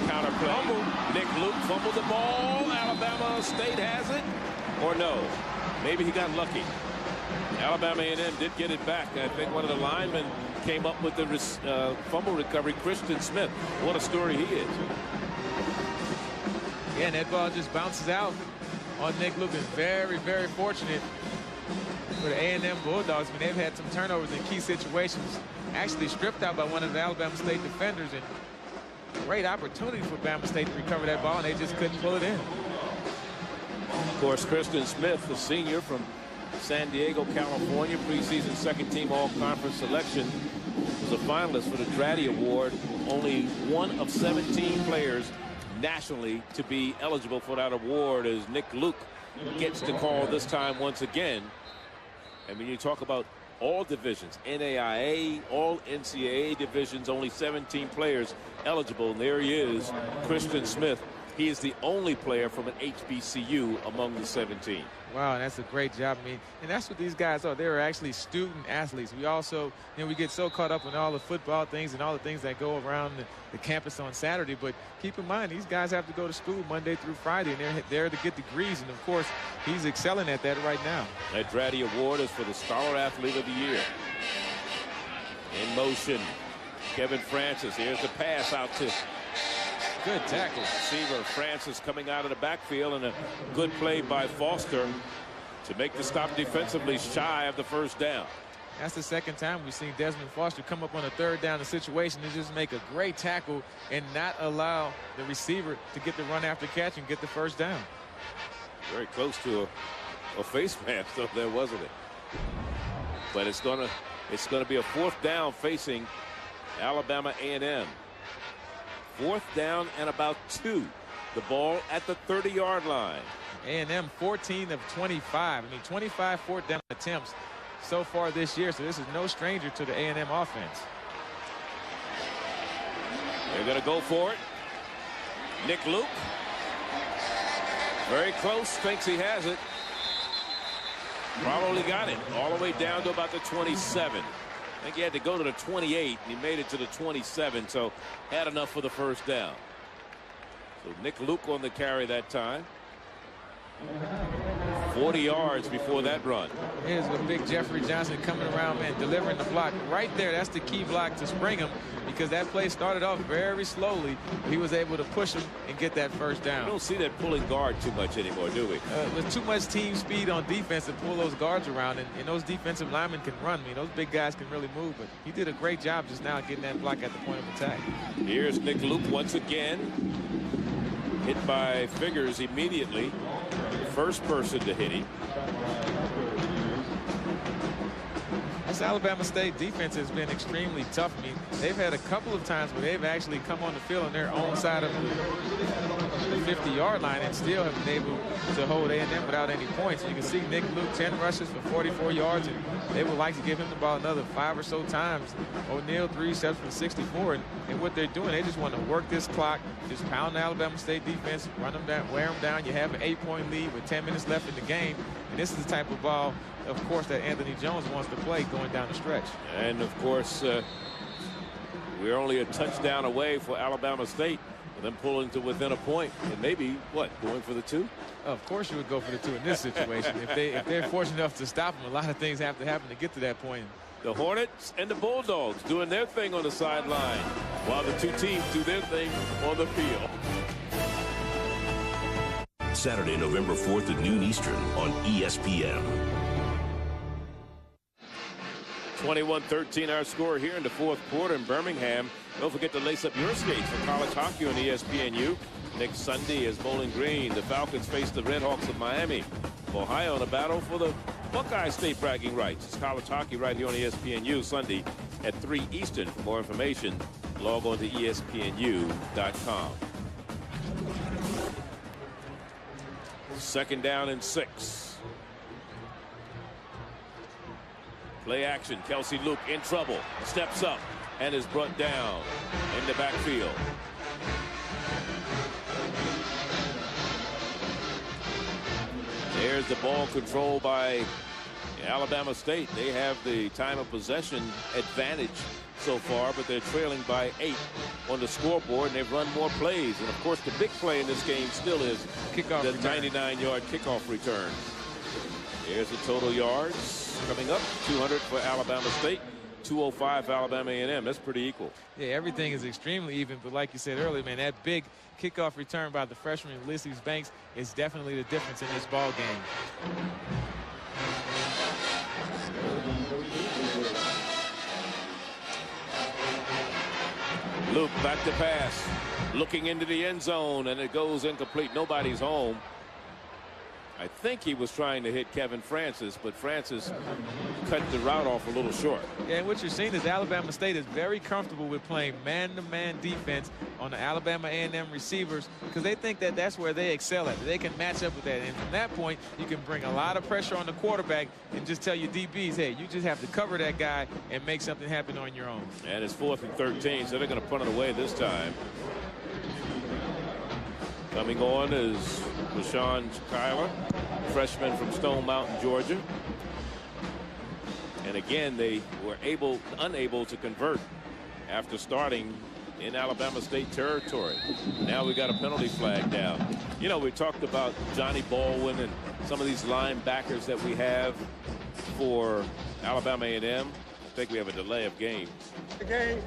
counter play. Nick Luke fumbled the ball. Alabama State has it. Or no. Maybe he got lucky. Alabama A&M did get it back. I think one of the linemen came up with the fumble recovery. Christian Smith. What a story he is. Yeah, and that ball just bounces out on Nick Luke. Very, very fortunate for the A&M Bulldogs. I mean, they've had some turnovers in key situations. Actually stripped out by one of the Alabama State defenders. And great opportunity for Alabama State to recover that ball, and they just couldn't pull it in. Of course, Christian Smith, the senior from San Diego, California, preseason second-team all-conference selection, was a finalist for the Dratty Award. Only one of 17 players nationally to be eligible for that award, as Nick Luke gets the call this time once again. And when you talk about all divisions, NAIA, all NCAA divisions, only 17 players eligible, and there he is, Christian Smith. He is the only player from an HBCU among the 17. Wow, and that's a great job. I mean, and that's what these guys are. They're actually student athletes. We also, you know, we get so caught up in all the football things and all the things that go around the campus on Saturday. But keep in mind, these guys have to go to school Monday through Friday, and they're there to get degrees. And, of course, he's excelling at that right now. That Dratty Award is for the Scholar Athlete of the Year. In motion, Kevin Francis. Here's the pass out to Good tackle. Receiver Francis coming out of the backfield, and a good play by Foster to make the stop defensively shy of the first down. That's the second time we've seen Desmond Foster come up on a third down situation and just make a great tackle and not allow the receiver to get the run after catch and get the first down. Very close to a face mask, so there wasn't it. But it's gonna be a fourth down facing Alabama A&M. Fourth down and about 2. The ball at the 30-yard line. A&M 14 of 25. I mean, 25 fourth down attempts so far this year, so this is no stranger to the A&M offense. They're going to go for it. Nick Luke. Very close, thinks he has it. Probably got it all the way down to about the 27. I think he had to go to the 28, and he made it to the 27, so had enough for the first down. So Nick Luke on the carry that time. 40 yards before that run. Here's with big Jeffrey Johnson coming around, man, delivering the block right there. That's the key block to spring him, because that play started off very slowly. He was able to push him and get that first down. We don't see that pulling guard too much anymore, do we? With too much team speed on defense to pull those guards around, and those defensive linemen can run. I mean, those big guys can really move, but he did a great job just now getting that block at the point of attack. Here's Nick Luke once again. Hit by Figures immediately. First person to hit him. This Alabama State defense has been extremely tough. I mean, they've had a couple of times where they've actually come on the field on their own side of the 50-yard line and still have been able to hold A&M without any points. You can see Nick Luke 10 rushes for 44 yards, and they would like to give him the ball another 5 or so times. O'Neal 3 receptions for 64, and what they're doing, they just want to work this clock, just pound the Alabama State defense, run them down, wear them down. You have an 8-point lead with 10 minutes left in the game, and this is the type of ball, of course, that Anthony Jones wants to play going down the stretch. And of course, we're only a touchdown away for Alabama State, with them pulling to within a point, and maybe going for the 2. Of course you would go for the 2 in this situation. if they're fortunate enough to stop them, a lot of things have to happen to get to that point. The Hornets and the Bulldogs doing their thing on the sideline, while the 2 teams do their thing on the field. Saturday, November 4th at noon Eastern on ESPN. 21-13 our score here in the fourth quarter in Birmingham. Don't forget to lace up your skates for college hockey on ESPNU. Next Sunday as Bowling Green, the Falcons face the Redhawks of Miami. Ohio in a battle for the Buckeye State bragging rights. It's college hockey right here on ESPNU Sunday at 3 Eastern. For more information, log on to ESPNU.com. Second down and 6. Play action. Kelsey Luke in trouble. Steps up and is brought down in the backfield. There's the ball control by Alabama State. They have the time of possession advantage so far, but they're trailing by 8 on the scoreboard, and they've run more plays. And of course, the big play in this game still is the 99-yard kickoff return. There's the total yards coming up. 200 for Alabama State, 205 for Alabama A&M. That's pretty equal. Yeah, everything is extremely even, but like you said earlier, man, that big kickoff return by the freshman Ulysses Banks is definitely the difference in this ball game. Luke back to pass, looking into the end zone, and it goes incomplete. Nobody's home. I think he was trying to hit Kevin Francis, but Francis cut the route off a little short. Yeah, and what you're seeing is Alabama State is very comfortable with playing man-to-man defense on the Alabama A&M receivers, because they think that that's where they excel at. They can match up with that, and from that point, you can bring a lot of pressure on the quarterback and just tell your DBs, hey, you just have to cover that guy and make something happen on your own. And it's 4th and 13, so they're going to punt it away this time. Coming on is Rashawn Kyler, freshman from Stone Mountain, Georgia. And again, they were unable to convert after starting in Alabama State territory. Now we got a penalty flag down. You know, we talked about Johnny Baldwin and some of these linebackers that we have for Alabama A&M. I think we have a delay of game. The game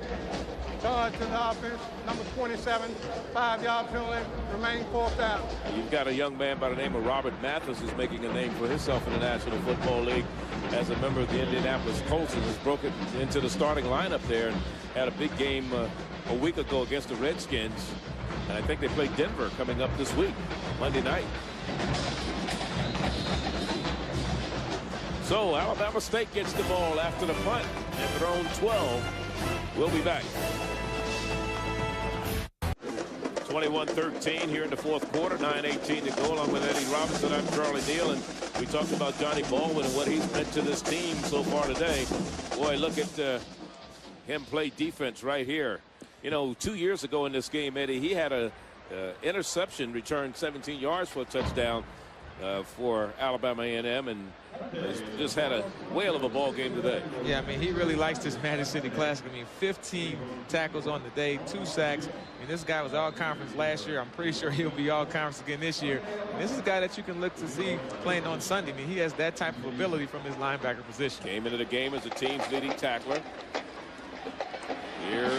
charge to the offense, number 27, 5-yard penalty, remaining 4th down. You've got a young man by the name of Robert Mathis who's making a name for himself in the National Football League as a member of the Indianapolis Colts, and has broken into the starting lineup there and had a big game a week ago against the Redskins. And I think they play Denver coming up this week, Monday night. So Alabama State gets the ball after the punt at their own 12. We'll be back. 21-13 here in the 4th quarter, 9:18 to go. Along with Eddie Robinson, I'm Charlie Neal, and we talked about Johnny Baldwin and what he's meant to this team so far today. Boy, look at him play defense right here. You know, 2 years ago in this game, Eddie, he had a interception, returned 17 yards for a touchdown for Alabama A&M, and just had a whale of a ball game today. Yeah, I mean, he really likes this Magic City Classic. I mean, 15 tackles on the day, 2 sacks. I mean, this guy was all-conference last year. I'm pretty sure he'll be all-conference again this year. And this is a guy that you can look to see playing on Sunday. I mean, he has that type of ability from his linebacker position. Came into the game as the team's leading tackler. Here,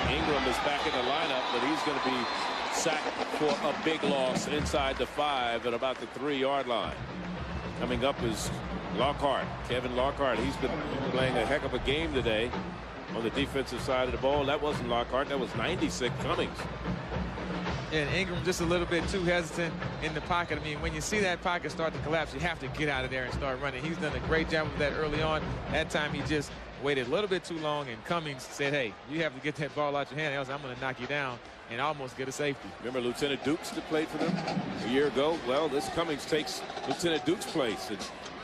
Ingram is back in the lineup, but he's going to be sacked for a big loss inside the 5 at about the 3-yard line. Coming up is Lockhart, Kevin Lockhart. He's been playing a heck of a game today on the defensive side of the ball. That wasn't Lockhart. That was 96 Cummings. And Ingram just a little bit too hesitant in the pocket. I mean, when you see that pocket start to collapse, you have to get out of there and start running. He's done a great job of that early on. That time he just waited a little bit too long, and Cummings said, hey, you have to get that ball out your hand, else I'm going to knock you down and almost get a safety. Remember Lieutenant Dukes that played for them a year ago? Well, this Cummings takes Lieutenant Dukes' place. And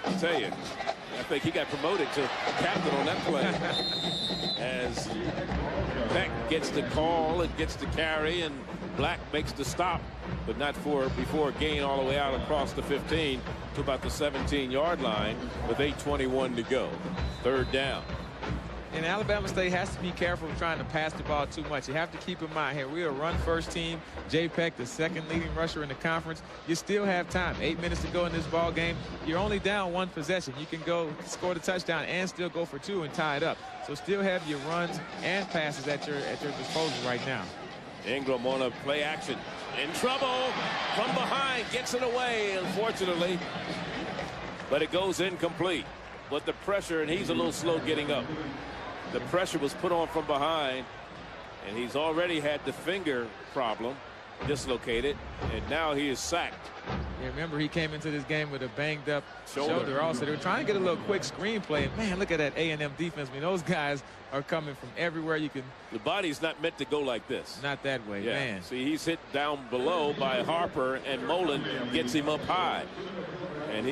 I'll tell you, I think he got promoted to captain on that play. As Peck gets the call and gets the carry, and Black makes the stop, but not before a gain all the way out across the 15 to about the 17-yard line with 8:21 to go. 3rd down. And Alabama State has to be careful of trying to pass the ball too much. You have to keep in mind here, we're a run-first team. Jay Peck, the 2nd leading rusher in the conference. You still have time. 8 minutes to go in this ball game. You're only down 1 possession. You can go score the touchdown and still go for 2 and tie it up. So still have your runs and passes at your disposal right now. Ingram on a play action. In trouble from behind. Gets it away, unfortunately. But it goes incomplete. But the pressure, and he's a little slow getting up. The pressure was put on from behind, and he's already had the finger problem dislocated, and now he is sacked. Yeah, remember, he came into this game with a banged-up shoulder also. They were trying to get a little quick screenplay, and, man, look at that A&M defense. I mean, those guys are coming from everywhere you can. The body's not meant to go like this. Not that way, yeah. Man. See, he's hit down below by Harper, and Mullen gets him up high. And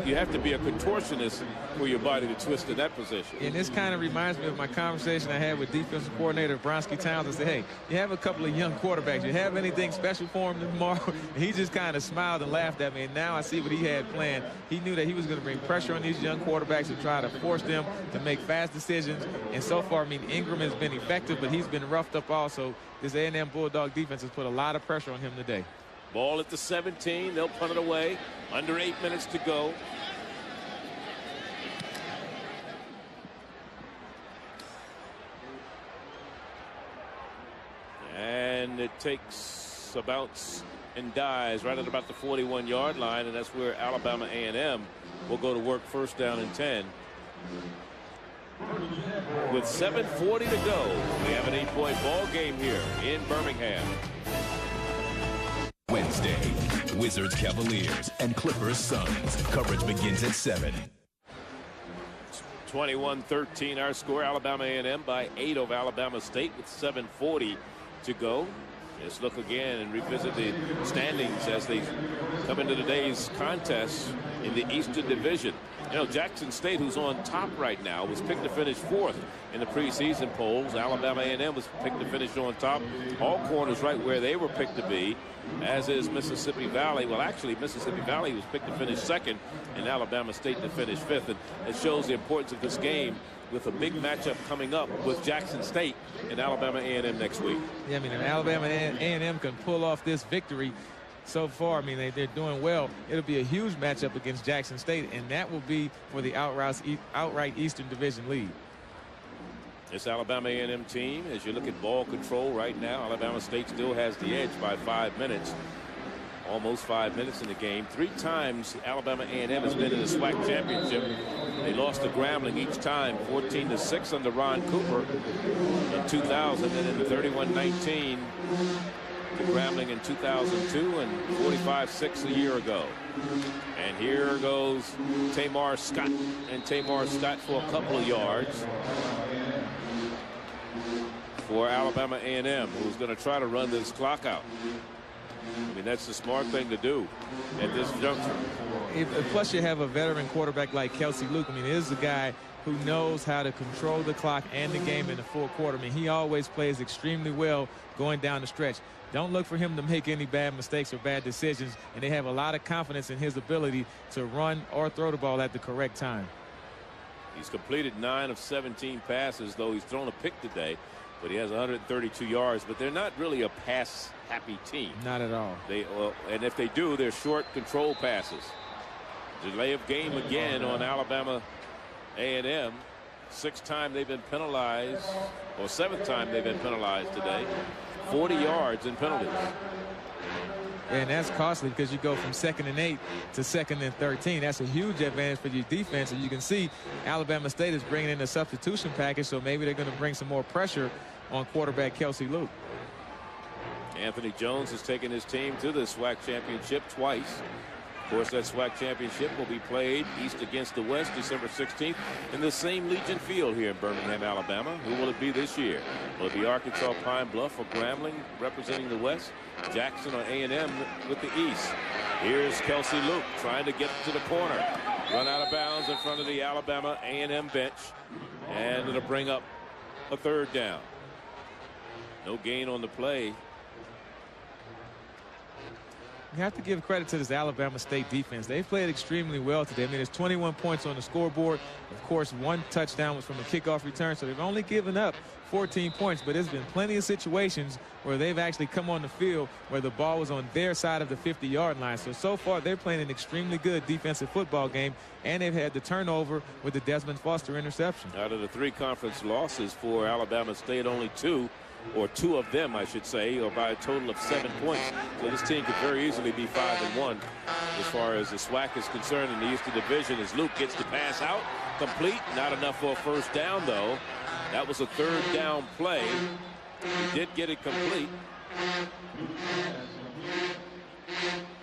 you have to be a contortionist for your body to twist in that position. And this kind of reminds me of my conversation I had with defensive coordinator Bronski Towns. I said, hey, you have a couple of young quarterbacks. You have anything special for him tomorrow? And he just kind of smiled and laughed at me. And now I see what he had planned. He knew that he was going to bring pressure on these young quarterbacks and try to force them to make fast decisions. And so far, I mean, Ingram has been effective, but he's been roughed up also. This A&M Bulldog defense has put a lot of pressure on him today. Ball at the 17. They'll punt it away. Under 8 minutes to go. And it takes a bounce and dies right at about the 41-yard line, and that's where Alabama A&M will go to work. 1st down and 10. With 7:40 to go, we have an 8-point ball game here in Birmingham. Wednesday, Wizards Cavaliers and Clippers Suns. Coverage begins at 7. 21-13 our score. Alabama A&M by 8 over Alabama State with 7:40 to go. Let's look again and revisit the standings as they come into today's contest in the Eastern Division. You know, Jackson State, who's on top right now, was picked to finish 4th in the preseason polls. Alabama A&M was picked to finish on top. All corners right where they were picked to be, as is Mississippi Valley. Well, actually, Mississippi Valley was picked to finish 2nd, and Alabama State to finish 5th. And it shows the importance of this game with a big matchup coming up with Jackson State and Alabama A&M next week. Yeah, I mean, if Alabama A&M can pull off this victory so far, I mean, they're doing well. It'll be a huge matchup against Jackson State, and that will be for the outright Eastern Division lead. This Alabama A&M team, as you look at ball control right now, Alabama State still has the edge by 5 minutes. Almost 5 minutes in the game. 3 times Alabama A&M has been in the SWAC championship. They lost to Grambling each time, 14-6 under Ron Cooper in 2000, and then 31-19 to Grambling in 2002, and 45-6 a year ago. And here goes Tamar Scott, and Tamar Scott for a couple of yards for Alabama A&M, who's going to try to run this clock out. I mean, that's the smart thing to do at this juncture. Plus, you have a veteran quarterback like Kelsey Luke. I mean, he is a guy who knows how to control the clock and the game in the fourth quarter. I mean, he always plays extremely well going down the stretch. Don't look for him to make any bad mistakes or bad decisions, and they have a lot of confidence in his ability to run or throw the ball at the correct time. He's completed 9 of 17 passes, though he's thrown a pick today, but he has 132 yards. But they're not really a pass-happy team. Not at all. And if they do, they're short control passes. Delay of game again on Alabama A&M. 6th time they've been penalized, or 7th time they've been penalized today. 40 yards in penalties. And that's costly because you go from 2nd and 8 to 2nd and 13. That's a huge advantage for your defense. And you can see Alabama State is bringing in a substitution package, so maybe they're going to bring some more pressure on quarterback Kelsey Luke. Anthony Jones has taken his team to the SWAC championship twice. Of course, that SWAC championship will be played east against the west December 16th in the same Legion Field here in Birmingham, Alabama. Who will it be this year? Will it be Arkansas Pine Bluff or Grambling representing the west? Jackson or A&M with the east? Here's Kelsey Luke trying to get to the corner. Run out of bounds in front of the Alabama A&M bench. And it'll bring up a 3rd down. No gain on the play. You have to give credit to this Alabama State defense. They've played extremely well today. I mean, there's 21 points on the scoreboard. Of course, 1 touchdown was from a kickoff return, so they've only given up 14 points, but there's been plenty of situations where they've actually come on the field where the ball was on their side of the 50-yard line. So far, they're playing an extremely good defensive football game, and they've had the turnover with the Desmond Foster interception. Out of the 3 conference losses for Alabama State, only 2 of them, I should say, or by a total of 7 points. So this team could very easily be 5-1 as far as the SWAC is concerned in the Eastern Division, as Luke gets the pass out, complete. Not enough for a 1st down, though. That was a 3rd down play. He did get it complete.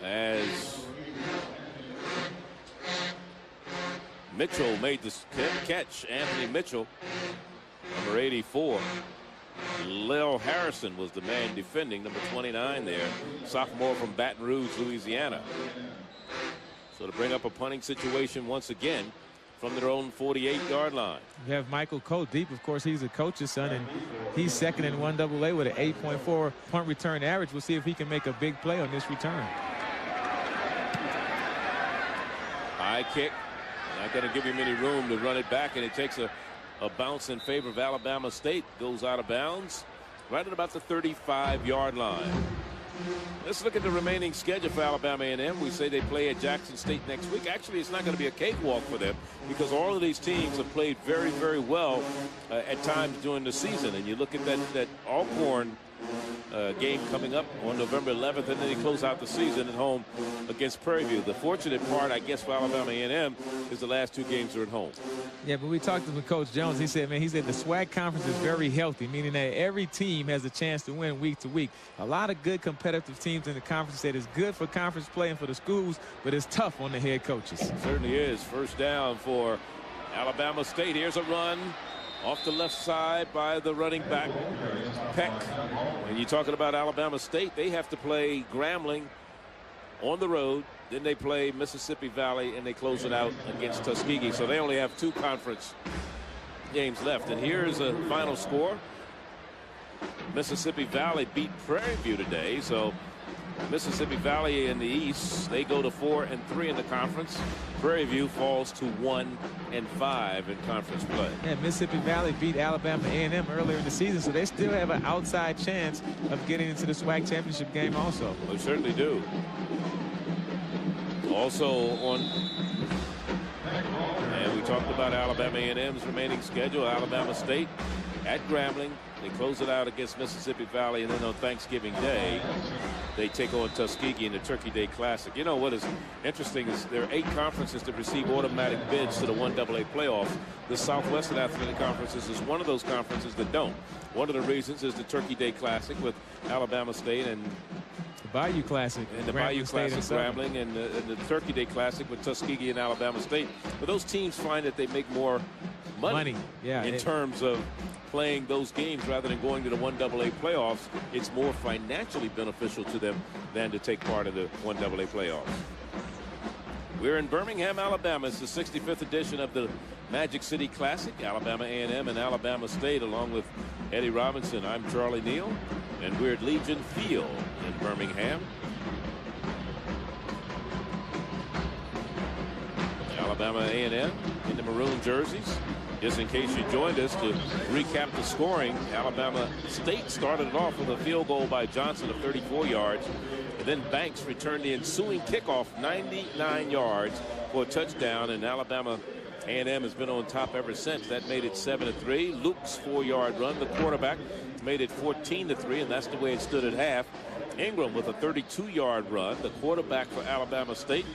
As Mitchell made the catch, Anthony Mitchell, number 84. Lil Harrison was the man defending, number 29 there, sophomore from Baton Rouge, Louisiana. So to bring up a punting situation once again from their own 48-yard line. You have Michael Coe deep. Of course, he's a coach's son, and he's 2nd in 1AA with an 8.4 punt return average. We'll see if he can make a big play on this return. High kick. Not going to give him any room to run it back, and it takes a bounce in favor of Alabama State. Goes out of bounds right at about the 35-yard line. Let's look at the remaining schedule for Alabama A&M. We say they play at Jackson State next week. Actually, it's not going to be a cakewalk for them because all of these teams have played very, very well at times during the season. And you look at that Alcorn game coming up on November 11th, and then they close out the season at home against Prairie View. The fortunate part, I guess, for Alabama A&M is the last 2 games are at home. Yeah, but we talked to Coach Jones. He said the SWAC conference is very healthy, meaning that every team has a chance to win week to week. A lot of good competitive teams in the conference. Said it's good for conference play and for the schools, but it's tough on the head coaches. It certainly is. 1st down for Alabama State. Here's a run off the left side by the running back, Peck. And you're talking about Alabama State. They have to play Grambling on the road. Then they play Mississippi Valley, and they close it out against Tuskegee. So they only have 2 conference games left. And here's a final score. Mississippi Valley beat Prairie View today. So Mississippi Valley in the East, they go to 4-3 in the conference. Prairie View falls to 1-5 in conference play. Yeah, Mississippi Valley beat Alabama A&M earlier in the season, so they still have an outside chance of getting into the SWAC championship game also. They certainly do. Also on, and we talked about Alabama A&M's remaining schedule. Alabama State at Grambling. They close it out against Mississippi Valley, and then on Thanksgiving Day, they take on Tuskegee in the Turkey Day Classic. You know what is interesting is there are 8 conferences that receive automatic bids to the 1AA playoffs. The Southwestern Athletic Conferences is one of those conferences that don't. One of the reasons is the Turkey Day Classic with Alabama State and the Bayou Classic. And the Bayou Classic, Grambling, and the Turkey Day Classic with Tuskegee and Alabama State. But those teams find that they make more money yeah, in terms of playing those games rather than going to the 1AA playoffs. It's more financially beneficial to them than to take part of the 1AA playoffs. We're in Birmingham, Alabama. It's the 65th edition of the Magic City Classic. Alabama A&M and Alabama State, along with Eddie Robinson. I'm Charlie Neal, and we're at Legion Field in Birmingham. Alabama A&M in the maroon jerseys. Just in case you joined us, to recap the scoring, Alabama State started it off with a field goal by Johnson of 34 yards. And then Banks returned the ensuing kickoff 99 yards for a touchdown, and Alabama A&M has been on top ever since. That made it 7-3. Luke's 4-yard run, the quarterback, made it 14-3, and that's the way it stood at half. Ingram with a 32-yard run, the quarterback for Alabama State,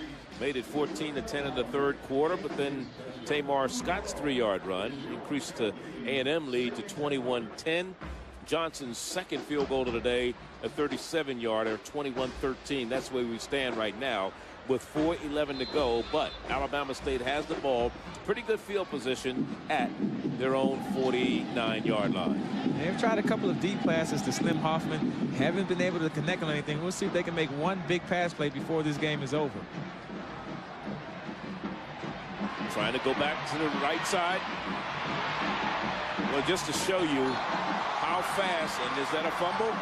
made it 14-10 in the third quarter, but then Tamar Scott's 3-yard run increased the A&M lead to 21-10. Johnson's second field goal of the day, a 37-yarder, 21-13. That's where we stand right now with 4:11 to go. But Alabama State has the ball, pretty good field position at their own 49-yard line. They've tried a couple of deep passes to Slim Hoffman, haven't been able to connect on anything. We'll see if they can make one big pass play before this game is over. Trying to go back to the right side. Well, just to show you how fast, and is that a fumble?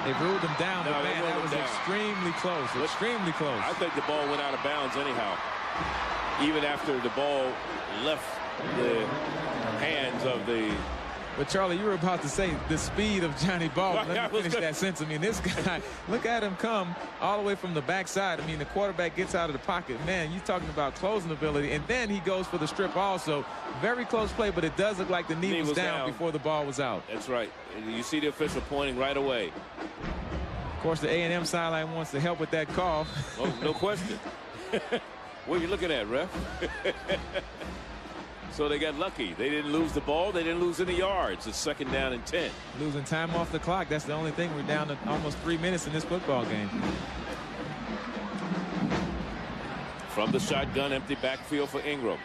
They ruled him down, No, but man, that was extremely close. Extremely close. I think the ball went out of bounds anyhow. Even after the ball left the hands of the... But Charlie, you were about to say the speed of Johnny Ball. Let me finish that sentence. I mean, this guy, look at him come all the way from the backside. I mean, the quarterback gets out of the pocket. Man, you're talking about closing ability. And then he goes for the strip also. Very close play, but it does look like the knee was down before the ball was out. That's right. You see the official pointing right away. Of course, the A&M sideline wants to help with that call. Oh, no question. What are you looking at, ref? So they got lucky. They didn't lose the ball. They didn't lose any yards. It's 2nd down and 10. Losing time off the clock. That's the only thing. We're down to almost 3 minutes in this football game. From the shotgun, empty backfield for Ingram.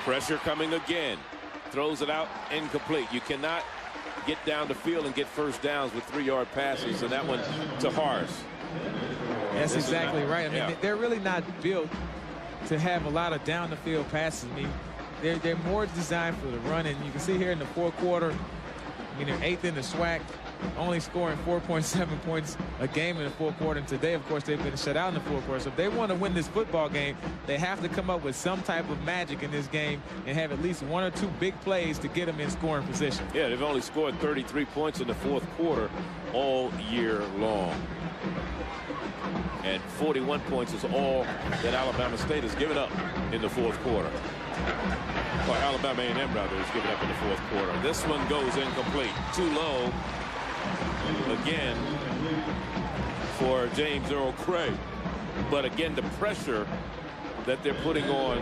Pressure coming again. Throws it out, incomplete. You cannot get down the field and get first downs with 3-yard passes, and that one to Hars. That's exactly right. I mean, they're really not built to have a lot of down the field passes. I mean, they're more designed for the run, and you can see here in the fourth quarter, I mean, they're 8th in the SWAC, only scoring 4.7 points a game in the fourth quarter. And today, of course, they've been shut out in the fourth quarter. So if they want to win this football game, they have to come up with some type of magic in this game and have at least 1 or 2 big plays to get them in scoring position. Yeah, they've only scored 33 points in the fourth quarter all year long. And 41 points is all that Alabama State has given up in the fourth quarter. Or Alabama A&M, rather, has given up in the fourth quarter. This one goes incomplete. Too low again for James Earl Craig. But again, the pressure that they're putting on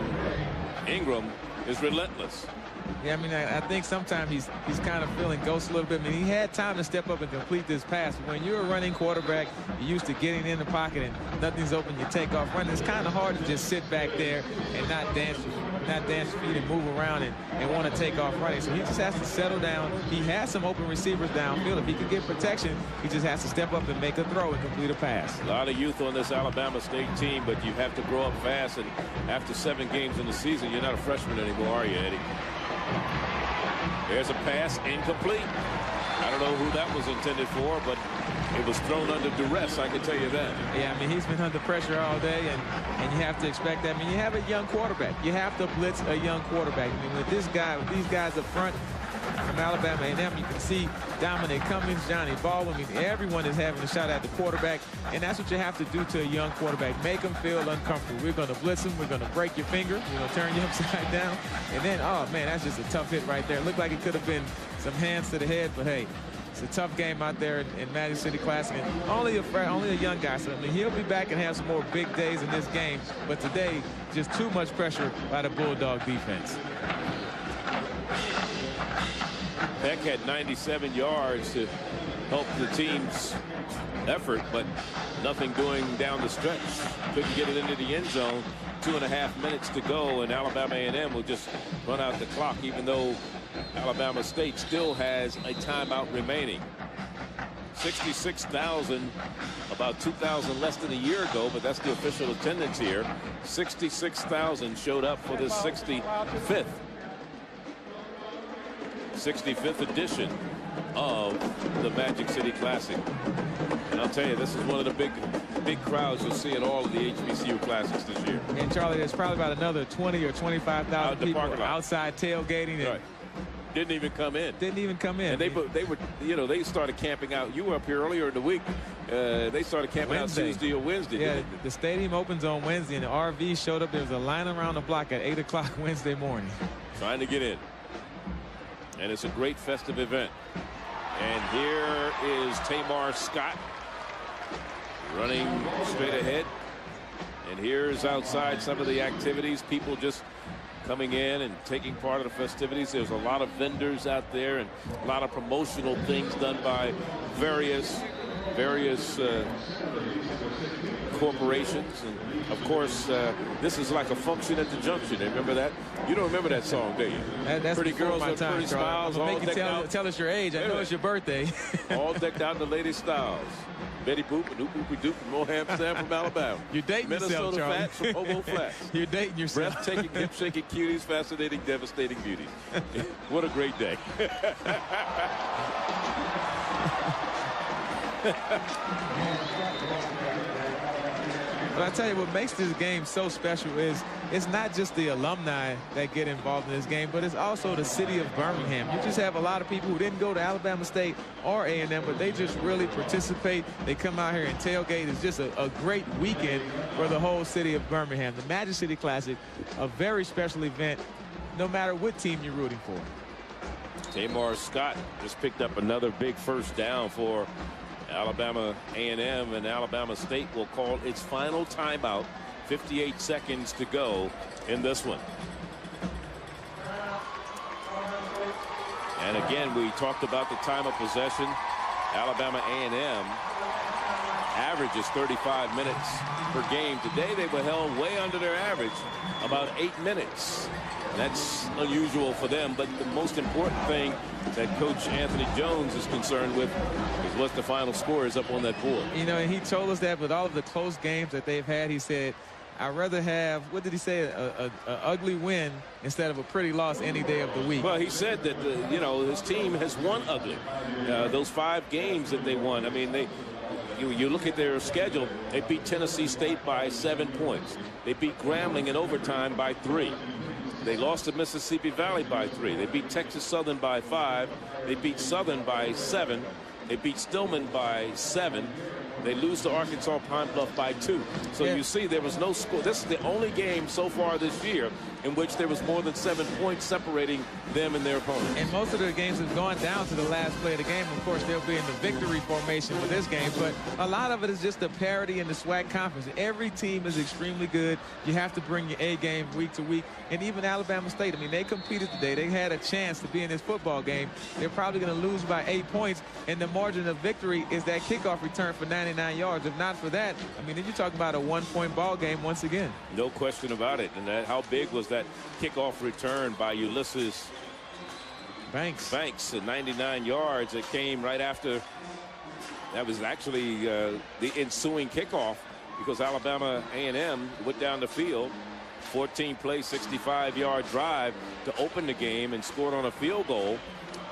Ingram is relentless. Yeah, I mean, I think sometimes he's kind of feeling ghost a little bit. I mean, he had time to step up and complete this pass. When you're a running quarterback, you're used to getting in the pocket and nothing's open, you take off running. It's kind of hard to just sit back there and not dance your feet and move around and want to take off running. So he just has to settle down. He has some open receivers downfield. If he can get protection, he just has to step up and make a throw and complete a pass. A lot of youth on this Alabama State team, but you have to grow up fast. And after 7 games in the season, you're not a freshman anymore, are you, Eddie? There's a pass, incomplete. I don't know who that was intended for, but it was thrown under duress, I can tell you that. Yeah, I mean, he's been under pressure all day, and you have to expect that. I mean, you have a young quarterback. You have to blitz a young quarterback. I mean, with these guys up front, from Alabama A&M. You can see Dominic Cummings, Johnny Baldwin. I mean, everyone is having a shot at the quarterback, and that's what you have to do to a young quarterback. Make them feel uncomfortable. We're going to blitz them. We're going to break your finger, turn you upside down. And then, oh, man, that's just a tough hit right there. Looked like it could have been some hands to the head, but, hey, it's a tough game out there in Magic City Classic. And only a young guy. So, I mean, he'll be back and have some more big days in this game. But today, just too much pressure by the Bulldog defense. Peck had 97 yards to help the team's effort, but nothing doing down the stretch. Couldn't get it into the end zone. 2.5 minutes to go, and Alabama A&M will just run out the clock, even though Alabama State still has a timeout remaining. 66,000, about 2,000 less than a year ago, but that's the official attendance here. 66,000 showed up for this 65th edition of the Magic City Classic. And I'll tell you, this is one of the big crowds you'll see at all of the HBCU Classics this year. And Charlie, there's probably about another 20 or 25,000 people outside tailgating. Right. Didn't even come in. And they were, they started camping out. You were up here earlier in the week. They started camping out Tuesday or Wednesday. Yeah, the stadium opens on Wednesday, and the RV showed up. There was a line around the block at 8 o'clock Wednesday morning. Trying to get in. And it's a great festive event. And here is Tamar Scott running straight ahead. And here's outside some of the activities. People just coming in and taking part of the festivities. There's a lot of vendors out there and a lot of promotional things done by various corporations. And of course, this is like a function at the junction. Remember that? You don't remember that song, do you? That's Pretty girls my with time, pretty smiles. I'll make you tell us your age. I know it's your birthday. All decked out in the latest styles. Betty Boop and Oop Oopie Doop from Moham Sam from Alabama. You're dating yourself, Minnesota Charlie. Fats from Hobo Flats. You're dating yourself. Breathtaking, hip-shaking cuties, fascinating, devastating beauties. What a great day. But I tell you what makes this game so special is it's not just the alumni that get involved in this game, but it's also the city of Birmingham. You just have a lot of people who didn't go to Alabama State or A&M, but they just really participate. They come out here and tailgate. It's just a great weekend for the whole city of Birmingham. The Magic City Classic, a very special event, no matter what team you're rooting for. Tamar Scott just picked up another big first down for Alabama A&M, and Alabama State will call its final timeout. 58 seconds to go in this one. And again, we talked about the time of possession. Alabama A&M averages 35 minutes per game. Today they were held way under their average, about 8 minutes. That's unusual for them, but the most important thing that Coach Anthony Jones is concerned with is what the final score is up on that board. And he told us that with all of the close games that they've had, he said, I'd rather have, what did he say, a ugly win instead of a pretty loss any day of the week. Well, he said that, his team has won ugly. Those 5 games that they won, I mean, you look at their schedule, they beat Tennessee State by 7 points. They beat Grambling in overtime by 3. They lost to Mississippi Valley by 3. They beat Texas Southern by 5. They beat Southern by 7. They beat Stillman by 7. They lose to Arkansas Pine Bluff by 2. So you see there was no score. This is the only game so far this year in which there was more than 7 points separating them and their opponents. And most of the games have gone down to the last play of the game. Of course, they'll be in the victory formation for this game, but a lot of it is just the parity in the SWAC conference. Every team is extremely good. You have to bring your A game week to week. And even Alabama State, I mean, they competed today. They had a chance to be in this football game. They're probably going to lose by 8 points, and the margin of victory is that kickoff return for 99 yards. If not for that, I mean, then you're talking about a 1-point ball game once again. No question about it. And how big was that kickoff return by Ulysses Banks at 99 yards? It came right after. That was actually the ensuing kickoff, because Alabama A&M went down the field, 14-play, 65-yard drive to open the game, and scored on a field goal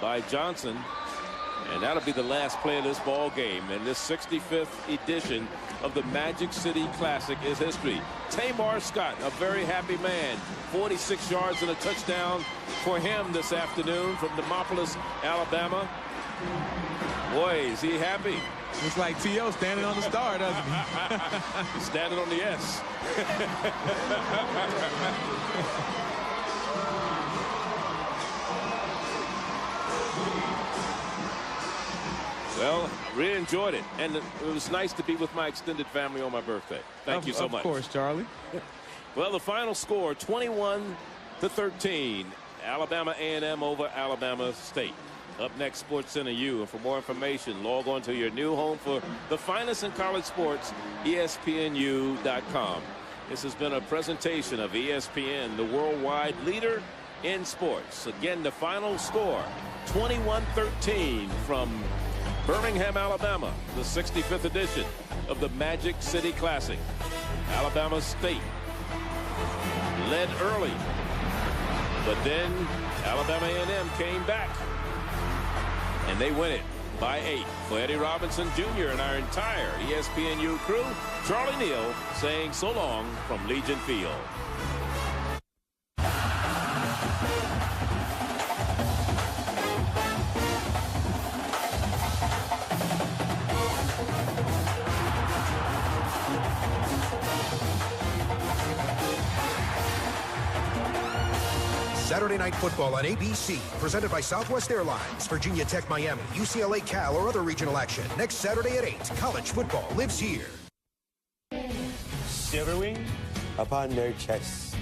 by Johnson. And that'll be the last play of this ball game. And this 65th edition of the Magic City Classic is history. Tamar Scott, a very happy man. 46 yards and a touchdown for him this afternoon from Demopolis, Alabama. Boy, is he happy. Looks like T.O. standing on the star, doesn't he? He's standing on the S. Well, really enjoyed it, and it was nice to be with my extended family on my birthday. Thank you so much. Of course, Charlie. Well, the final score, 21-13. Alabama A&M over Alabama State. Up next, Sports Center U. And for more information, log on to your new home for the finest in college sports, ESPNU.com. This has been a presentation of ESPN, the worldwide leader in sports. Again, the final score, 21-13 from Birmingham, Alabama, the 65th edition of the Magic City Classic. Alabama State led early, but then Alabama A&M came back, and they win it by 8. For Eddie Robinson Jr. and our entire ESPNU crew, Charlie Neal saying so long from Legion Field. Saturday Night Football on ABC, presented by Southwest Airlines, Virginia Tech Miami, UCLA Cal, or other regional action. Next Saturday at 8, college football lives here. Shivering upon their chests.